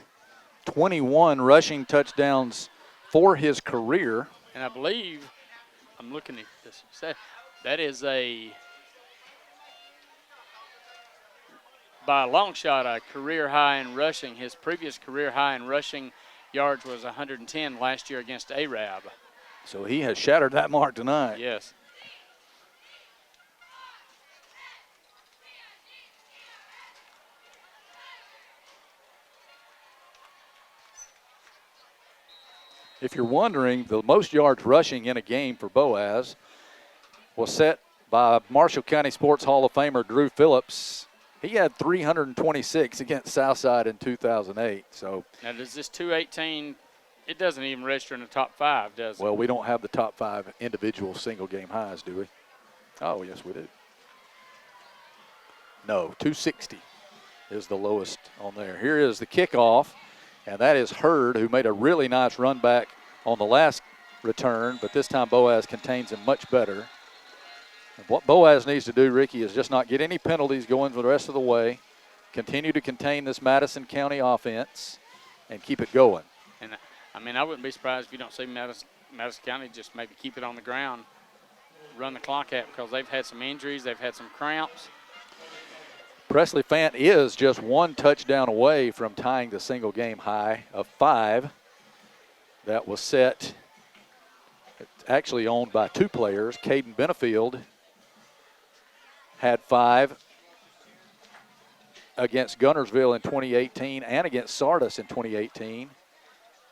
21 rushing touchdowns for his career. And I believe, I'm looking at this, that is by a long shot, a career high in rushing. His previous career high in rushing yards was 110 last year against Arab. So he has shattered that mark tonight. Yes. If you're wondering, the most yards rushing in a game for Boaz was set by Marshall County Sports Hall of Famer Drew Phillips. He had 326 against Southside in 2008. So now, does this 218, it doesn't even register in the top 5, does it? Well, we don't have the top 5 individual single game highs, do we? Oh, yes, we do. No, 260 is the lowest on there. Here is the kickoff. And that is Hurd, who made a really nice run back on the last return, but this time Boaz contains him much better. And what Boaz needs to do, Ricky, is just not get any penalties going for the rest of the way, continue to contain this Madison County offense, and keep it going. And, I mean, I wouldn't be surprised if you don't see Madison County just maybe keep it on the ground, run the clock out, because they've had some injuries, they've had some cramps. Presley Fant is just 1 touchdown away from tying the single game high of 5 that was set. It's actually owned by 2 players. Caden Benefield had 5 against Gunnersville in 2018 and against Sardis in 2018.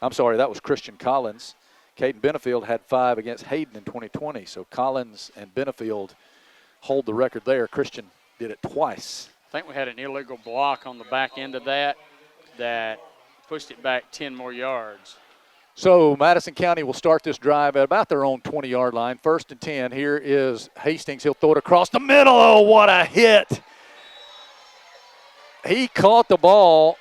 I'm sorry, that was Christian Collins. Caden Benefield had 5 against Hayden in 2020. So Collins and Benefield hold the record there. Christian did it twice. I think we had an illegal block on the back end of that pushed it back 10 more yards. So Madison County will start this drive at about their own 20-yard line. 1st and 10. Here is Hastings. He'll throw it across the middle. Oh, what a hit. He caught the ball,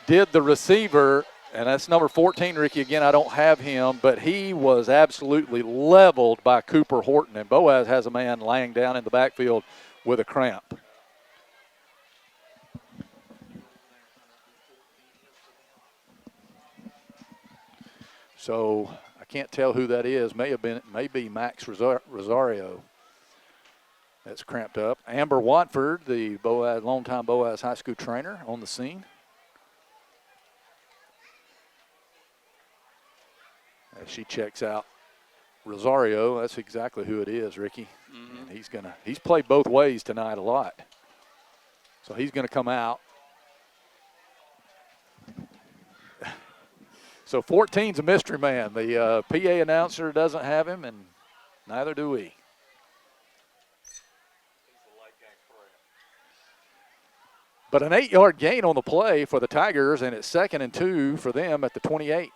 did the receiver, and that's number 14, Ricky. Again, I don't have him, but he was absolutely leveled by Cooper Horton, and Boaz has a man laying down in the backfield with a cramp. So I can't tell who that is. Maybe Max Rosario. That's cramped up. Amber Watford, the longtime Boaz High School trainer, on the scene. As she checks out Rosario, that's exactly who it is, Ricky. Mm-hmm. And he's played both ways tonight a lot. So he's gonna come out. So 14's a mystery man. The PA announcer doesn't have him, and neither do we. But an 8-yard gain on the play for the Tigers, and it's 2nd and 2 for them at the 28.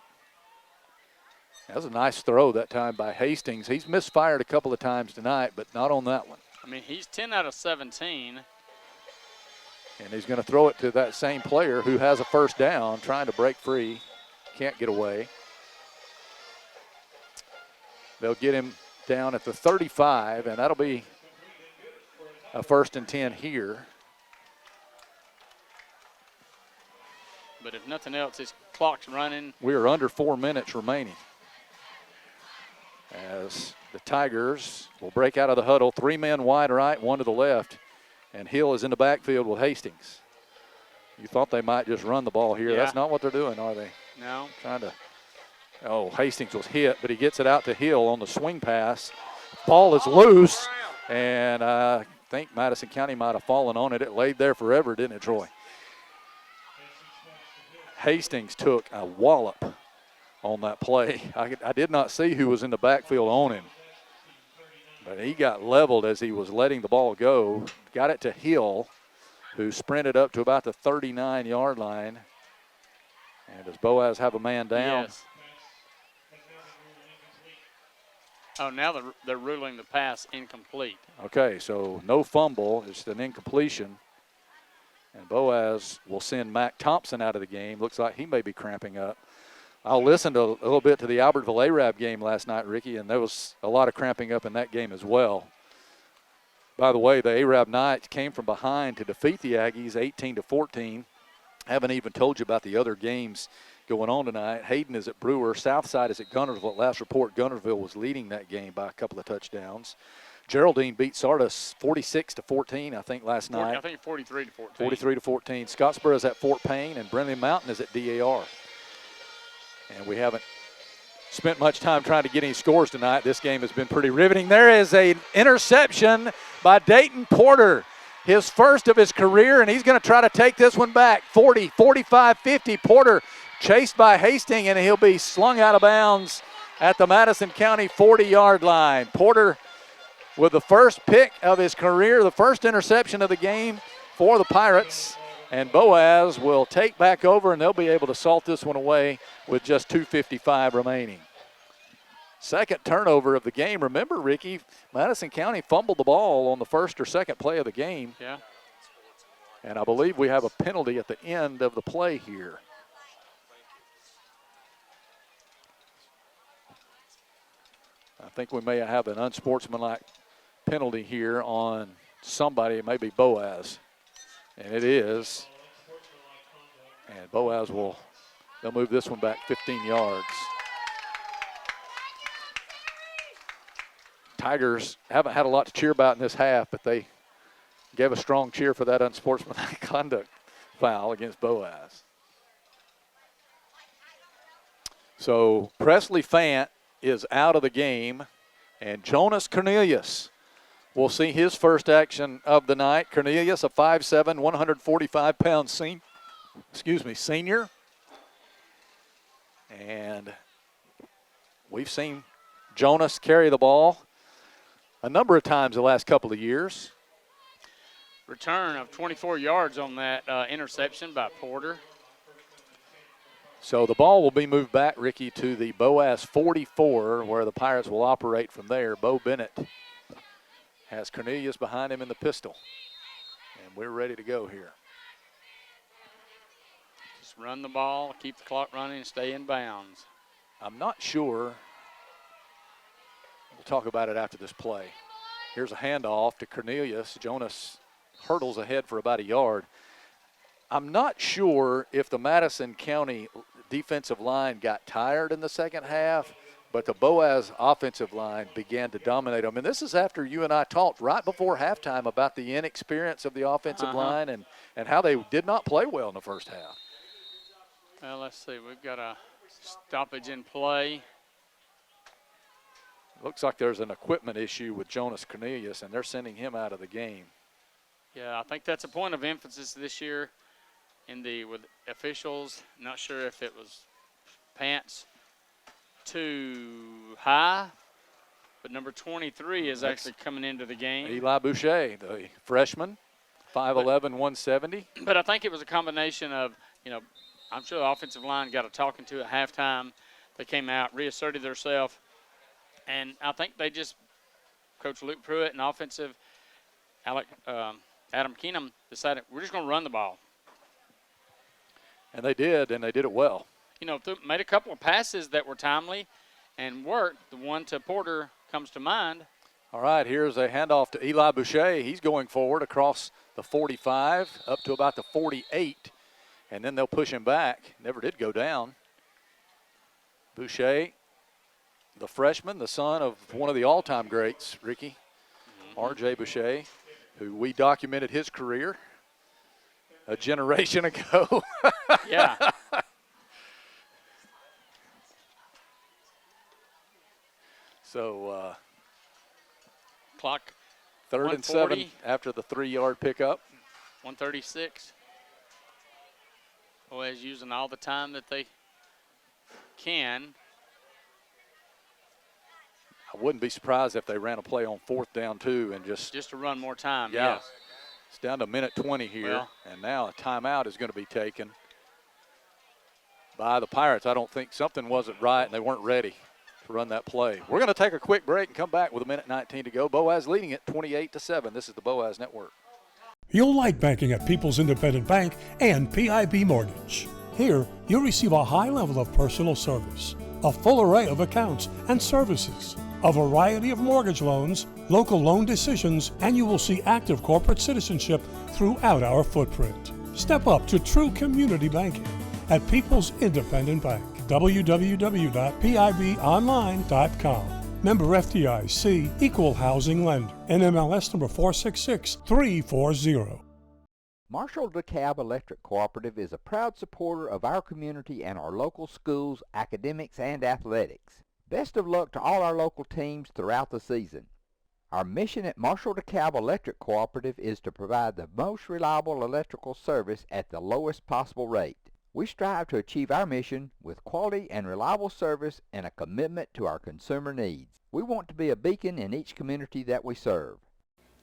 That was a nice throw that time by Hastings. He's misfired a couple of times tonight, but not on that one. I mean, he's 10 out of 17. And he's going to throw it to that same player who has a 1st down, trying to break free. Can't get away. They'll get him down at the 35, and that'll be a 1st and 10 here. But if nothing else, his clock's running. We are under 4 minutes remaining. As the Tigers will break out of the huddle, 3 men wide right, 1 to the left, and Hill is in the backfield with Hastings. You thought they might just run the ball here. Yeah. That's not what they're doing, are they? No. Hastings was hit, but he gets it out to Hill on the swing pass. Ball is loose, and I think Madison County might have fallen on it. It laid there forever, didn't it, Troy? Hastings took a wallop on that play. I did not see who was in the backfield on him. But he got leveled as he was letting the ball go. Got it to Hill, who sprinted up to about the 39-yard line. And does Boaz have a man down? Yes. Oh, now they're ruling the pass incomplete. Okay, so no fumble. It's an incompletion. And Boaz will send Mac Thompson out of the game. Looks like he may be cramping up. I'll listen to a little bit to the Albertville Arab game last night, Ricky, and there was a lot of cramping up in that game as well. By the way, the Arab Knights came from behind to defeat the Aggies 18-14. Haven't even told you about the other games going on tonight. Hayden is at Brewer. Southside is at Gunnersville. At last report, Gunnersville was leading that game by a couple of touchdowns. Geraldine beat Sardis 46-14, I think, last night. I think 43-14. 43-14. Scottsboro is at Fort Payne, and Brindley Mountain is at DAR. And we haven't spent much time trying to get any scores tonight. This game has been pretty riveting. There is an interception by Dayton Porter, his first of his career, and he's going to try to take this one back. 40, 45, 50. Porter chased by Hastings, and he'll be slung out of bounds at the Madison County 40-yard line. Porter with the first pick of his career, the first interception of the game for the Pirates. And Boaz will take back over, and they'll be able to salt this one away with just 2:55 remaining. Second turnover of the game. Remember, Ricky, Madison County fumbled the ball on the first or second play of the game. Yeah. And I believe we have a penalty at the end of the play here. I think we may have an unsportsmanlike penalty here on somebody. It may be Boaz. And it is. And Boaz they'll move this one back 15 yards. Tigers haven't had a lot to cheer about in this half, but they gave a strong cheer for that unsportsmanlike conduct foul against Boaz. So Presley Fant is out of the game, and Jonas Cornelius will see his first action of the night. Cornelius, a 5'7", 145-pound senior. And we've seen Jonas carry the ball a number of times the last couple of years. Return of 24 yards on that interception by Porter. So the ball will be moved back, Ricky, to the Boaz 44, where the Pirates will operate from there. Bo Bennett has Cornelius behind him in the pistol. And we're ready to go here. Just run the ball, keep the clock running, and stay in bounds. I'm not sure. We'll talk about it after this play. Here's a handoff to Cornelius. Jonas hurdles ahead for about a yard. I'm not sure if the Madison County defensive line got tired in the second half, but the Boaz offensive line began to dominate them. And this is after you and I talked right before halftime about the inexperience of the offensive line and how they did not play well in the first half. Well, let's see. We've got a stoppage in play. Looks like there's an equipment issue with Jonas Cornelius, and they're sending him out of the game. Yeah, I think that's a point of emphasis this year with officials. Not sure if it was pants too high, but number 23 is actually coming into the game. Eli Boucher, the freshman, 5'11", 170. But I think it was a combination of, I'm sure the offensive line got a talking to at halftime. They came out, reasserted themselves, and I think they just, Coach Luke Pruitt and offensive Adam Keenum decided we're just going to run the ball. And they did it well. Made a couple of passes that were timely and worked. The one to Porter comes to mind. All right, here's a handoff to Eli Boucher. He's going forward across the 45 up to about the 48, and then they'll push him back. Never did go down. Boucher, the freshman, the son of one of the all-time greats, Ricky, R.J. Boucher, who we documented his career a generation ago. Yeah. So clock. Third and 7 after the 3-yard pickup. 136. Boaz using all the time that they can. I wouldn't be surprised if they ran a play on 4th down 2 and just to run more time. Yeah. Yes. It's down to 1:20 here, Well, and now a timeout is going to be taken by the Pirates. I don't think something wasn't right, and they weren't ready to run that play. We're going to take a quick break and come back with 1:19 to go. Boaz leading it 28-7. This is the Boaz Network. You'll like banking at People's Independent Bank and PIB Mortgage. Here, you'll receive a high level of personal service, a full array of accounts and services, a variety of mortgage loans, local loan decisions, and you will see active corporate citizenship throughout our footprint. Step up to true community banking at People's Independent Bank. www.pibonline.com. Member FDIC, Equal Housing Lender. NMLS number 466340. Marshall DeKalb Electric Cooperative is a proud supporter of our community and our local schools, academics, and athletics. Best of luck to all our local teams throughout the season. Our mission at Marshall DeKalb Electric Cooperative is to provide the most reliable electrical service at the lowest possible rate. We strive to achieve our mission with quality and reliable service and a commitment to our consumer needs. We want to be a beacon in each community that we serve.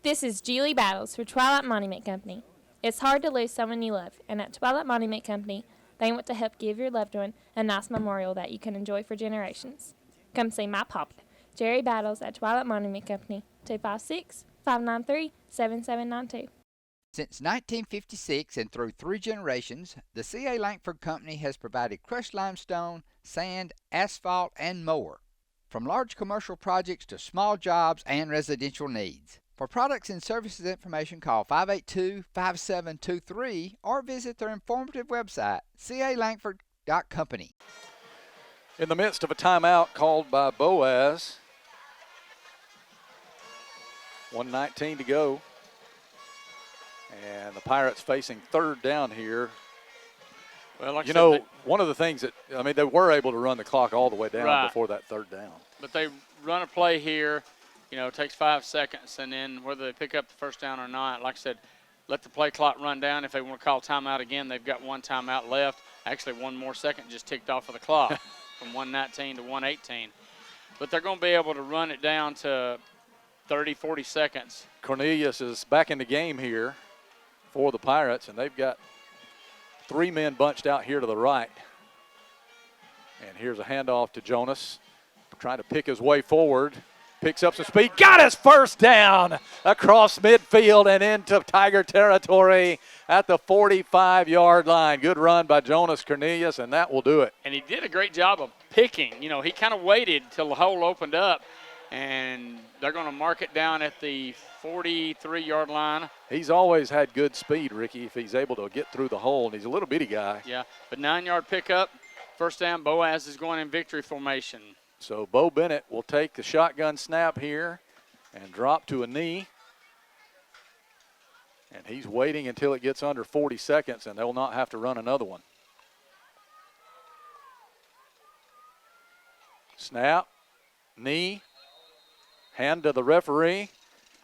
This is Julie Battles for Twilight Monument Company. It's hard to lose someone you love, and at Twilight Monument Company, they want to help give your loved one a nice memorial that you can enjoy for generations. Come see my papa, Jerry Battles, at Twilight Monument Company, 256-593-7792. Since 1956 and through 3 generations, the C.A. Langford Company has provided crushed limestone, sand, asphalt, and more. From large commercial projects to small jobs and residential needs. For products and services information, call 582-5723 or visit their informative website, calangford.company. In the midst of a timeout called by Boaz, 1:19 to go. And the Pirates facing 3rd down here. Well, like one of the things that, they were able to run the clock all the way down before that 3rd down. But they run a play here, it takes 5 seconds, and then whether they pick up the 1st down or not, like I said, let the play clock run down. If they want to call timeout again, they've got 1 timeout left. Actually, 1 more second just ticked off of the clock from 1:19 to 1:18. But they're going to be able to run it down to 30, 40 seconds. Cornelius is back in the game here for the Pirates, and they've got 3 men bunched out here to the right. And here's a handoff to Jonas, trying to pick his way forward. Picks up some speed, got his 1st down across midfield and into Tiger territory at the 45-yard line. Good run by Jonas Cornelius, and that will do it. And he did a great job of picking. He kind of waited till the hole opened up, and they're going to mark it down at the 43-yard line. He's always had good speed, Ricky, if he's able to get through the hole, and he's a little bitty guy. Yeah, but 9-yard pickup, 1st down. Boaz is going in victory formation. So Bo Bennett will take the shotgun snap here and drop to a knee. And he's waiting until it gets under 40 seconds, and they'll not have to run another one. Snap, knee, hand to the referee,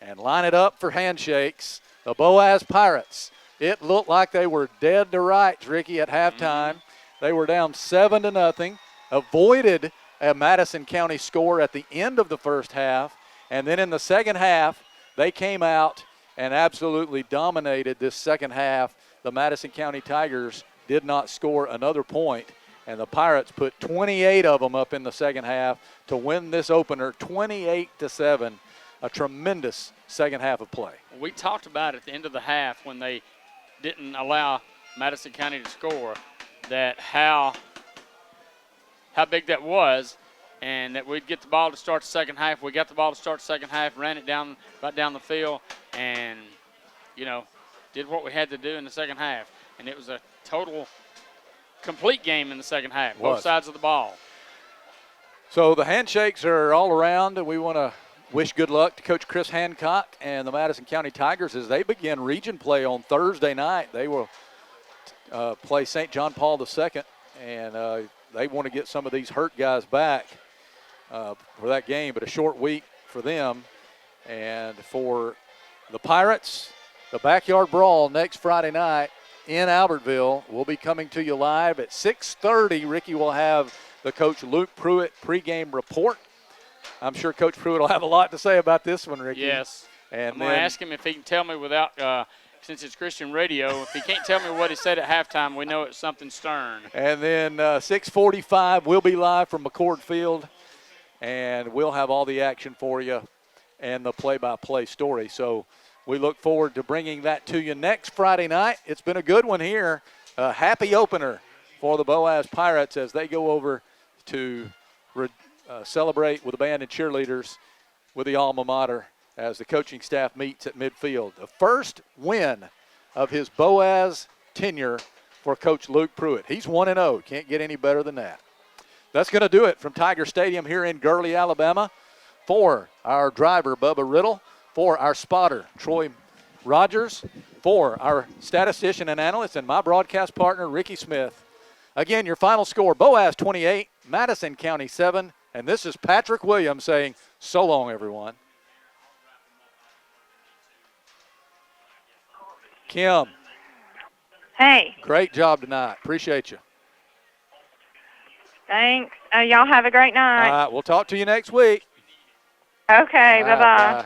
and line it up for handshakes. The Boaz Pirates. It looked like they were dead to rights, Ricky, at halftime. They were down 7-0, avoided a Madison County score at the end of the 1st half, and then in the 2nd half, they came out and absolutely dominated this 2nd half. The Madison County Tigers did not score another point, and the Pirates put 28 of them up in the 2nd half to win this opener 28-7. A tremendous 2nd half of play. We talked about at the end of the half when they didn't allow Madison County to score that how big that was, and that we'd get the ball to start the 2nd half. We got the ball to start the 2nd half, ran it right down the field, and, did what we had to do in the 2nd half. And it was a total complete game in the 2nd half, both sides of the ball. So the handshakes are all around, and we want to wish good luck to Coach Chris Hancock and the Madison County Tigers as they begin region play on Thursday night. They will play St. John Paul II, and they want to get some of these hurt guys back for that game, but a short week for them. And for the Pirates, the Backyard Brawl next Friday night in Albertville will be coming to you live at 6:30. Ricky will have the Coach Luke Pruitt pregame report. I'm sure Coach Pruitt will have a lot to say about this one, Ricky. Yes. And I'm going to ask him if he can tell me without since it's Christian radio, if he can't tell me what he said at halftime, we know it's something stern. And then 6:45, we'll be live from McCord Field, and we'll have all the action for you and the play-by-play story. So we look forward to bringing that to you next Friday night. It's been a good one here. A happy opener for the Boaz Pirates as they go over to celebrate with the band and cheerleaders with the alma mater as the coaching staff meets at midfield. The first win of his Boaz tenure for Coach Luke Pruitt. He's 1-0. Can't get any better than that. That's going to do it from Tiger Stadium here in Gurley, Alabama. For our driver, Bubba Riddle. For our spotter, Troy Rogers. For our statistician and analyst and my broadcast partner, Ricky Smith. Again, your final score, Boaz 28, Madison County 7. And this is Patrick Williams saying, so long, everyone. Kim. Hey. Great job tonight. Appreciate you. Thanks. Y'all have a great night. All right, we'll talk to you next week. Okay, bye-bye. Bye.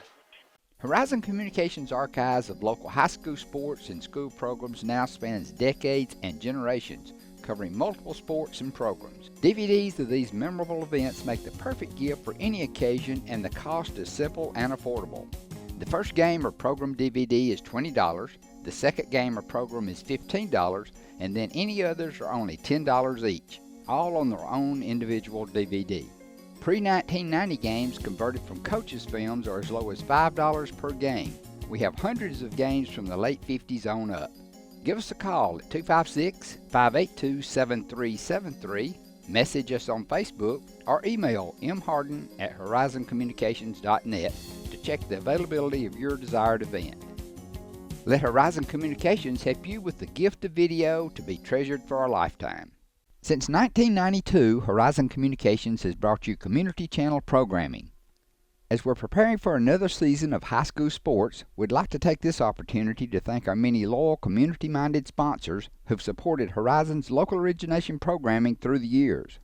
Horizon Communications' archives of local high school sports and school programs now spans decades and generations, covering multiple sports and programs. DVDs of these memorable events make the perfect gift for any occasion, and the cost is simple and affordable. The first game or program DVD is $20, the second game or program is $15, and then any others are only $10 each, all on their own individual DVD. Pre-1990 games converted from coaches' films are as low as $5 per game. We have hundreds of games from the late 50s on up. Give us a call at 256-582-7373, message us on Facebook, or email mharden@horizoncommunications.net to check the availability of your desired event. Let Horizon Communications help you with the gift of video to be treasured for a lifetime. Since 1992, Horizon Communications has brought you community channel programming. As we're preparing for another season of high school sports, we'd like to take this opportunity to thank our many loyal community-minded sponsors who've supported Horizon's local origination programming through the years.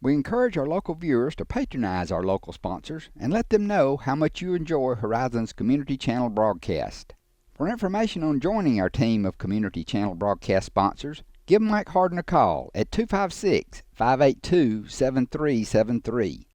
We encourage our local viewers to patronize our local sponsors and let them know how much you enjoy Horizon's community channel broadcast. For information on joining our team of community channel broadcast sponsors, give Mike Harden a call at 256-582-7373.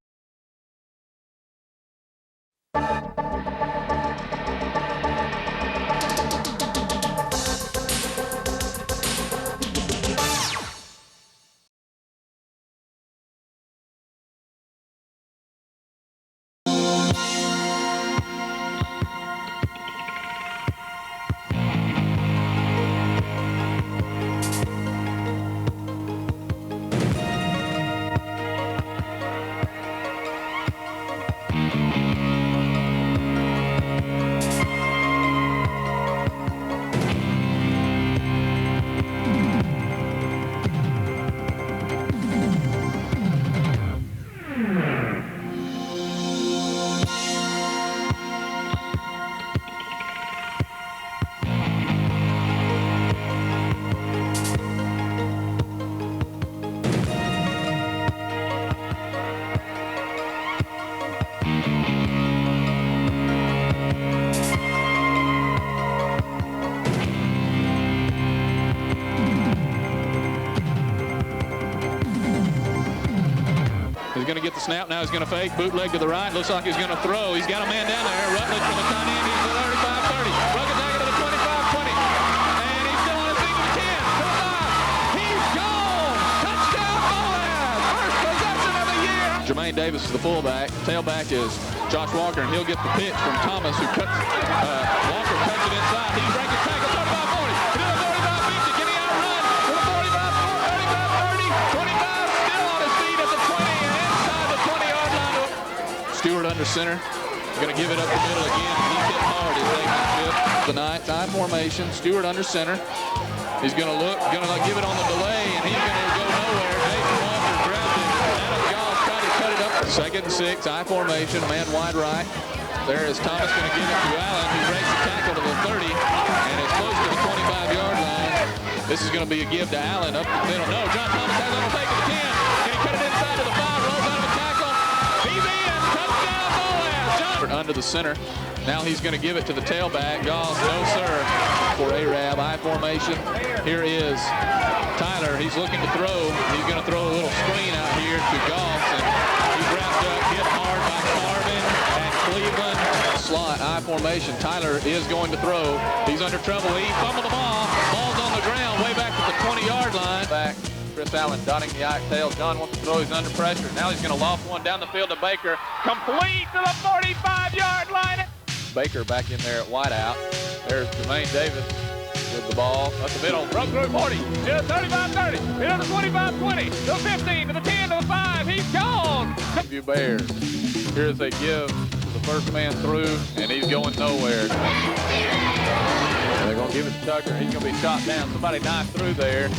Going to get the snap now. He's going to fake, bootleg to the right. Looks like he's going to throw. He's got a man down there. Rutledge from the Tiny Indians to the 35-30. Ruggedagger to the 25-20. And he's still on his feet to the 10, to the 5. He's gone. Touchdown Boaz. First possession of the year. Jermaine Davis is the fullback. Tailback is Josh Walker, and he'll get the pitch from Thomas, who cuts. Walker cuts it inside. He's breaking tackle. 35-40. To the 45, beats it. Can he outrun? To the 45, 35-30. 25 still on his feet at the 20. Stewart under center, going to give it up the middle again. He's hit hard as they flip the I formation. Stewart under center. He's going to look, going to give it on the delay, and he's going to go nowhere. Nathan Walker grabbed it. Adam Goss tried to cut it up. 2nd and 6, I formation, man wide right. There is Thomas going to give it to Allen, who breaks the tackle to the 30, and it's close to the 25-yard line. This is going to be a give to Allen up the middle. No, John Thomas has on the fake of the 10. Can he cut it inside to the 5? Rolls out of the tackle. He's in. Under the center. Now he's going to give it to the tailback. Goss, no sir. For Arab, I formation. Here is Tyler. He's looking to throw. He's going to throw a little screen out here to Goss, and he's wrapped up, hit hard by Carbon and Cleveland. Slot, I formation. Tyler is going to throw. He's under trouble. He fumbled the ball. Ball's on the ground, way back to the 20-yard line. Back. Chris Allen dotting the I tail. John wants to throw. He's under pressure. Now he's going to loft one down the field to Baker. Complete to the 45-yard line. Baker back in there at wideout. There's Jermaine Davis with the ball up the middle. Broke through 40. To the 35-30. To the 25-20. To the 15. To the 10. To the 5. He's gone. View Bears. Here's a give to the first man through, and he's going nowhere. They're going to give it to Tucker. He's going to be shot down. Somebody knifed through there.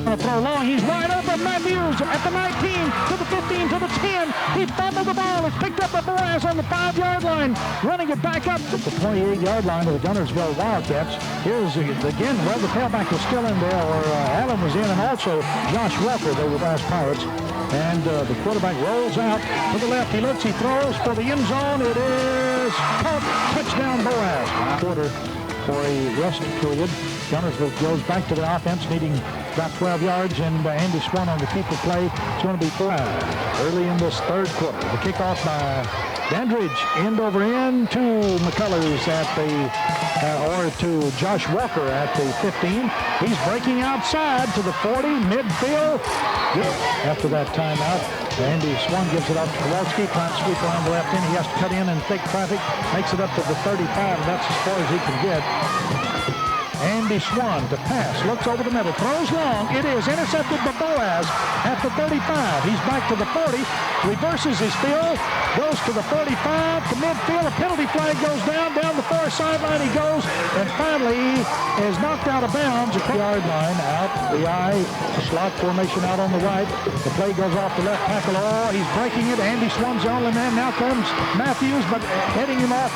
Going to throw long. He's wide open. Matthews at the 19, to the 15, to the 10. He fumbled the ball. It's picked up by Boaz on the 5-yard line. Running it back up to the 28-yard line of the Gunnersville Wildcats. Here's again, well, the tailback was still in there, or Allen was in, and also Josh Walker, the Boaz Pirates. And the quarterback rolls out to the left. He looks, he throws for the end zone. It is caught. Touchdown Boaz. Quarter for a rest period. Gunnersville goes back to the offense, needing about 12 yards, and Andy Swan on the keeper play. It's going to be 4 early in this third quarter. The kickoff by Dandridge, end over end to McCullers at the, or to Josh Walker at the 15. He's breaking outside to the 40, midfield. After that timeout, Andy Swan gives it up to Kowalski, trying to sweep around the left end. He has to cut in and take traffic, makes it up to the 35, and that's as far as he can get. Andy Swan to pass, looks over the middle, throws long. It is intercepted by Boaz at the 35. He's back to the 40, reverses his field, goes to the 45, to midfield. A penalty flag goes down the far sideline he goes, and finally is knocked out of bounds. A yard line out, the I slot formation out on the right. The play goes off the left tackle. Oh, he's breaking it. Andy Swan's the only man. Now comes Matthews, but heading him off.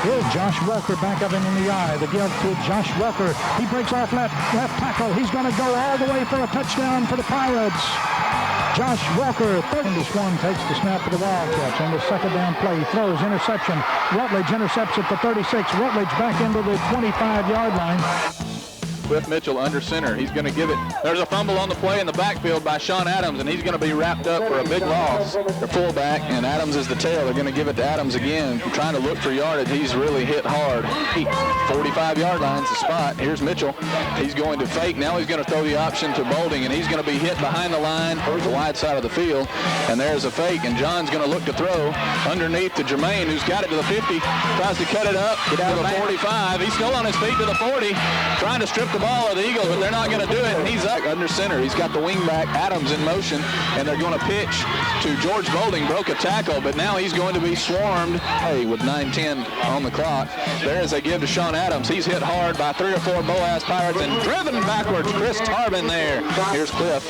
Here's Josh Walker back of him in the I. The give to Josh Walker. He breaks off left tackle. He's going to go all the way for a touchdown for the Pirates. Josh Walker, 31 takes the snap for the Wildcats on the second down play. He throws, interception. Rutledge intercepts at the 36. Rutledge back into the 25-yard line. Cliff Mitchell under center. He's going to give it. There's a fumble on the play in the backfield by Sean Adams, and he's going to be wrapped up for a big loss. The fullback, and Adams is the tail. They're going to give it to Adams again. Trying to look for yardage. He's really hit hard. 45-yard line's the spot. Here's Mitchell. He's going to fake. Now he's going to throw the option to Bolding, and he's going to be hit behind the line, the wide side of the field. And there's a fake, and John's going to look to throw underneath to Jermaine, who's got it to the 50. Tries to cut it up to the 45. He's still on his feet to the 40. Trying to strip the ball of the Eagles, but they're not going to do it. And he's up under center. He's got the wingback Adams in motion, and they're going to pitch to George Bolding. Broke a tackle, but now he's going to be swarmed. Hey, with 9:10 on the clock. There's a give to Sean Adams. He's hit hard by 3 or 4 Boaz Pirates and driven backwards. Chris Tarbin there. Here's Cliff.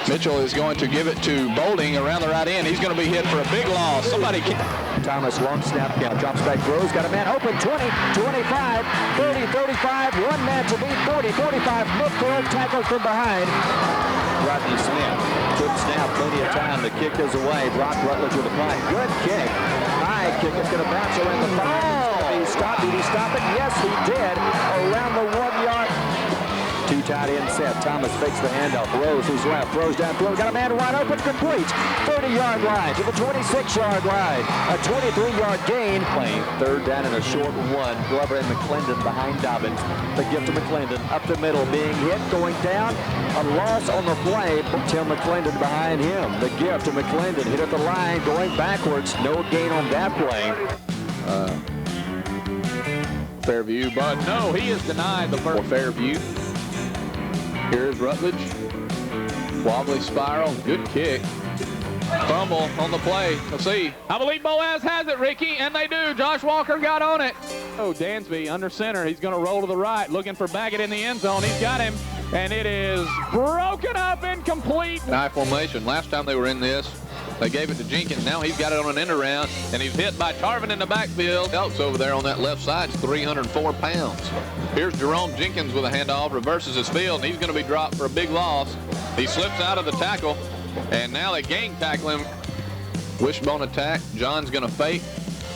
Mitchell is going to give it to Bolding around the right end. He's going to be hit for a big loss. Somebody Thomas, long snap count, drops back, throws, got a man open, 20, 25, 30, 35, one man to beat, 40, 45, midfield, tackle from behind. Rodney Smith, good snap, plenty of time, the kick is away, Brock Rutledge with a fly, good kick, high kick, it's going to bounce around the 5, did he stop it? Yes, he did, around the 1 yard. 2 tight end set. Thomas fakes the handoff. Rose, who's left. Throws down field. Got a man wide open. Complete. 30-yard line to the 26-yard line. A 23-yard gain. Playing third down and a short one. Glover and McClendon behind Dobbins. The gift to McClendon. Up the middle. Being hit. Going down. A loss on the play. Tim McClendon behind him. The gift to McClendon. Hit at the line. Going backwards. No gain on that play. Fairview, but no, he is denied the first. Fairview. Here's Rutledge. Wobbly spiral. Good kick. Fumble on the play. Let's see. I believe Boaz has it, Ricky, and they do. Josh Walker got on it. Oh, Dansby under center. He's going to roll to the right, looking for Baggett in the end zone. He's got him, and it is broken up, incomplete. I formation. Last time they were in this, they gave it to Jenkins. Now he's got it on an end around, and he's hit by Tarvin in the backfield. Elks over there on that left side is 304 pounds. Here's Jerome Jenkins with a handoff, reverses his field, and he's going to be dropped for a big loss. He slips out of the tackle, and now they gang tackle him. Wishbone attack. John's going to fake.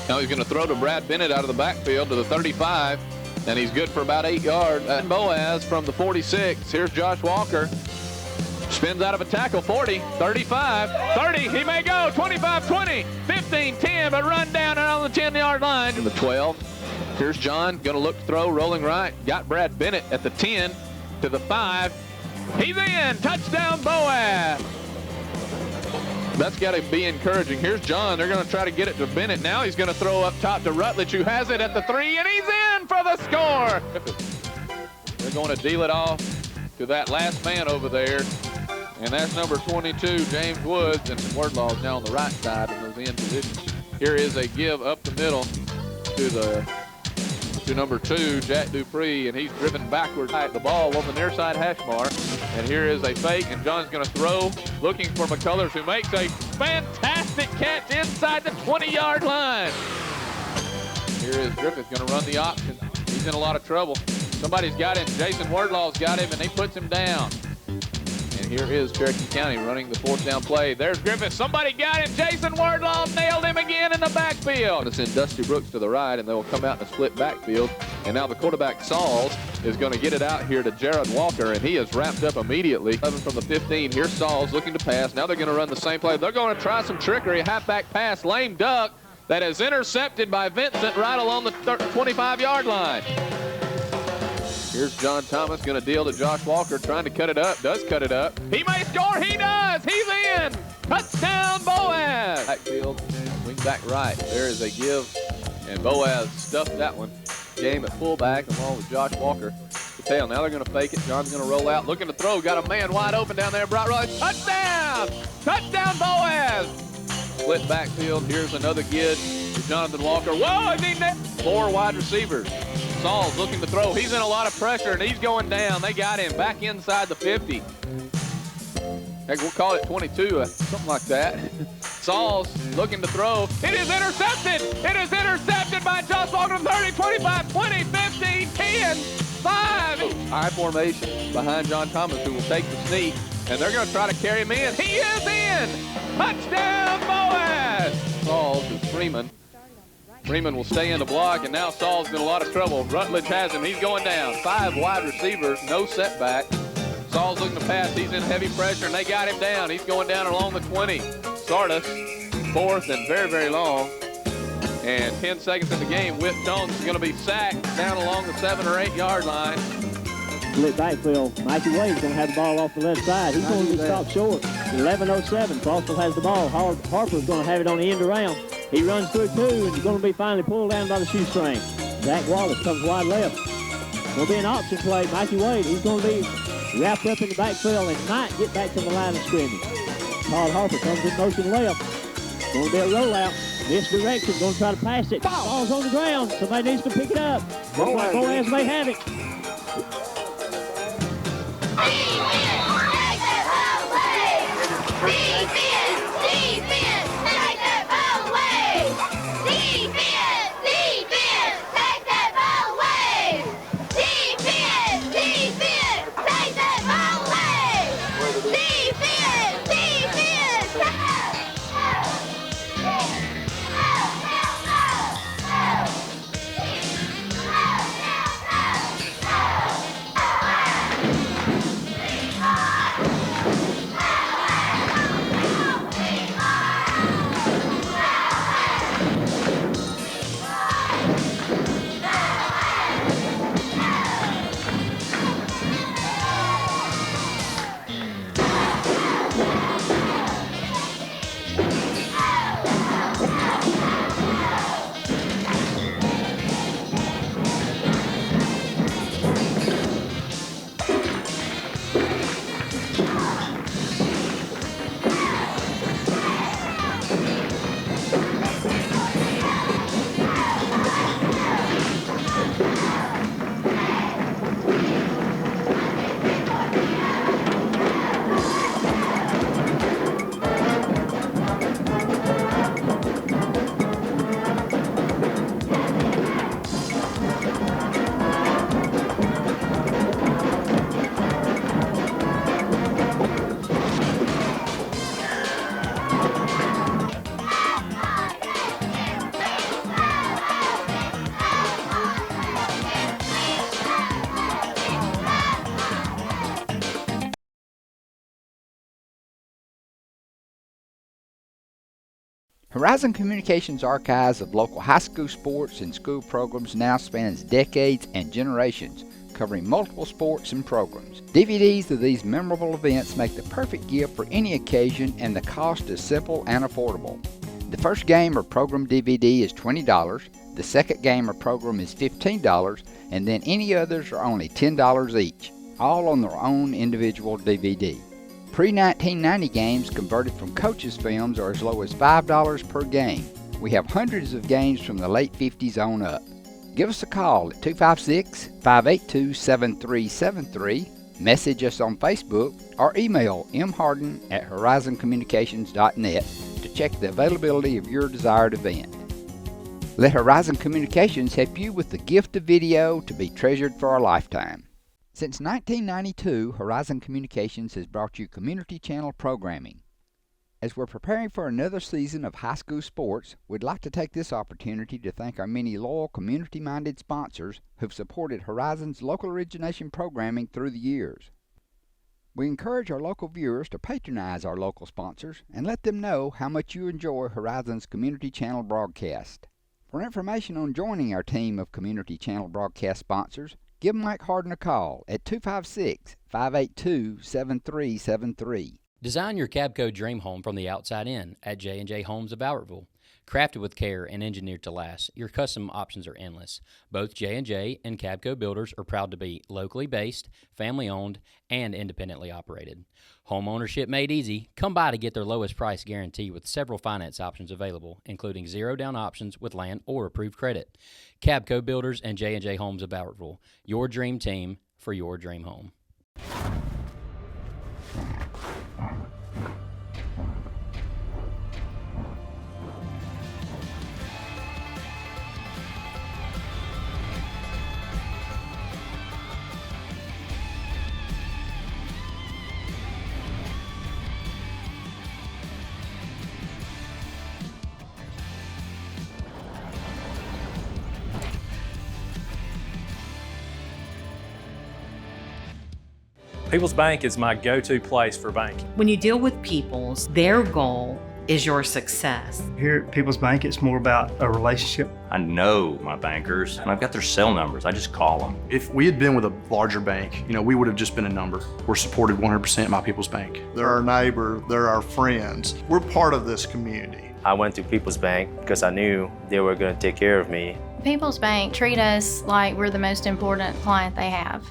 Now he's going to throw to Brad Bennett out of the backfield to the 35, and he's good for about 8 yards. And Boaz from the 46. Here's Josh Walker. Spins out of a tackle, 40, 35, 30, he may go, 25, 20, 15, 10, but run down around the 10-yard line. The 12, here's John, gonna look to throw, rolling right, got Brad Bennett at the 10 to the 5. He's in, touchdown Boaz. That's gotta be encouraging. Here's John, they're gonna try to get it to Bennett. Now he's gonna throw up top to Rutledge, who has it at the 3, and he's in for the score. They're gonna deal it off to that last man over there. And that's number 22, James Woods, and Wardlaw's now on the right side in those end positions. Here is a give up the middle to number 2, Jack Dupree, and he's driven backwards at the ball on the near side hash mark. And here is a fake, and John's going to throw, looking for McCullers, who makes a fantastic catch inside the 20-yard line. Here is Griffith going to run the option. He's in a lot of trouble. Somebody's got him. Jason Wardlaw's got him, and he puts him down. And here is Cherokee County running the 4th down play. There's Griffith. Somebody got him. Jason Wardlaw nailed him again in the backfield. It's in Dusty Brooks to the right, and they'll come out in a split backfield. And now the quarterback, Sauls, is going to get it out here to Jared Walker, and he is wrapped up immediately. 11 from the 15. Here's Sauls looking to pass. Now they're going to run the same play. They're going to try some trickery. A halfback pass, lame duck, that is intercepted by Vincent right along the 25-yard line. Here's John Thomas going to deal to Josh Walker, trying to cut it up. Does cut it up. He may score. He does. He's in. Touchdown, Boaz. Backfield, wing back right. There is a give, and Boaz stuffed that one. Game at fullback along with Josh Walker. The tail. Now they're going to fake it. John's going to roll out, looking to throw. Got a man wide open down there. Bright Riley. Touchdown. Touchdown, Boaz. Split backfield. Here's another kid to Jonathan Walker. Whoa, is he net? 4 wide receivers. Sauls looking to throw. He's in a lot of pressure, and he's going down. They got him back inside the 50. Heck, we'll call it 22, something like that. Sauls looking to throw. It is intercepted. It is intercepted by Josh Walker. 30, 25, 20, 15, 10, 5. High formation behind John Thomas, who will take the sneak, and they're going to try to carry him in. He is in. Touchdown, Boaz. Sauls is Freeman. Freeman will stay in the block, and now Saul's in a lot of trouble. Rutledge has him. He's going down. 5 wide receivers, no setback. Saul's looking to pass. He's in heavy pressure, and they got him down. He's going down along the 20. Sardis, 4th and very, very long. And 10 seconds in the game. Whit Jones is going to be sacked down along the 7 or 8 yard line. Split backfield. Mikey Wade's going to have the ball off the left side. He's going to be stopped short. 11:07. Crossville has the ball. Harper's going to have it on the end around. He runs through 2, and he's going to be finally pulled down by the shoestring. Zach Wallace comes wide left. Will be an option play. Mikey Wade, he's going to be wrapped up in the backfield and might get back to the line of scrimmage. Todd Harper comes in motion left. Going to be a rollout. Misdirection. Going to try to pass it. Ball's on the ground. Somebody needs to pick it up. Boaz may have it. Horizon Communications' archives of local high school sports and school programs now spans decades and generations, covering multiple sports and programs. DVDs of these memorable events make the perfect gift for any occasion, and the cost is simple and affordable. The first game or program DVD is $20, the second game or program is $15, and then any others are only $10 each, all on their own individual DVD. Pre-1990 games converted from coaches' films are as low as $5 per game. We have hundreds of games from the late 50s on up. Give us a call at 256-582-7373, message us on Facebook, or email mharden@horizoncommunications.net to check the availability of your desired event. Let Horizon Communications help you with the gift of video to be treasured for a lifetime. Since 1992, Horizon Communications has brought you community channel programming. As we're preparing for another season of high school sports, we'd like to take this opportunity to thank our many loyal community-minded sponsors who've supported Horizon's local origination programming through the years. We encourage our local viewers to patronize our local sponsors and let them know how much you enjoy Horizon's community channel broadcast. For information on joining our team of community channel broadcast sponsors, give Mike Harden a call at 256-582-7373. Design your Cabco dream home from the outside in at J&J Homes of Bowerville. Crafted with care and engineered to last, your custom options are endless. Both J&J and Cabco builders are proud to be locally based, family-owned, and independently operated. Home ownership made easy. Come by to get their lowest price guarantee with several finance options available, including zero-down options with land or approved credit. Cabco Builders and J&J Homes of Bowerville, your dream team for your dream home. People's Bank is my go-to place for banking. When you deal with People's, their goal is your success. Here at People's Bank, it's more about a relationship. I know my bankers, and I've got their cell numbers. I just call them. If we had been with a larger bank, we would have just been a number. We're supported 100% by People's Bank. They're our neighbor, they're our friends. We're part of this community. I went to People's Bank because I knew they were going to take care of me. People's Bank treat us like we're the most important client they have.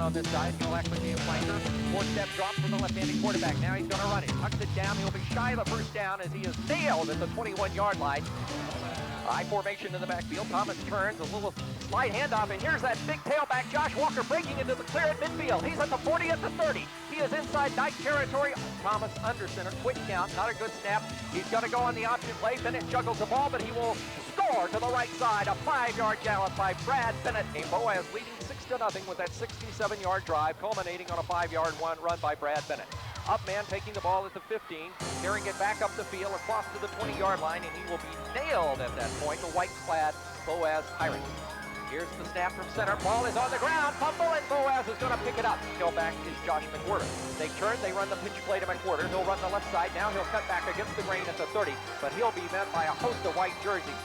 On this side, he'll actually be a flanker. Four-step drop from the left-handed quarterback. Now he's going to run it. Tucks it down. He'll be shy of the first down as he is nailed at the 21-yard line. I formation in the backfield. Thomas turns, a little slide handoff, and here's that big tailback, Josh Walker, breaking into the clear at midfield. He's at the 40, at the 30. He is inside Knight territory. Thomas under center, quick count, not a good snap. He's going to go on the option play. Bennett juggles the ball, but he will score to the right side. A 5-yard gallop by Brad Bennett. A Boaz leading 6-0 with that 67-yard drive, culminating on a 5-yard run by Brad Bennett. Up man taking the ball at the 15, carrying it back up the field, across to the 20-yard line, and he will be nailed at that point, the white-clad Boaz Tyrant. Here's the snap from center. Ball is on the ground. Fumble, and Boaz is going to pick it up. Tailback is Josh McWhorter. They turn. They run the pitch play to McWhorter. He'll run the left side. Now he'll cut back against the grain at the 30, but he'll be met by a host of white jerseys.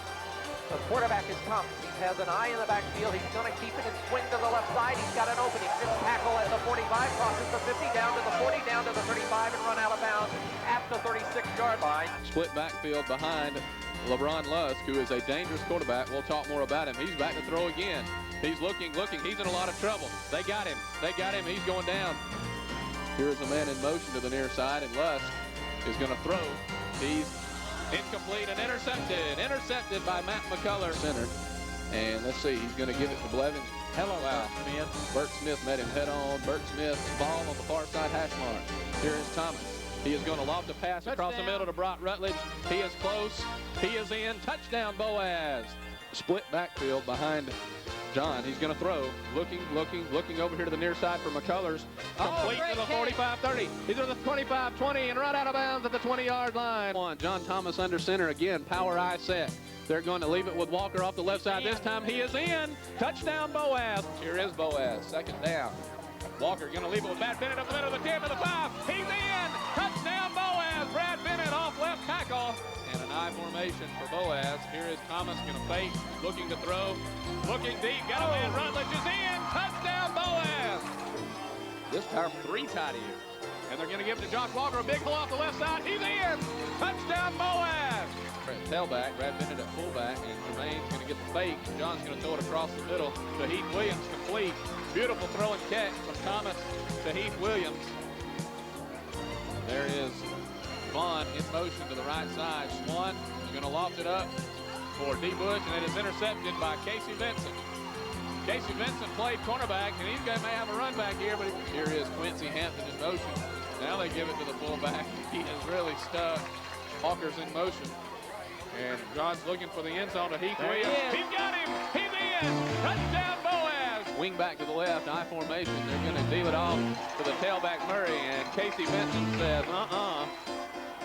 The quarterback has come. He has an eye in the backfield. He's going to keep it and swing to the left side. He's got an opening. Fifth tackle at the 45, crosses the 50, down to the 40, down to the 35, and run out of bounds at the 36-yard 20-yard line. Split backfield behind LeBron Lusk, who is a dangerous quarterback. We'll talk more about him. He's back to throw again. He's looking. He's in a lot of trouble. They got him. He's going down. Here's a man in motion to the near side, and Lusk is going to throw. He's incomplete and intercepted. Intercepted by Matt McCullough, center. And let's see, he's going to give it to Blevins. Hello, wow. Smith. Bert Smith met him head on. Bert Smith, ball on the far side hash mark. Here is Thomas. He is going to lob the pass across the middle to Brock Rutledge. He is close. He is in. Touchdown, Boaz. Split backfield behind John. He's going to throw. Looking over here to the near side for McCullers. Complete to the 45-30. He's to the 25-20 and right out of bounds at the 20-yard line. John Thomas under center again. Power eye set. They're going to leave it with Walker off the left side. This time he is in. Touchdown, Boaz. Here is Boaz. Second down. Walker going to leave it with Brad Bennett up the middle of the 10 to the 5. He's in. Touchdown, Boaz. Brad Bennett off left tackle. And an I formation for Boaz. Here is Thomas going to fake. Looking to throw. Looking deep. Got a man. Rutledge is in. Touchdown, Boaz. This time 3 tight ends. And they're going to give it to Josh Walker. A big hole off the left side. He's in. Touchdown, Boaz. Tailback, Brad Bennett at fullback, and Jermaine's going to get the fake. John's going to throw it across the middle to Heath Williams, complete. Beautiful throw and catch from Thomas to Heath Williams. There is Vaughn in motion to the right side. Swan is going to loft it up for D. Bush, and it is intercepted by Casey Vincent. Casey Vincent played cornerback, and he's going to may have a run back here, but here is Quincy Hampton in motion. Now they give it to the fullback. He is really stuck. Walker's in motion. And John's looking for the end zone to Heath Williams. He's got him. He's in. Touchdown, Boaz. Wing back to the left, I formation. They're going to deal it off to the tailback Murray. And Casey Vincent says,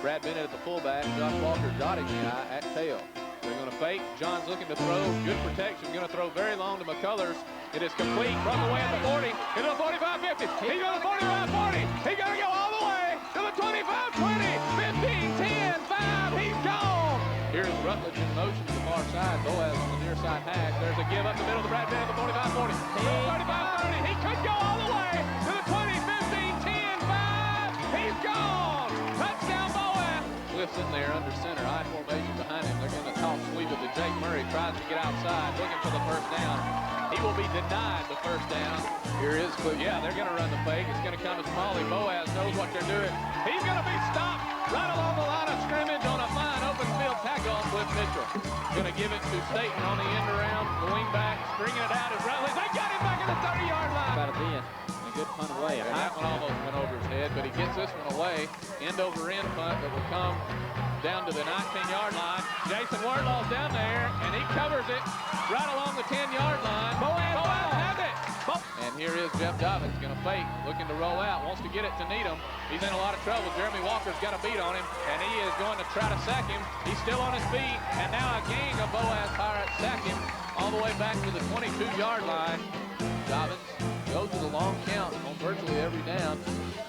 Brad Bennett at the fullback. Josh Walker dotting the eye at tail. They're going to fake. John's looking to throw. Good protection. Going to throw very long to McCullers. It is complete. Broke away at the 40. Into the 45-50. He's on the 45-40. He's going to go all the way to the 25-20. 15, 10, 5. He's gone. Here's Rutledge in motion to the far side. Boaz on the near side hash. There's a give up the middle to Brad Bennett at the 45-40. 35-30. He could go all the way to the 20, 15, 10, 5. He's gone. Touchdown, Boaz. Cliff's in there under center. I formation behind him. They're going to toss sweep it to Jake Murray. Tries to get outside. Looking for the first down. He will be denied the first down. Here is Cliff. Yeah, they're going to run the fake. It's going to come to Smalley. Boaz knows what they're doing. He's going to be stopped right along the line of scrimmage on a fine open field tackle. Cliff Mitchell going to give it to Staten on the end around. The wing back, stringing it out is Rutledge. They got him back at the 30-yard line. About to be in. A good punt away. And that one almost went over his head, but he gets this one away. End over end punt that will come down to the 19-yard line. Jason Wardlaw's down there, and he covers it right along the 10-yard line. Boaz has it. And here is Jeff Dobbins going to fake, looking to roll out, wants to get it to Needham. He's in a lot of trouble. Jeremy Walker's got a beat on him, and he is going to try to sack him. He's still on his feet, and now a gang of Boaz Pirates sack him all the way back to the 22-yard line. Dobbins goes to the long count on virtually every down.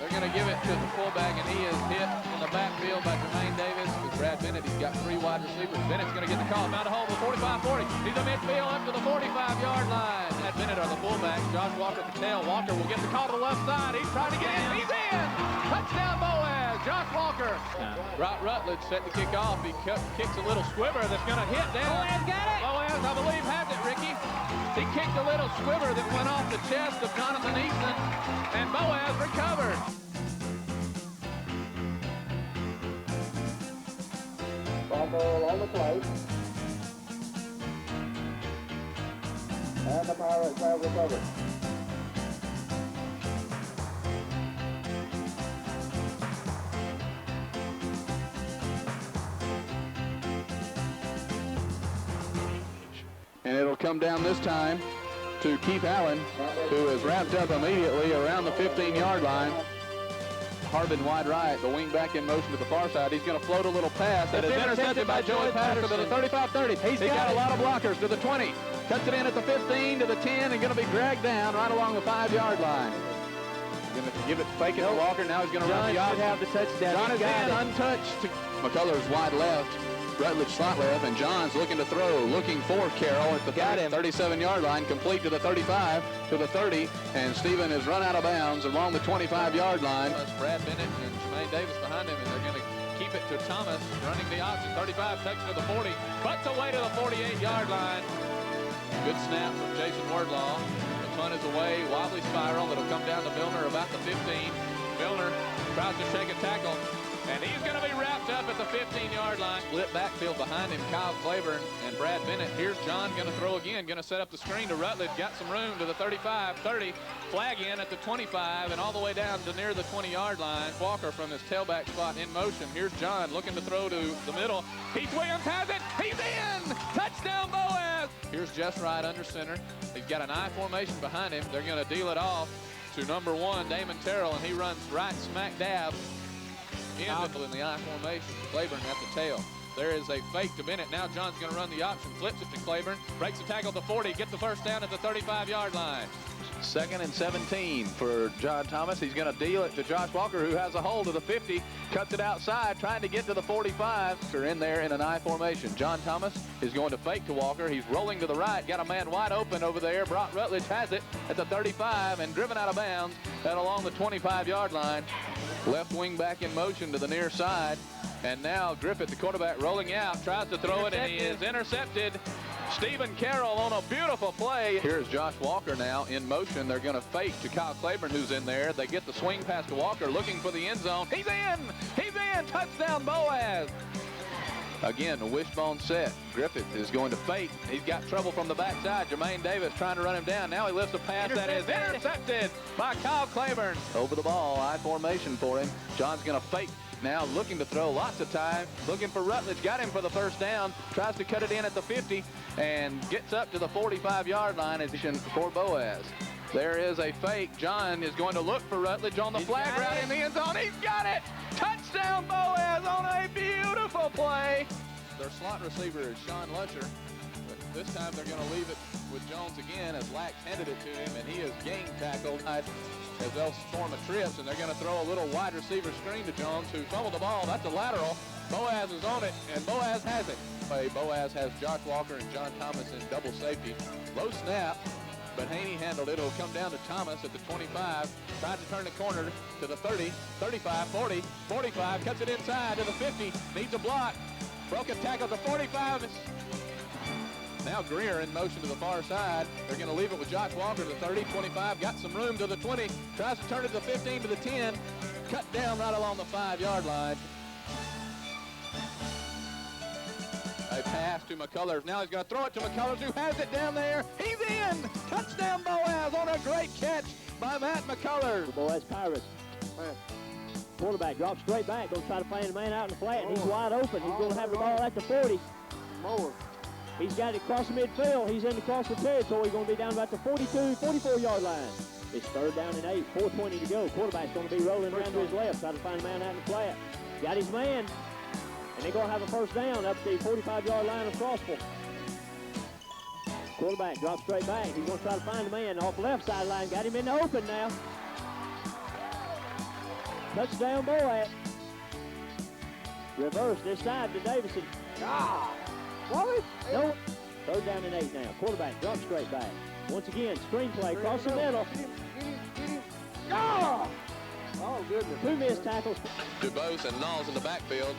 They're going to give it to the fullback, and he is hit in the backfield by Jermaine Davis. With Brad Bennett, he's got 3 wide receivers. Bennett's going to get the call. Found a hole to the 45-40. He's a midfield up to the 45-yard line. Brad Bennett are the fullback. Josh Walker the tail. Walker will get the call to the left side. He's trying to get in. He's in. Touchdown, Boaz. Josh Walker. Brock Rutledge set to kick off. He kicks a little squiver that's going to hit down. Boaz got it. Boaz, I believe, has it, Ricky. He kicked a little squiver that went off the chest of Jonathan Easton, and Boaz recovered. Ball on the plate. And the Pirates have recovered. And it'll come down this time to Keith Allen, who is wrapped up immediately around the 15-yard line. Harbin wide right, the wing back in motion to the far side. He's going to float a little pass that is intercepted by Joey Patterson to the 35-30. He's got a lot of blockers to the 20. Cuts it in at the 15 to the 10 and going to be dragged down right along the 5-yard line. Going to give it, fake it to Walker. Now he's going to run the option. Have the touchdown. John is in, untouched. McCullers wide left. Rutledge slot left, and John's looking to throw, looking for Carroll at the 37-yard line, complete to the 35, to the 30, and Stephen is run out of bounds along the 25-yard line. Brad Bennett and Jermaine Davis behind him, and they're going to keep it to Thomas, running the option. 35 takes to the 40, butts away to the 48-yard line. Good snap from Jason Wardlaw. The punt is away, wobbly spiral. It'll come down to Milner about the 15. Milner tries to shake a tackle, and he's going to be wrapped up at the 15-yard line. Split backfield behind him, Kyle Claiborne and Brad Bennett. Here's John going to throw again, going to set up the screen to Rutledge. Got some room to the 35, 30, flag in at the 25, and all the way down to near the 20-yard line. Walker from his tailback spot in motion. Here's John looking to throw to the middle. Heath Williams has it. He's in. Touchdown, Boaz. Here's Jess Wright under center. He's got an I formation behind him. They're going to deal it off to number 1, Damon Terrell, and he runs right smack dab in the I formation. Claiborne at the tail. There is a fake to Bennett. Now John's going to run the option, flips it to Claiborne, breaks the tackle at the 40, gets the first down at the 35-yard line. 2nd and 17 for John Thomas. He's going to deal it to Josh Walker, who has a hold of the 50, cuts it outside, trying to get to the 45. They're in there in an I formation. John Thomas is going to fake to Walker. He's rolling to the right, got a man wide open over there. Brock Rutledge has it at the 35 and driven out of bounds and along the 25-yard line. Left wing back in motion to the near side. And now Griffith, the quarterback, rolling out, tries to throw it, and he is intercepted. Stephen Carroll on a beautiful play. Here's Josh Walker now in motion. They're going to fake to Kyle Claiborne, who's in there. They get the swing pass to Walker, looking for the end zone. He's in! He's in! Touchdown, Boaz! Again, the wishbone set. Griffith is going to fake. He's got trouble from the backside. Jermaine Davis trying to run him down. Now he lifts a pass that is intercepted by Kyle Claiborne. Over the ball, I formation for him. John's going to fake. Now looking to throw, lots of time, looking for Rutledge, got him for the first down, tries to cut it in at the 50, and gets up to the 45-yard line as for Boaz. There is a fake. John is going to look for Rutledge on the flag route in the end zone. He's got it! Touchdown, Boaz on a beautiful play. Their slot receiver is Sean Lusher. But this time they're going to leave it with Jones again as Lax handed it to him, and he is gang tackled as they'll form a trips, and they're going to throw a little wide receiver screen to Jones, who fumbled the ball. That's a lateral. Boaz is on it, and Boaz has it. Boaz has Josh Walker and John Thomas in double safety. Low snap, but Haney handled it. It'll come down to Thomas at the 25. Tried to turn the corner to the 30, 35, 40, 45. Cuts it inside to the 50. Needs a block. Broken tackle to 45. Now Greer in motion to the far side. They're going to leave it with Josh Walker to the 30, 25. Got some room to the 20. Tries to turn it to the 15 to the 10. Cut down right along the 5-yard line. A pass to McCullers. Now he's going to throw it to McCullers, who has it down there. He's in! Touchdown, Boaz on a great catch by Matt McCullers. The Boaz Pirates. Quarterback drops straight back. Going to try to find a man out in the flat. He's wide open. He's going to have the ball at the 40. He's got it across the midfield. He's in across the territory. He's going to be down about the 42, 44-yard line. It's 3rd down and 8, 4:20 to go. Quarterback's going to be rolling around to his left, trying to find a man out in the flat. Got his man, and they're going to have a first down up the 45-yard line of Crossville. Quarterback drops straight back. He's going to try to find a man off the left sideline. Got him in the open now. Touchdown, Boaz. Reverse this side to Davison. No. 3rd down and 8 now. Quarterback drops straight back. Once again, screenplay across the middle. Oh, goodness. 2 missed tackles. DuBose and Knowles in the backfield.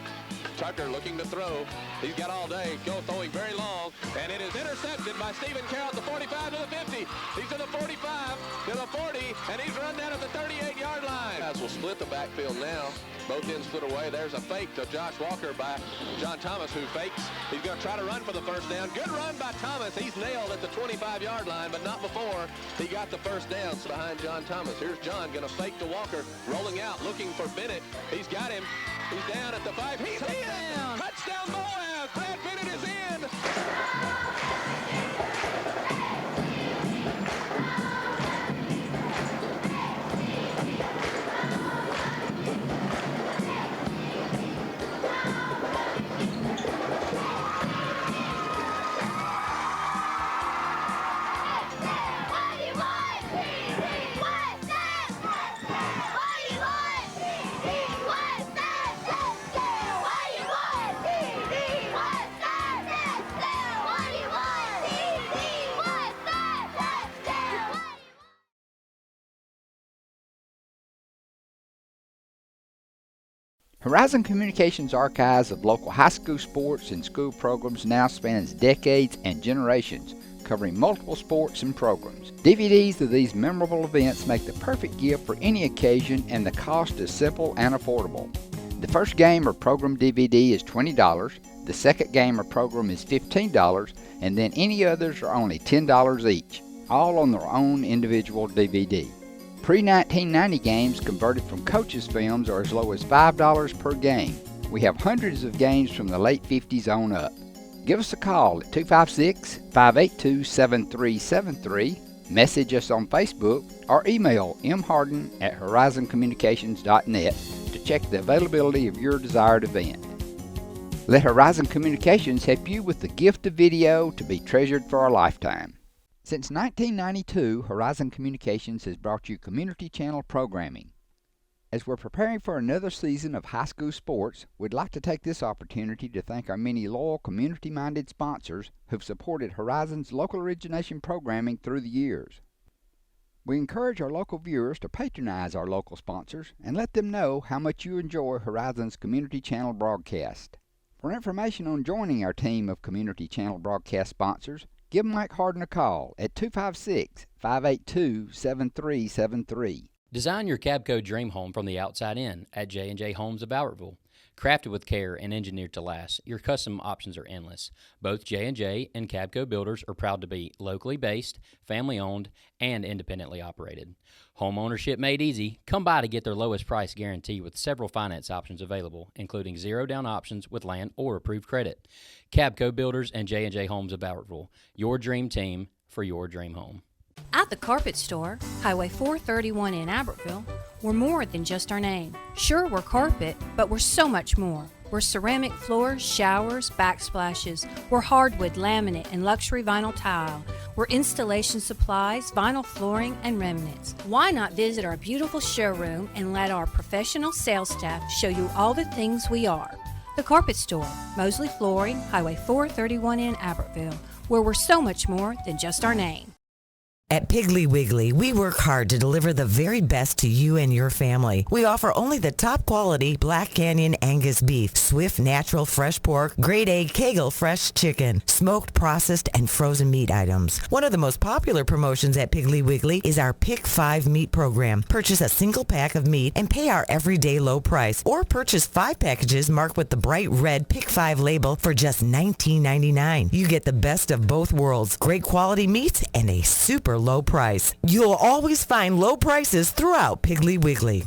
Tucker looking to throw. He's got all day. Throwing very long. And it is intercepted by Stephen Carroll at the 45 to the 50. He's to the 45 to the 40. And he's run down at the 38-yard line. Guys will split the backfield now. Both ends split away. There's a fake to Josh Walker by John Thomas, who fakes. He's going to try to run for the first down. Good run by Thomas. He's nailed at the 25-yard line, but not before he got the first down behind John Thomas. Here's John going to fake to Walker, rolling out, looking for Bennett. He's got him. He's down at the 5. He's in! Touchdown, Boaz! Brad Bennett is in! Horizon Communications' archives of local high school sports and school programs now spans decades and generations, covering multiple sports and programs. DVDs of these memorable events make the perfect gift for any occasion, and the cost is simple and affordable. The first game or program DVD is $20, the second game or program is $15, and then any others are only $10 each, all on their own individual DVD. Pre-1990 games converted from coaches' films are as low as $5 per game. We have hundreds of games from the late 50s on up. Give us a call at 256-582-7373, message us on Facebook, or email mharden@horizoncommunications.net to check the availability of your desired event. Let Horizon Communications help you with the gift of video to be treasured for a lifetime. Since 1992, Horizon Communications has brought you community channel programming. As we're preparing for another season of high school sports, we'd like to take this opportunity to thank our many loyal community-minded sponsors who've supported Horizon's local origination programming through the years. We encourage our local viewers to patronize our local sponsors and let them know how much you enjoy Horizon's community channel broadcast. For information on joining our team of community channel broadcast sponsors, give Mike Harden a call at 256-582-7373. Design your Cabco dream home from the outside in at J&J Homes of Bowertville. Crafted with care and engineered to last, your custom options are endless. Both J&J and Cabco builders are proud to be locally based, family-owned, and independently operated. Home ownership made easy. Come by to get their lowest price guarantee with several finance options available, including zero-down options with land or approved credit. Cabco Builders and J&J Homes of Bowertville, your dream team for your dream home. At the Carpet Store, Highway 431 in Albertville, we're more than just our name. Sure, we're carpet, but we're so much more. We're ceramic floors, showers, backsplashes. We're hardwood, laminate, and luxury vinyl tile. We're installation supplies, vinyl flooring, and remnants. Why not visit our beautiful showroom and let our professional sales staff show you all the things we are? The Carpet Store, Mosley Flooring, Highway 431 in Albertville, where we're so much more than just our name. At Piggly Wiggly, we work hard to deliver the very best to you and your family. We offer only the top quality Black Canyon Angus beef, Swift natural fresh pork, grade A Kegel fresh chicken, smoked, processed, and frozen meat items. One of the most popular promotions at Piggly Wiggly is our Pick 5 meat program. Purchase a single pack of meat and pay our everyday low price, or purchase 5 packages marked with the bright red Pick 5 label for just $19.99. You get the best of both worlds, great quality meats and a super low price. You'll always find low prices throughout Piggly Wiggly.